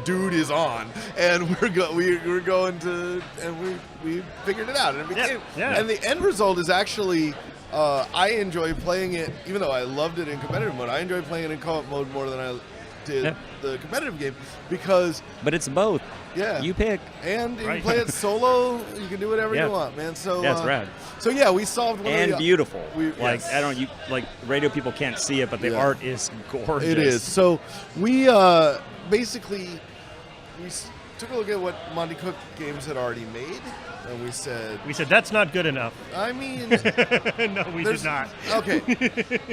dude is on, and we're going to, and we figured it out, and it became, and the end result is actually, I enjoy playing it, even though I loved it in competitive mode. I enjoy playing it in co-op mode more than I did the competitive game because. But it's both. Yeah. You pick. And you can play it solo. You can do whatever you want, man. So yeah, it's rad. So yeah, we solved one and of the, beautiful. Yes. I don't. You like radio people can't see it, but the art is gorgeous. It is. So we basically took a look at what Monty Cook Games had already made, and we said that's not good enough. I mean, no, we did not. Okay,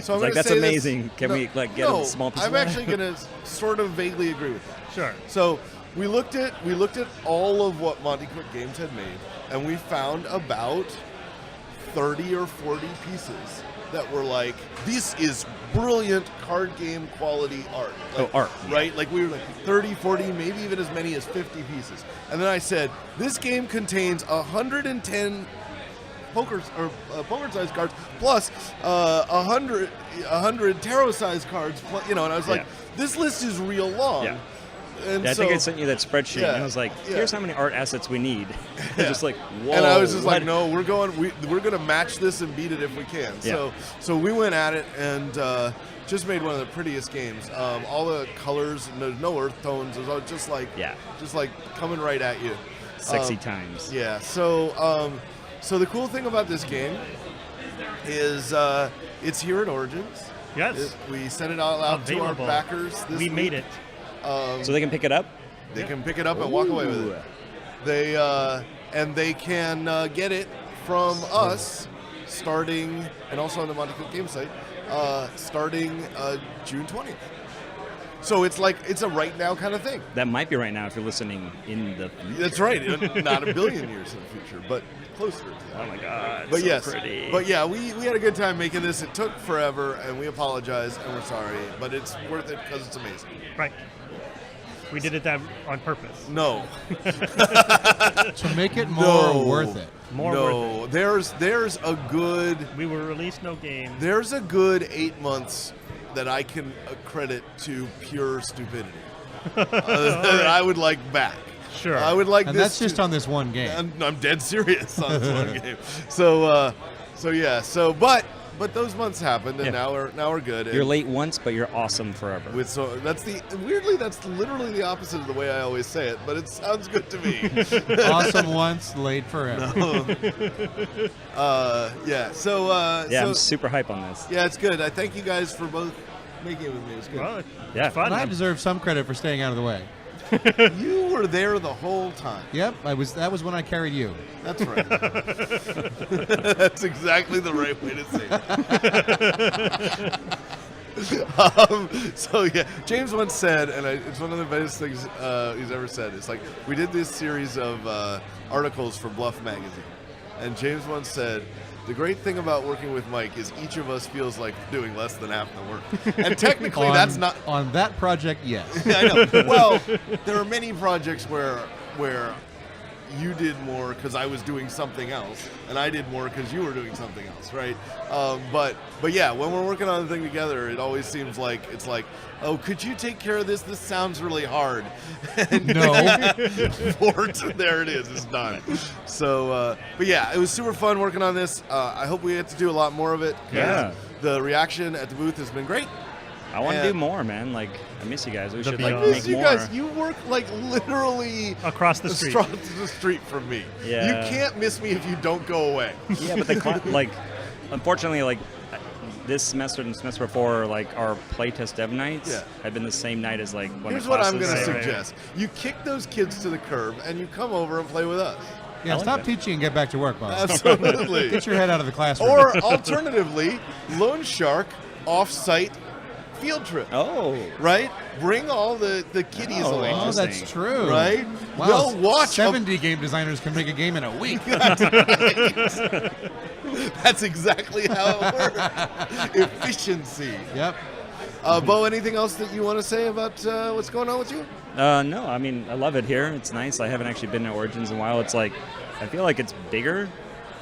so I'm like, that's say amazing. This, Can we like get a small piece? I'm of that? actually going to sort of vaguely agree with that. Sure. So we looked at all of what Monty Cook Games had made, and we found about 30 or 40 pieces that were like, this is brilliant card game quality art. Like, art. Right? Like we were like 30, 40, maybe even as many as 50 pieces. And then I said, this game contains 110 poker-sized cards plus 100 tarot-sized cards. And I was like, this list is real long. Yeah. And I so, think I sent you that spreadsheet, and I was like, here's how many art assets we need. Just like, whoa. And I was just like, no, we're going to match this and beat it if we can. Yeah. So we went at it and just made one of the prettiest games. All the colors, no earth tones. It was just like coming right at you. Sexy times. Yeah. So the cool thing about this game is it's here at Origins. Yes. We sent it all out to our backers this week. We made it. So they can pick it up? They can pick it up and walk away with it. They can get it from us starting, and also on the Monty Cook Game site, starting June 20th. So it's a right now kind of thing. That might be right now if you're listening in the future. That's right. Not a billion years in the future, but closer to that. Oh my God, but so yes, pretty. But yeah, we had a good time making this. It took forever, and we apologize, and we're sorry, but it's worth it because it's amazing. Right. We did it that on purpose. No. To make it more worth it. Worth it. There's a good. We will release no game. There's a good 8 months that I can credit to pure stupidity. That I would like back. Sure. I would like and this. that's just on this one game. I'm dead serious on this one game. So yeah. But but those months happened, and now we're good. You're late once, but you're awesome forever. That's literally the opposite of the way I always say it, but it sounds good to me. Awesome once, late forever. So I'm super hype on this. Yeah, it's good. I thank you guys for both making it with me. It's good. Well, Yeah. fun. And I deserve some credit for staying out of the way. You were there the whole time. Yep, that was when I carried you. That's right. That's exactly the right way to say it. So yeah, James once said, and it's one of the best things he's ever said. It's like, we did this series of articles for Bluff magazine, and James once said, the great thing about working with Mike is each of us feels like doing less than half the work. And technically, that's not on that project. Yes, I know. Well, there are many projects where you did more because I was doing something else, and I did more because you were doing something else, right? But yeah, when we're working on a thing together, it always seems like it's like, oh, could you take care of this? This sounds really hard. And no. There it is. It's done. So, but yeah, it was super fun working on this. I hope we get to do a lot more of it. Yeah. The reaction at the booth has been great. I want to do more, man. Like, I miss you guys. We should I like miss make you more. guys. You work like literally across the street. Across the street from me. Yeah. You can't miss me if you don't go away. Yeah, but unfortunately, like this semester and the semester before, like our playtest dev nights have been the same night as like one Here's of the what classes. I'm going to suggest. You kick those kids to the curb and you come over and play with us. Yeah, stop teaching and get back to work, Bob. Absolutely. Get your head out of the classroom. Or alternatively, Loan Shark off-site field trip. Oh. Right? Bring all the kiddies along. Oh, that's true. Right? Wow, We'll watch 70 game designers can make a game in a week. That's exactly how it works. Efficiency. Yep. Bo, anything else that you want to say about what's going on with you? No, I mean, I love it here. It's nice. I haven't actually been to Origins in a while. It's like, I feel like it's bigger.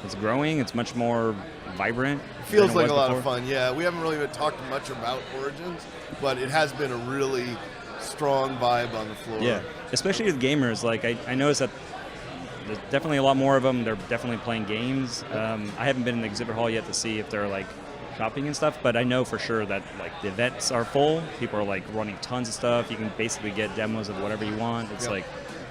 It's growing. It's much more vibrant. Feels like a lot of fun. Yeah, we haven't really talked much about Origins, but it has been a really strong vibe on the floor. Yeah, especially with gamers. Like, I noticed that there's definitely a lot more of them. They're definitely playing games. I haven't been in the exhibit hall yet to see if they're like shopping and stuff, but I know for sure that like the events are full. People are like running tons of stuff. You can basically get demos of whatever you want. It's like,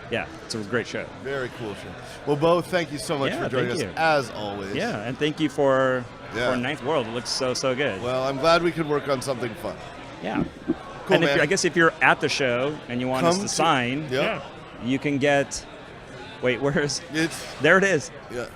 yeah, it's a great show. Very cool show. Well, Bo, thank you so much for joining us, as always. Yeah, and thank you for Ninth World. It looks so good. Well, I'm glad we could work on something fun. Yeah. Cool, and man. I guess if you're at the show and you want us to sign, you can get. Wait, where's? There it is. Yeah.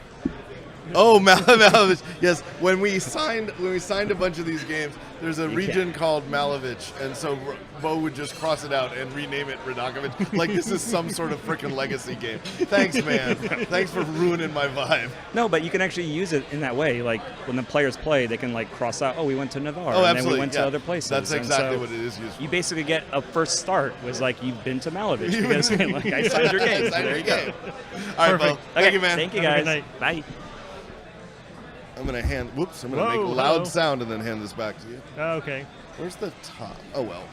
Oh, Malavich. Yes, when we signed a bunch of these games, there's a region called Malavich, and so Bo would just cross it out and rename it Radakovich, like this is some sort of freaking legacy game. Thanks, man. Thanks for ruining my vibe. No, but you can actually use it in that way. Like when the players play, they can like cross out. Oh, we went to Navarre, and then we went to other places. That's and exactly so what it is used for. You basically get a first start. Was like you've been to Malavich because like I signed your game. So there you go. All right, Bo. Thank you, man. Thank you, Have a guys. good Bye. I'm going to make a loud sound and then hand this back to you. Oh, okay. Where's the top? Oh, well.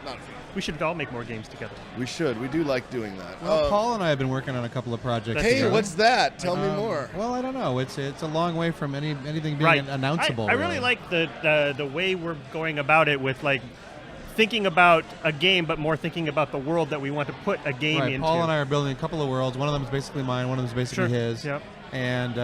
Not We should all make more games together. We should. We do like doing that. Well, Paul and I have been working on a couple of projects. Hey, together. what's that? Tell me more. Well, I don't know. It's a long way from anything being announceable. I really like the way we're going about it with like thinking about a game, but more thinking about the world that we want to put a game into. Paul and I are building a couple of worlds. One of them is basically mine. One of them is basically his. Yep. And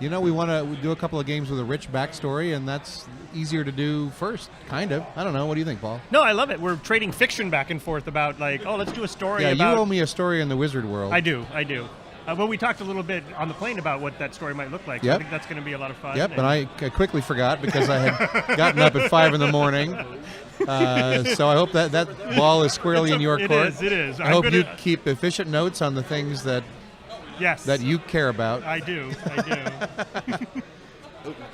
we want to do a couple of games with a rich backstory, and that's easier to do first, kind of. I don't know. What do you think, Paul? No, I love it. We're trading fiction back and forth about like, oh, let's do a story about... Yeah, you owe me a story in the wizard world. I do. Well, we talked a little bit on the plane about what that story might look like. Yep. I think that's going to be a lot of fun. Yep, and I quickly forgot because I had gotten up at 5 in the morning. So I hope that ball is squarely in your court. It is. I hope you keep efficient notes on the things that you care about. I do.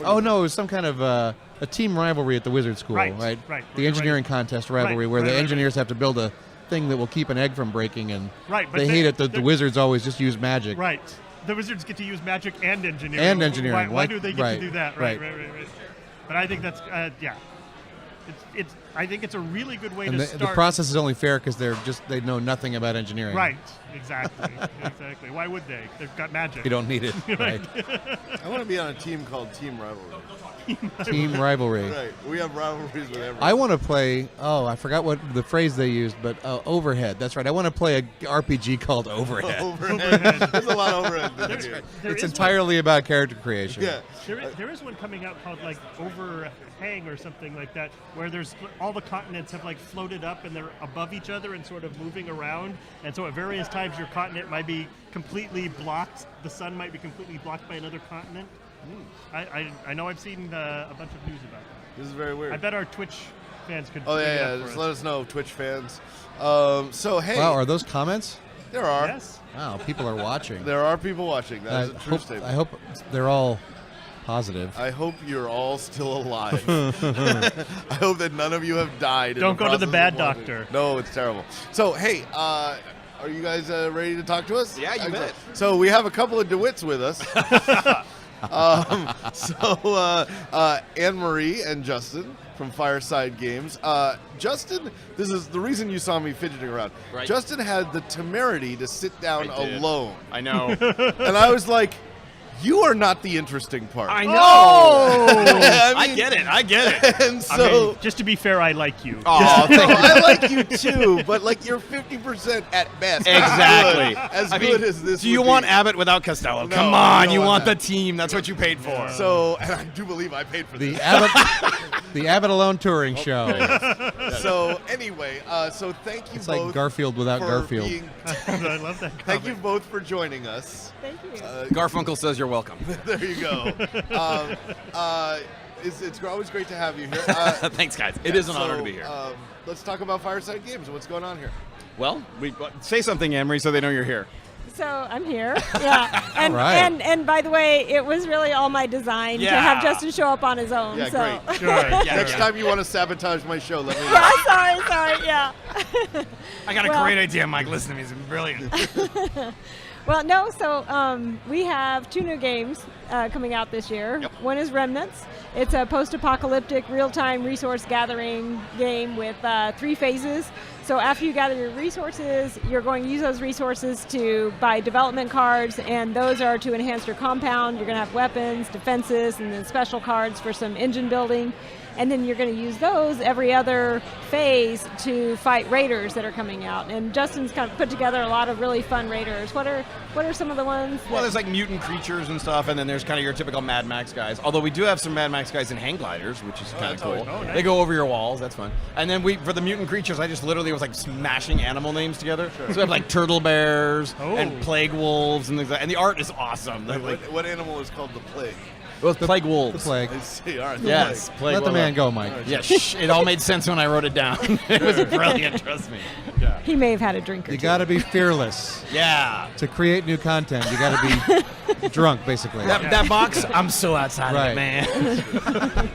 Oh, no, it was some kind of a team rivalry at the Wizard School, right? The engineering contest rivalry where the engineers have to build a thing that will keep an egg from breaking, and they hate it that the Wizards always just use magic. Right. The Wizards get to use magic and engineering. Why do they get to do that? Right. But I think that's, I think it's a really good way to start. The process is only fair because they know nothing about engineering. Right. Exactly. Exactly. Why would they? They've got magic. You don't need it. Right. I want to be on a team called Team Rivalry. Team rivalry. Right. We have rivalries with everyone. I want to play. Oh, I forgot what the phrase they used, but Overhead. That's right. I want to play a RPG called Overhead. Overhead. There's a lot of overhead. in here. It's entirely about character creation. Yeah. There is one coming out called like Overhang or something like that, where there's all the continents have like floated up and they're above each other and sort of moving around, and so at various times your continent might be completely blocked. The sun might be completely blocked by another continent. I know I've seen a bunch of news about that. This is very weird. I bet our Twitch fans could. Oh dig it yeah, up for just us. let us know, Twitch fans. So hey, Wow, are those comments? there are. Yes. Wow, people are watching. There are people watching. That is a true statement. I hope they're all positive. I hope you're all still alive. I hope that none of you have died. in Don't the go to the process bad of watching. doctor. No, it's terrible. So hey, are you guys ready to talk to us? Yeah, you bet. So we have a couple of DeWitts with us. Anne Marie and Justin from Fireside Games. Justin, this is the reason you saw me fidgeting around. Right. Justin had the temerity to sit down I did. alone. I know. And I was like, you are not the interesting part. I know. I mean- I get it. And so, Just to be fair, I like you. oh, I like you too, but like you're 50% at best. Exactly. As I good mean, as this. Do you would want be. Abbott without Costello? No, Come I on, don't you want that. the team. That's what you paid for. So, and I do believe I paid for The this. The Abbott Alone touring show. So anyway, so thank you It's both. like Garfield without for Garfield. being- I love that. Thank you both for joining us. Thank you. Garfunkel says you're welcome. There you go. It's always great to have you here. Thanks, guys. It is an honor to be here. Let's talk about Fireside Games. What's going on here? Well, say something, Emery, so they know you're here. So I'm here. Yeah. And, All right. and by the way, it was really all my design to Yeah. have Justin show up on his own. Yeah, so. great. Sure. Next time you want to sabotage my show, let me know. Yeah, sorry, yeah. I got a Well- great idea, Mike. Listen to me. It's brilliant. Well, no, so we have 2 new games coming out this year. Yep. One is Remnants. It's a post-apocalyptic real-time resource gathering game with 3 phases. So after you gather your resources, you're going to use those resources to buy development cards, and those are to enhance your compound. You're going to have weapons, defenses, and then special cards for some engine building. And then you're going to use those every other phase to fight raiders that are coming out. And Justin's kind of put together a lot of really fun raiders. What are some of the ones? Well, there's like mutant creatures and stuff, and then there's kind of your typical Mad Max guys. Although we do have some Mad Max guys in hang gliders, which is kind of cool. nice. They go over your walls. That's fun. And then for the mutant creatures, I just literally was like smashing animal names together. So we have like turtle bears and plague wolves and things like that. And the art is awesome. What animal is called the plague? Well, it's plague wolves. The plague. I see. All right. the Yes, plague. plague Let the wolves. man go, Mike. Yeah, it all made sense when I wrote it down. It was brilliant, trust me. Yeah. He may have had a drink or You two. got to be fearless. Yeah. To create new content, you got to be drunk, basically. That box, I'm so outside of it, Right. man.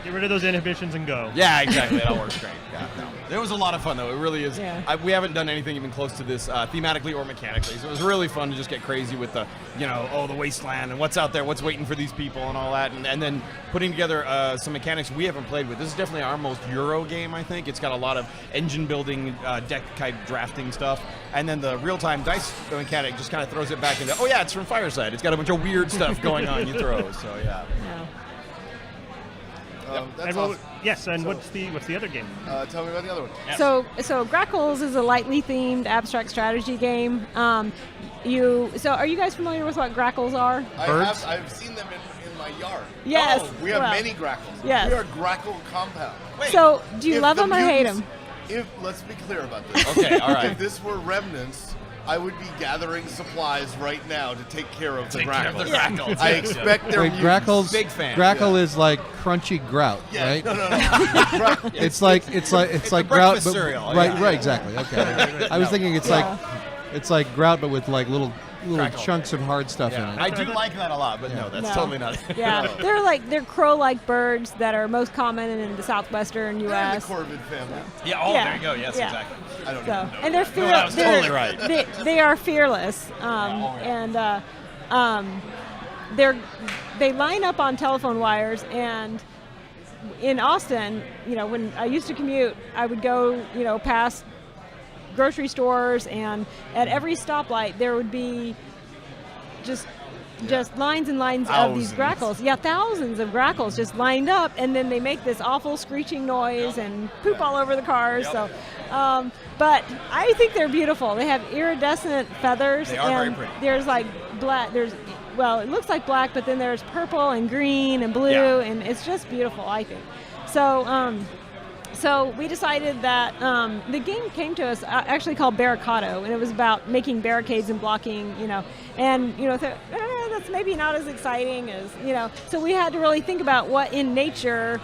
Get rid of those inhibitions and go. Yeah, exactly. That all works great. Yeah, no. It was a lot of fun, though. It really is. Yeah. We haven't done anything even close to this thematically or mechanically. So it was really fun to just get crazy with the wasteland and what's out there, what's waiting for these people and all that. And then putting together some mechanics we haven't played with. This is definitely our most Euro game, I think. It's got a lot of engine building, deck type drafting stuff. And then the real-time dice mechanic just kind of throws it back into, oh, yeah, it's from Fireside. It's got a bunch of weird stuff going on you throw. So, yeah. That's And awesome. yes, and So- what's the other game? Tell me about the other one. So Grackles is a lightly themed abstract strategy game. So are you guys familiar with what Grackles are? I've seen them in my yard. Yes. Oh, we have well, many grackles. Yes. We are grackle compound. So do you If love the them or hate mutants- them? Let's be clear about this. Okay, all right. If this were Remnants, I would be gathering supplies right now to take care of the Take care of grackles. the grackles. I expect their Wait, mutants. Grackle's Big fan. Grackle is like crunchy grout, Yeah, right? no. It's like grout, breakfast but cereal, right, yeah. right, exactly. Okay, I was thinking it's like grout, but with like little Crackle. chunks of hard stuff in it. I do like that a lot, but no, that's No. totally not it. Yeah, they're crow-like birds that are most common in the southwestern They're in the U.S. Corvid family. Yeah, oh, Yeah. there you go. Yes, Yeah. exactly. I don't So, even know. and they're No, that was totally right. They are fearless, they line up on telephone wires. And in Austin, when I used to commute, I would go, past grocery stores, and at every stoplight there would be just lines and lines of these grackles. Yeah, thousands of grackles just lined up, and then they make this awful screeching noise and poop all over the cars. So, but I think they're beautiful. They have iridescent feathers. They are and very pretty. There's like black. Well, it looks like black, but then there's purple and green and blue, and it's just beautiful, I think. So, so we decided that the game came to us actually called Barricado, and it was about making barricades and blocking, and that's maybe not as exciting as, so we had to really think about what in nature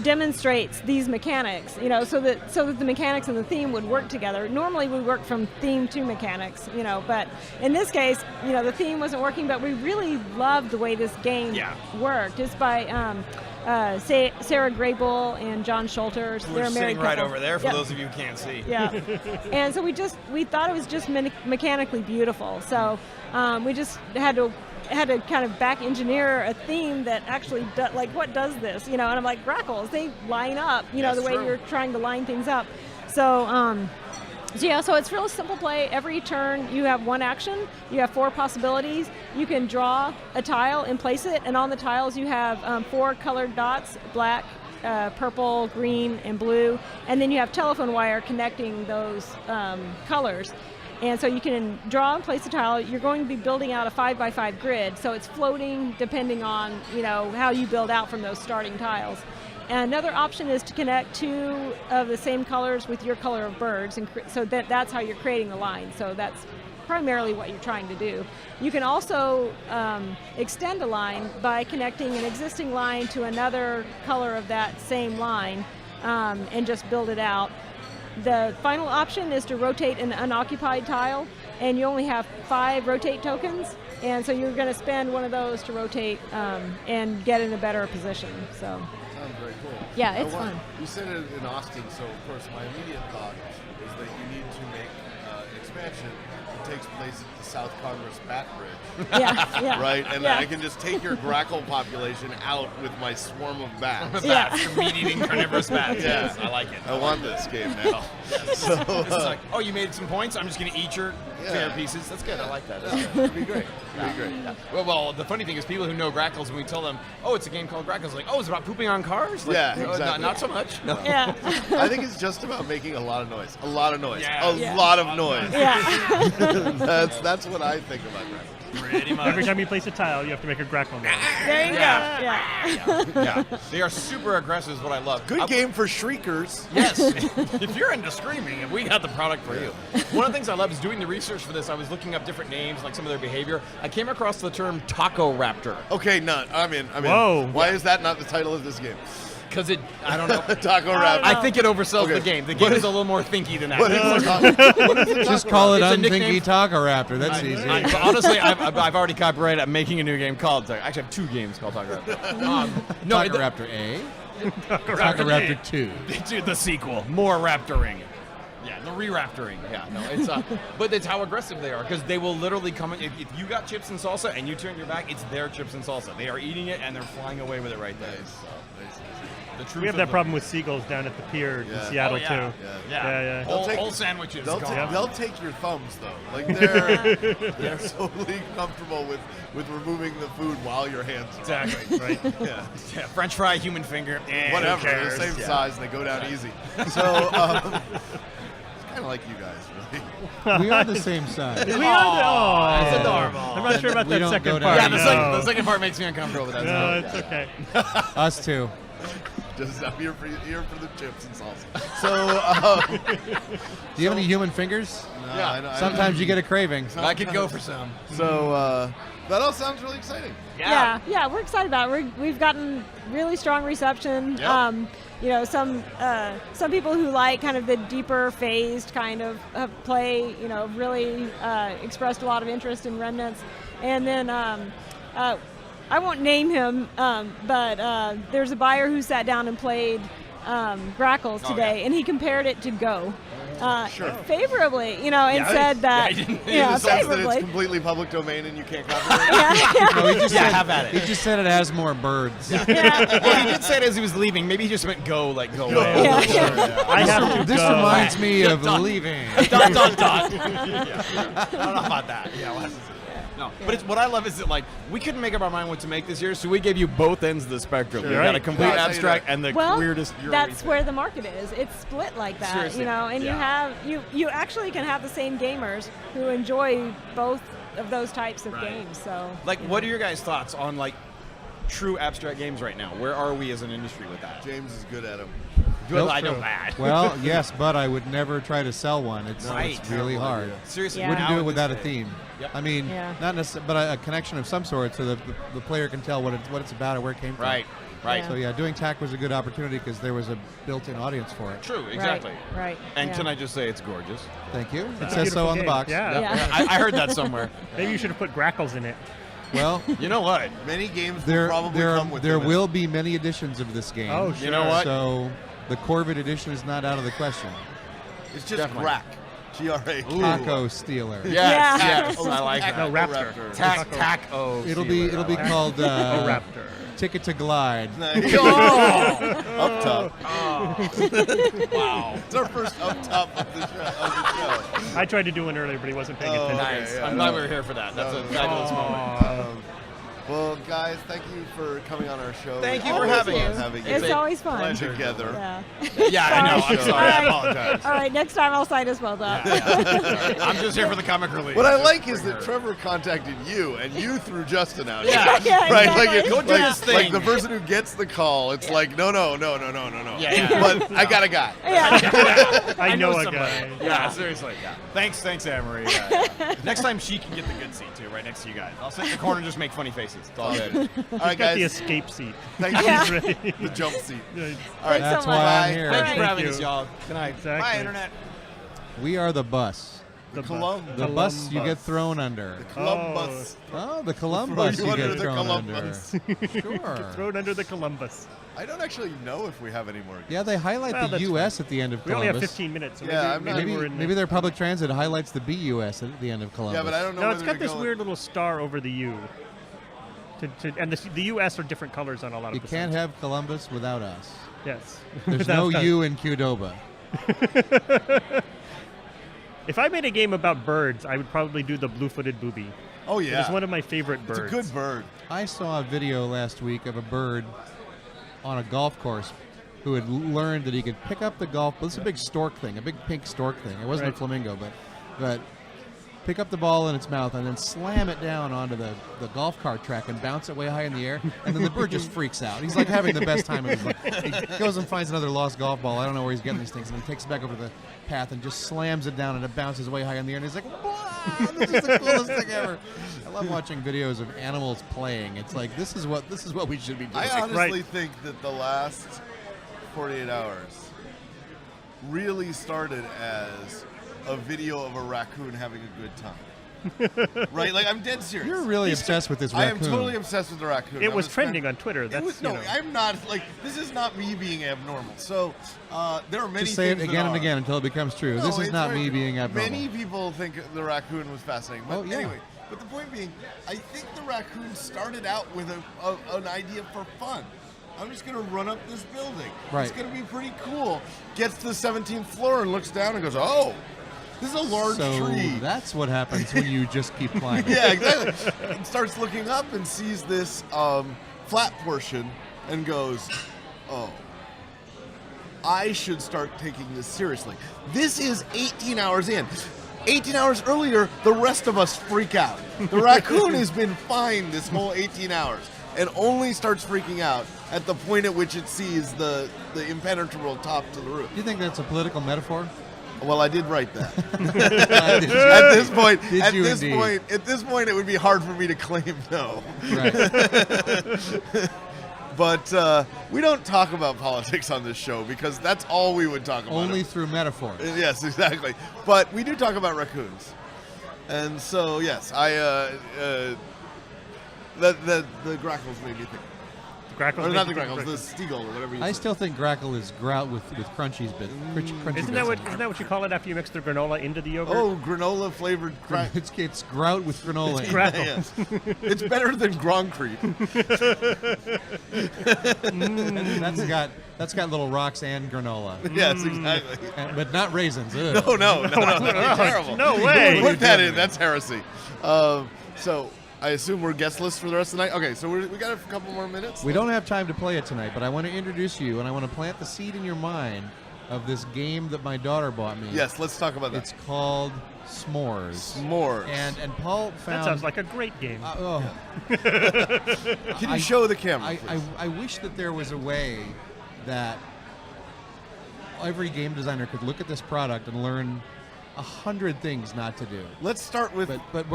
demonstrates these mechanics, so that the mechanics and the theme would work together. Normally we work from theme to mechanics, but in this case, the theme wasn't working, but we really loved the way this game worked. It's by Sarah Grable and John Schulter. We're sitting right over there for those of you who can't see. Yeah. And so we thought it was just mechanically beautiful. So we just had to kind of back engineer a theme that actually what does this, and I'm like, grackles, they line up, the way you're trying to line things up. So so it's real simple play. Every turn you have one action, you have 4 possibilities. You can draw a tile and place it, and on the tiles you have 4 colored dots: black, purple, green, and blue, and then you have telephone wire connecting those colors. And so you can draw and place a tile. You're going to be building out a 5x5 grid, so it's floating depending on how you build out from those starting tiles. And another option is to connect 2 of the same colors with your color of birds, and so that's how you're creating the line. So that's primarily what you're trying to do. You can also extend a line by connecting an existing line to another color of that same line, and just build it out. The final option is to rotate an unoccupied tile, and you only have 5 rotate tokens, and so you're going to spend one of those to rotate and get in a better position. So sounds very cool. Yeah, it's fun. You said it in Austin, so of course my immediate thought is that you need to make an expansion that takes place at the South Congress Bat Bridge. Yeah. Right? And I can just take your grackle population out with my swarm of bats. Your meat-eating carnivorous bats. Yeah. Yes, I like it. I want this game now. So, this is like, you made some points, I'm just going to eat your fair pieces. That's good. I like that. It'd be great. It'd be great. Yeah. Well, the funny thing is people who know Grackles, when we tell them, it's a game called Grackles, like, it's about pooping on cars? Like, exactly. Not so much. No. Yeah. I think it's just about making a lot of noise. A lot of noise. Yeah. A lot of noise. Yeah. That's what I think about Grackles. Pretty much. Every time you place a tile, you have to make a grackle noise. There you go. Yeah. They are super aggressive is what I love. Good game for shriekers. Yes. If you're into screaming, we got the product for you. One of the things I love is doing the research for this. I was looking up different names, like some of their behavior. I came across the term Taco Raptor. Okay, I'm in. Whoa. Why is that not the title of this game? Because I don't know. Taco Raptor. I think it oversells the game. The game is a little more thinky than that. What is it? Just call it It's a Unthinky nickname. Taco Raptor. That's easy. Honestly, I've already copyrighted. I'm making a new game called. Actually, I have 2 games called Taco Raptor. Taco Raptor A. Taco Raptor 2. Dude, the sequel. More raptoring. Yeah, the re-raptoring. Yeah, no, it's but it's how aggressive they are, because they will literally come in. If you got chips and salsa and you turn your back, it's their chips and salsa. They are eating it and they're flying away with it right there. Nice. We have that problem with seagulls down at the pier in Seattle too. Yeah. Whole sandwiches. They'll take your thumbs though. Like they're totally comfortable with removing the food while your hands are exactly right. Yeah. French fry, human finger, whatever. They're the same size and they go down easy. So it's kind of like you guys, really. We are the same size. We are. That's adorable. I'm not sure about We that don't second go part. down. The second part makes me uncomfortable. But that's No, it's okay. Us too. Just I'm here for the chips and salsa. So, do you have any human fingers? No, Yeah. Sometimes you get a craving. I could go for some. So that all sounds really exciting. Yeah, we're excited about it. We've gotten really strong reception. Yep. Some people who like kind of the deeper phased kind of play, really expressed a lot of interest in Remnants. And then I won't name him, but there's a buyer who sat down and played Grackles today, and he compared it to Go. favorably, and said that, in the sense that it's favorably. completely public domain and you can't copyright it. No, he just said, have at it. He just said it has more birds. Well, he did say it as he was leaving. Maybe he just meant go away. I have to This go. reminds me of leaving. I don't know about that. Yeah, we'll have to see. No, but what I love is that we couldn't make up our mind what to make this year, so we gave you both ends of the spectrum. We got a complete abstract and the weirdest. That's where the market is. It's split like that, Seriously. and you actually can have the same gamers who enjoy both of those types of games. So, what are your guys' thoughts on true abstract games right now? Where are we as an industry with that? James is good at them. Well, I know that. Well, yes, but I would never try to sell one. It's really hard. Seriously, wouldn't do it without a theme. Yep. I mean, not necessarily, but a connection of some sort, so the player can tell what it's about and where it came from. Right. So doing TAC was a good opportunity because there was a built-in audience for it. True, exactly. Right. And can I just say it's gorgeous? Thank you. It It's a says so beautiful on the game. box. Yeah. I heard that somewhere. Maybe you should have put grackles in it. Well, you know what? Many games there will probably come with there this. will be many editions of this game. Oh, sure. You know what? So the Corvid edition is not out of the question. It's just Definitely. Grack. G-R-A-K. Taco Stealer. Yes. Oh, I like that. No, Raptor. Taco. It'll be called Raptor. Ticket to Glide. Nice. Up top. Wow. It's our first up top of the show. I tried to do one earlier, but he wasn't paying attention. Nice. Yeah, I'm glad we were here for that. That's a fabulous moment. Well, guys, thank you for coming on our show. Thank you It's for always having fun us. having It's you always fun. pleasure together. Yeah, I know. I'm sorry. I apologize. All right, next time I'll sign as well, though. I'm just here for the comic relief. What I like is that Trevor contacted you, and you threw Justin out. Yeah. Right. Exactly. Go do this thing. Like the person who gets the call, it's like no. Yeah. But I got a guy. I know a somebody. guy. Yeah, seriously. Yeah. Thanks, Anne-Marie. Next time she can get the good seat too, right next to you guys. I'll sit in the corner and just make funny faces. It's all good. All right, Got the guys. escape seat. Thank you. Yeah. Ready. The jump seat. Yeah, All right. That's so why much. I'm here. Thank you for Thank having you. us, y'all. Good night. Exactly. Bye, Internet. We are the bus. The Columbus. The bus you get thrown under. Columbus. Oh, the Columbus Throw you you get under the thrown Columbus. under. Sure. Thrown under the Columbus. I don't actually know if we have any more. Yeah, they highlight Well, the that's U.S. at the end of We only Columbus. have 15 minutes, so Yeah, I'm not- maybe we're in Maybe their public transit highlights the BUS at the end of Columbus. Yeah, but I don't know. No, it's whether got to this go weird little star over the U. And the U.S. are different colors on a lot You of the can't signs. have Columbus without us. Yes. There's no U in Qdoba. If I made a game about birds, I would probably do the blue-footed booby. Oh yeah. It's one of my favorite birds. It's a good bird. I saw a video last week of a bird on a golf course who had learned that he could pick up the golf. Well, it's a big stork thing, a big pink stork thing. It wasn't Right. a flamingo, but pick up the ball in its mouth and then slam it down onto the golf cart track and bounce it way high in the air. And then the bird just freaks out. He's like having the best time of his life. He goes and finds another lost golf ball. I don't know where he's getting these things. And he takes it back over the path and just slams it down and it bounces way high in the air. And he's like, wow, this is the coolest thing ever. I love watching videos of animals playing. It's like, this is what we should be doing. I honestly think that the last 48 hours really started as a video of a raccoon having a good time. Right? Like, I'm dead serious. You're really obsessed with this I am raccoon. totally obsessed with the raccoon. It I'm was a trending fan. on Twitter. That's, It was, you no, know. I'm not, like, this is not me being abnormal. So, there are many Just say it things again that and are. again until it becomes true. No, This is it's not very- me being abnormal. Many people think the raccoon was fascinating. But Oh, yeah. anyway, but the point being, I think the raccoon started out with an idea for fun. I'm just going to run up this building. Right. It's going to be pretty cool. Gets to the 17th floor and looks down and goes, oh, this is a large so tree. that's what happens when you just keep climbing. Yeah, exactly. And starts looking up and sees this flat portion and goes, oh, I should start taking this seriously. This is 18 hours in. 18 hours earlier, the rest of us freak out. The raccoon has been fine this whole 18 hours and only starts freaking out at the point at which it sees the impenetrable top to the roof. Do you think that's a political metaphor? Well, I did write that. Did you? At this point, Did you indeed? at this point, it would be hard for me to claim no. Right. But we don't talk about politics on this show because that's all we would talk about. Only through metaphor. Yes, exactly. But we do talk about raccoons, and so yes, the grackles made me think. Grackles or not the make Grackles, the breakfast. Stiegel or whatever you I said. still think Grackle is grout with crunchies, but crunchy Isn't bits. that what you call it after you mix the granola into the yogurt? Oh, granola flavored crack. It's grout with granola. It's Grackle. Yeah. It's better than Groncrete. That's got little rocks and granola. Yes, exactly. But not raisins. Ugh. No, terrible. No way. Put that in. That's heresy. So I assume we're guestless for the rest of the night. Okay, so we got a couple more minutes. We don't have time to play it tonight, but I want to introduce you, and I want to plant the seed in your mind of this game that my daughter bought me. Yes, let's talk about that. It's called S'mores. S'mores. And Paul found. That sounds like a great game. Can you show the camera, please? I wish that there was a way that every game designer could look at this product and learn 100 things not to do. Let's start with. But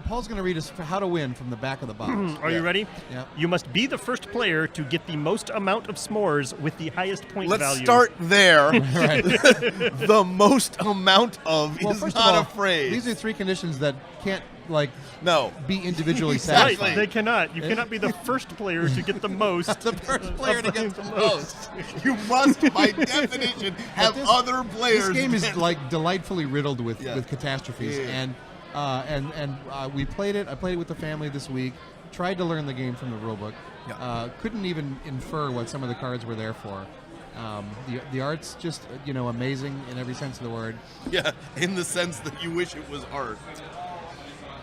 Paul's going to read us how to win from the back of the box. Are you ready? Yeah. You must be the first player to get the most amount of s'mores with the highest point Let's value. start there. Right. The most amount of Well, is first not of all, a phrase. These are three conditions that can't be individually Right, satisfied. they cannot. You cannot be the first player to get the most. The first player to get the most. You must, by definition, have other players. This game is delightfully riddled with catastrophes, Yeah. and we played it. I played it with the family this week. Tried to learn the game from the rulebook. Couldn't even infer what some of the cards were there for. The art's just amazing in every sense of the word. Yeah, in the sense that you wish it was art.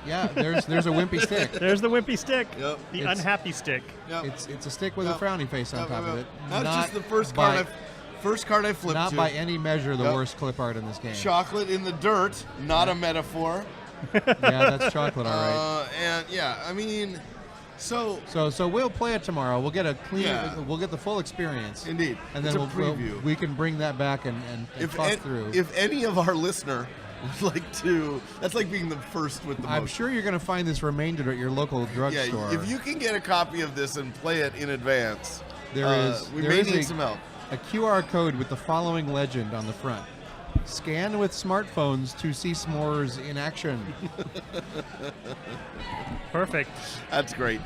Yeah, there's a wimpy stick. There's the wimpy stick. Yep. The unhappy stick. Yep. It's a stick with a frowny face on top of it. That's Not just the first by- card I flipped Not to. by any measure the Yep. worst clip art in this game. Chocolate in the dirt, not a metaphor. Yeah, that's chocolate, all right. And yeah, I mean, so we'll play it tomorrow. We'll get a clean. Yeah. We'll get the full experience. Indeed. And It's then a preview. we can bring that back and talk through. If any of our listener would like to, that's like being the first with the I'm most. sure you're going to find this remainder at your local drugstore. Yeah, if you can get a copy of this and play it in advance, we there may is need some help. a QR code with the following legend on the front. Scan with smartphones to see s'mores in action. Perfect. That's great.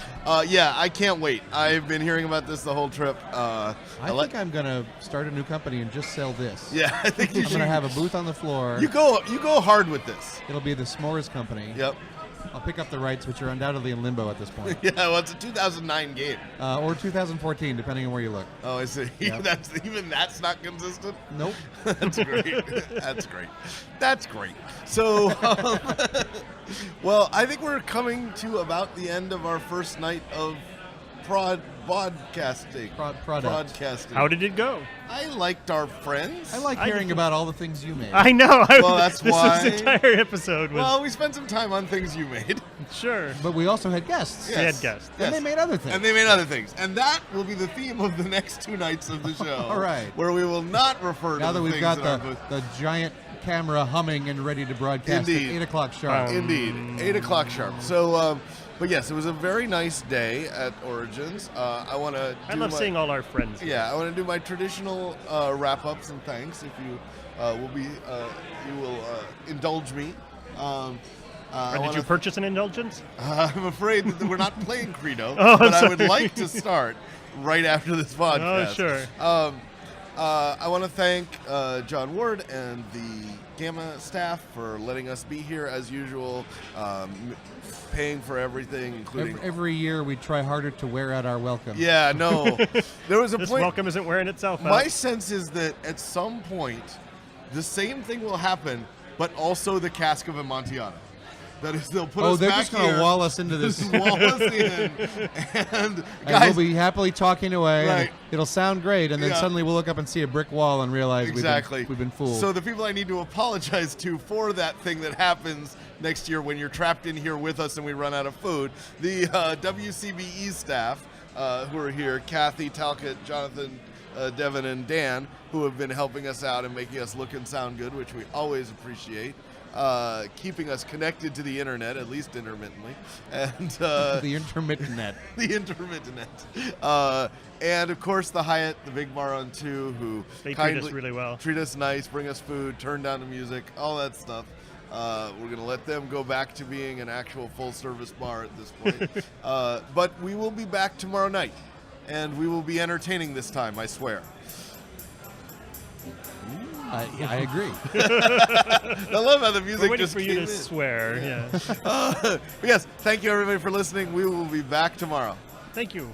Yeah, I can't wait. I've been hearing about this the whole trip. I think I'm going to start a new company and just sell this. Yeah, I think you I'm should. going to have a booth on the floor. You go hard with this. It'll be the S'mores Company. Yep. I'll pick up the rights, which are undoubtedly in limbo at this point. Yeah, well, it's a 2009 game. Or 2014, depending on where you look. Oh, I see. Yep. That's not consistent. Nope. That's great. That's great. That's great. So, well, I think we're coming to about the end of our first night of broadcasting. Broadcasting. How did it go? I liked our friends. I like hearing about all the things you made. I know. Well, that's why. This entire episode was. Well, we spent some time on things you made. Sure. But we also had guests. We had guests. And they made other things. And they made other things. And that will be the theme of the next 2 nights of the show. All right. Where we will not refer to Now the that we've things got in our booth. the giant camera humming and ready to broadcast Indeed. at 8 o'clock sharp. Indeed. 8 o'clock sharp. So, but yes, it was a very nice day at Origins. I want to. I love seeing all our friends. Yeah, I want to do my traditional wrap-ups and thanks. If you you will indulge me. Or did you purchase an indulgence? I'm afraid that we're not playing Credo, Oh, but I sorry. would like to start right after this podcast. Oh, sure. I want to thank John Ward and the Gamma staff for letting us be here as usual, paying for everything, including Every year we try harder to wear out our welcome. Yeah, no. There was a This point. welcome isn't wearing itself out. My sense is that at some point, the same thing will happen, but also the cask of Amontillado. That is, they'll put us they're back just going to here, wall us into this. wall us in, and we'll guys, be happily talking away. Right. And it'll sound great, and then Yeah. suddenly we'll look up and see a brick wall and realize exactly we've been fooled. So the people I need to apologize to for that thing that happens next year when you're trapped in here with us and we run out of food, the WCBE staff who are here, Kathy, Talcott, Jonathan, Devin, and Dan, who have been helping us out and making us look and sound good, which we always appreciate. Keeping us connected to the internet, at least intermittently, and the intermittent net. The intermittent net. And of course the Hyatt, the Big Bar on 2, who They treat kindly us really well. treat us nice, bring us food, turn down the music, all that stuff. We're gonna let them go back to being an actual full-service bar at this point. But we will be back tomorrow night. and we will be entertaining this time, I swear. I agree. I love how the music We're waiting just for you came to in. swear. Yeah. Yes, thank you everybody for listening. We will be back tomorrow. Thank you.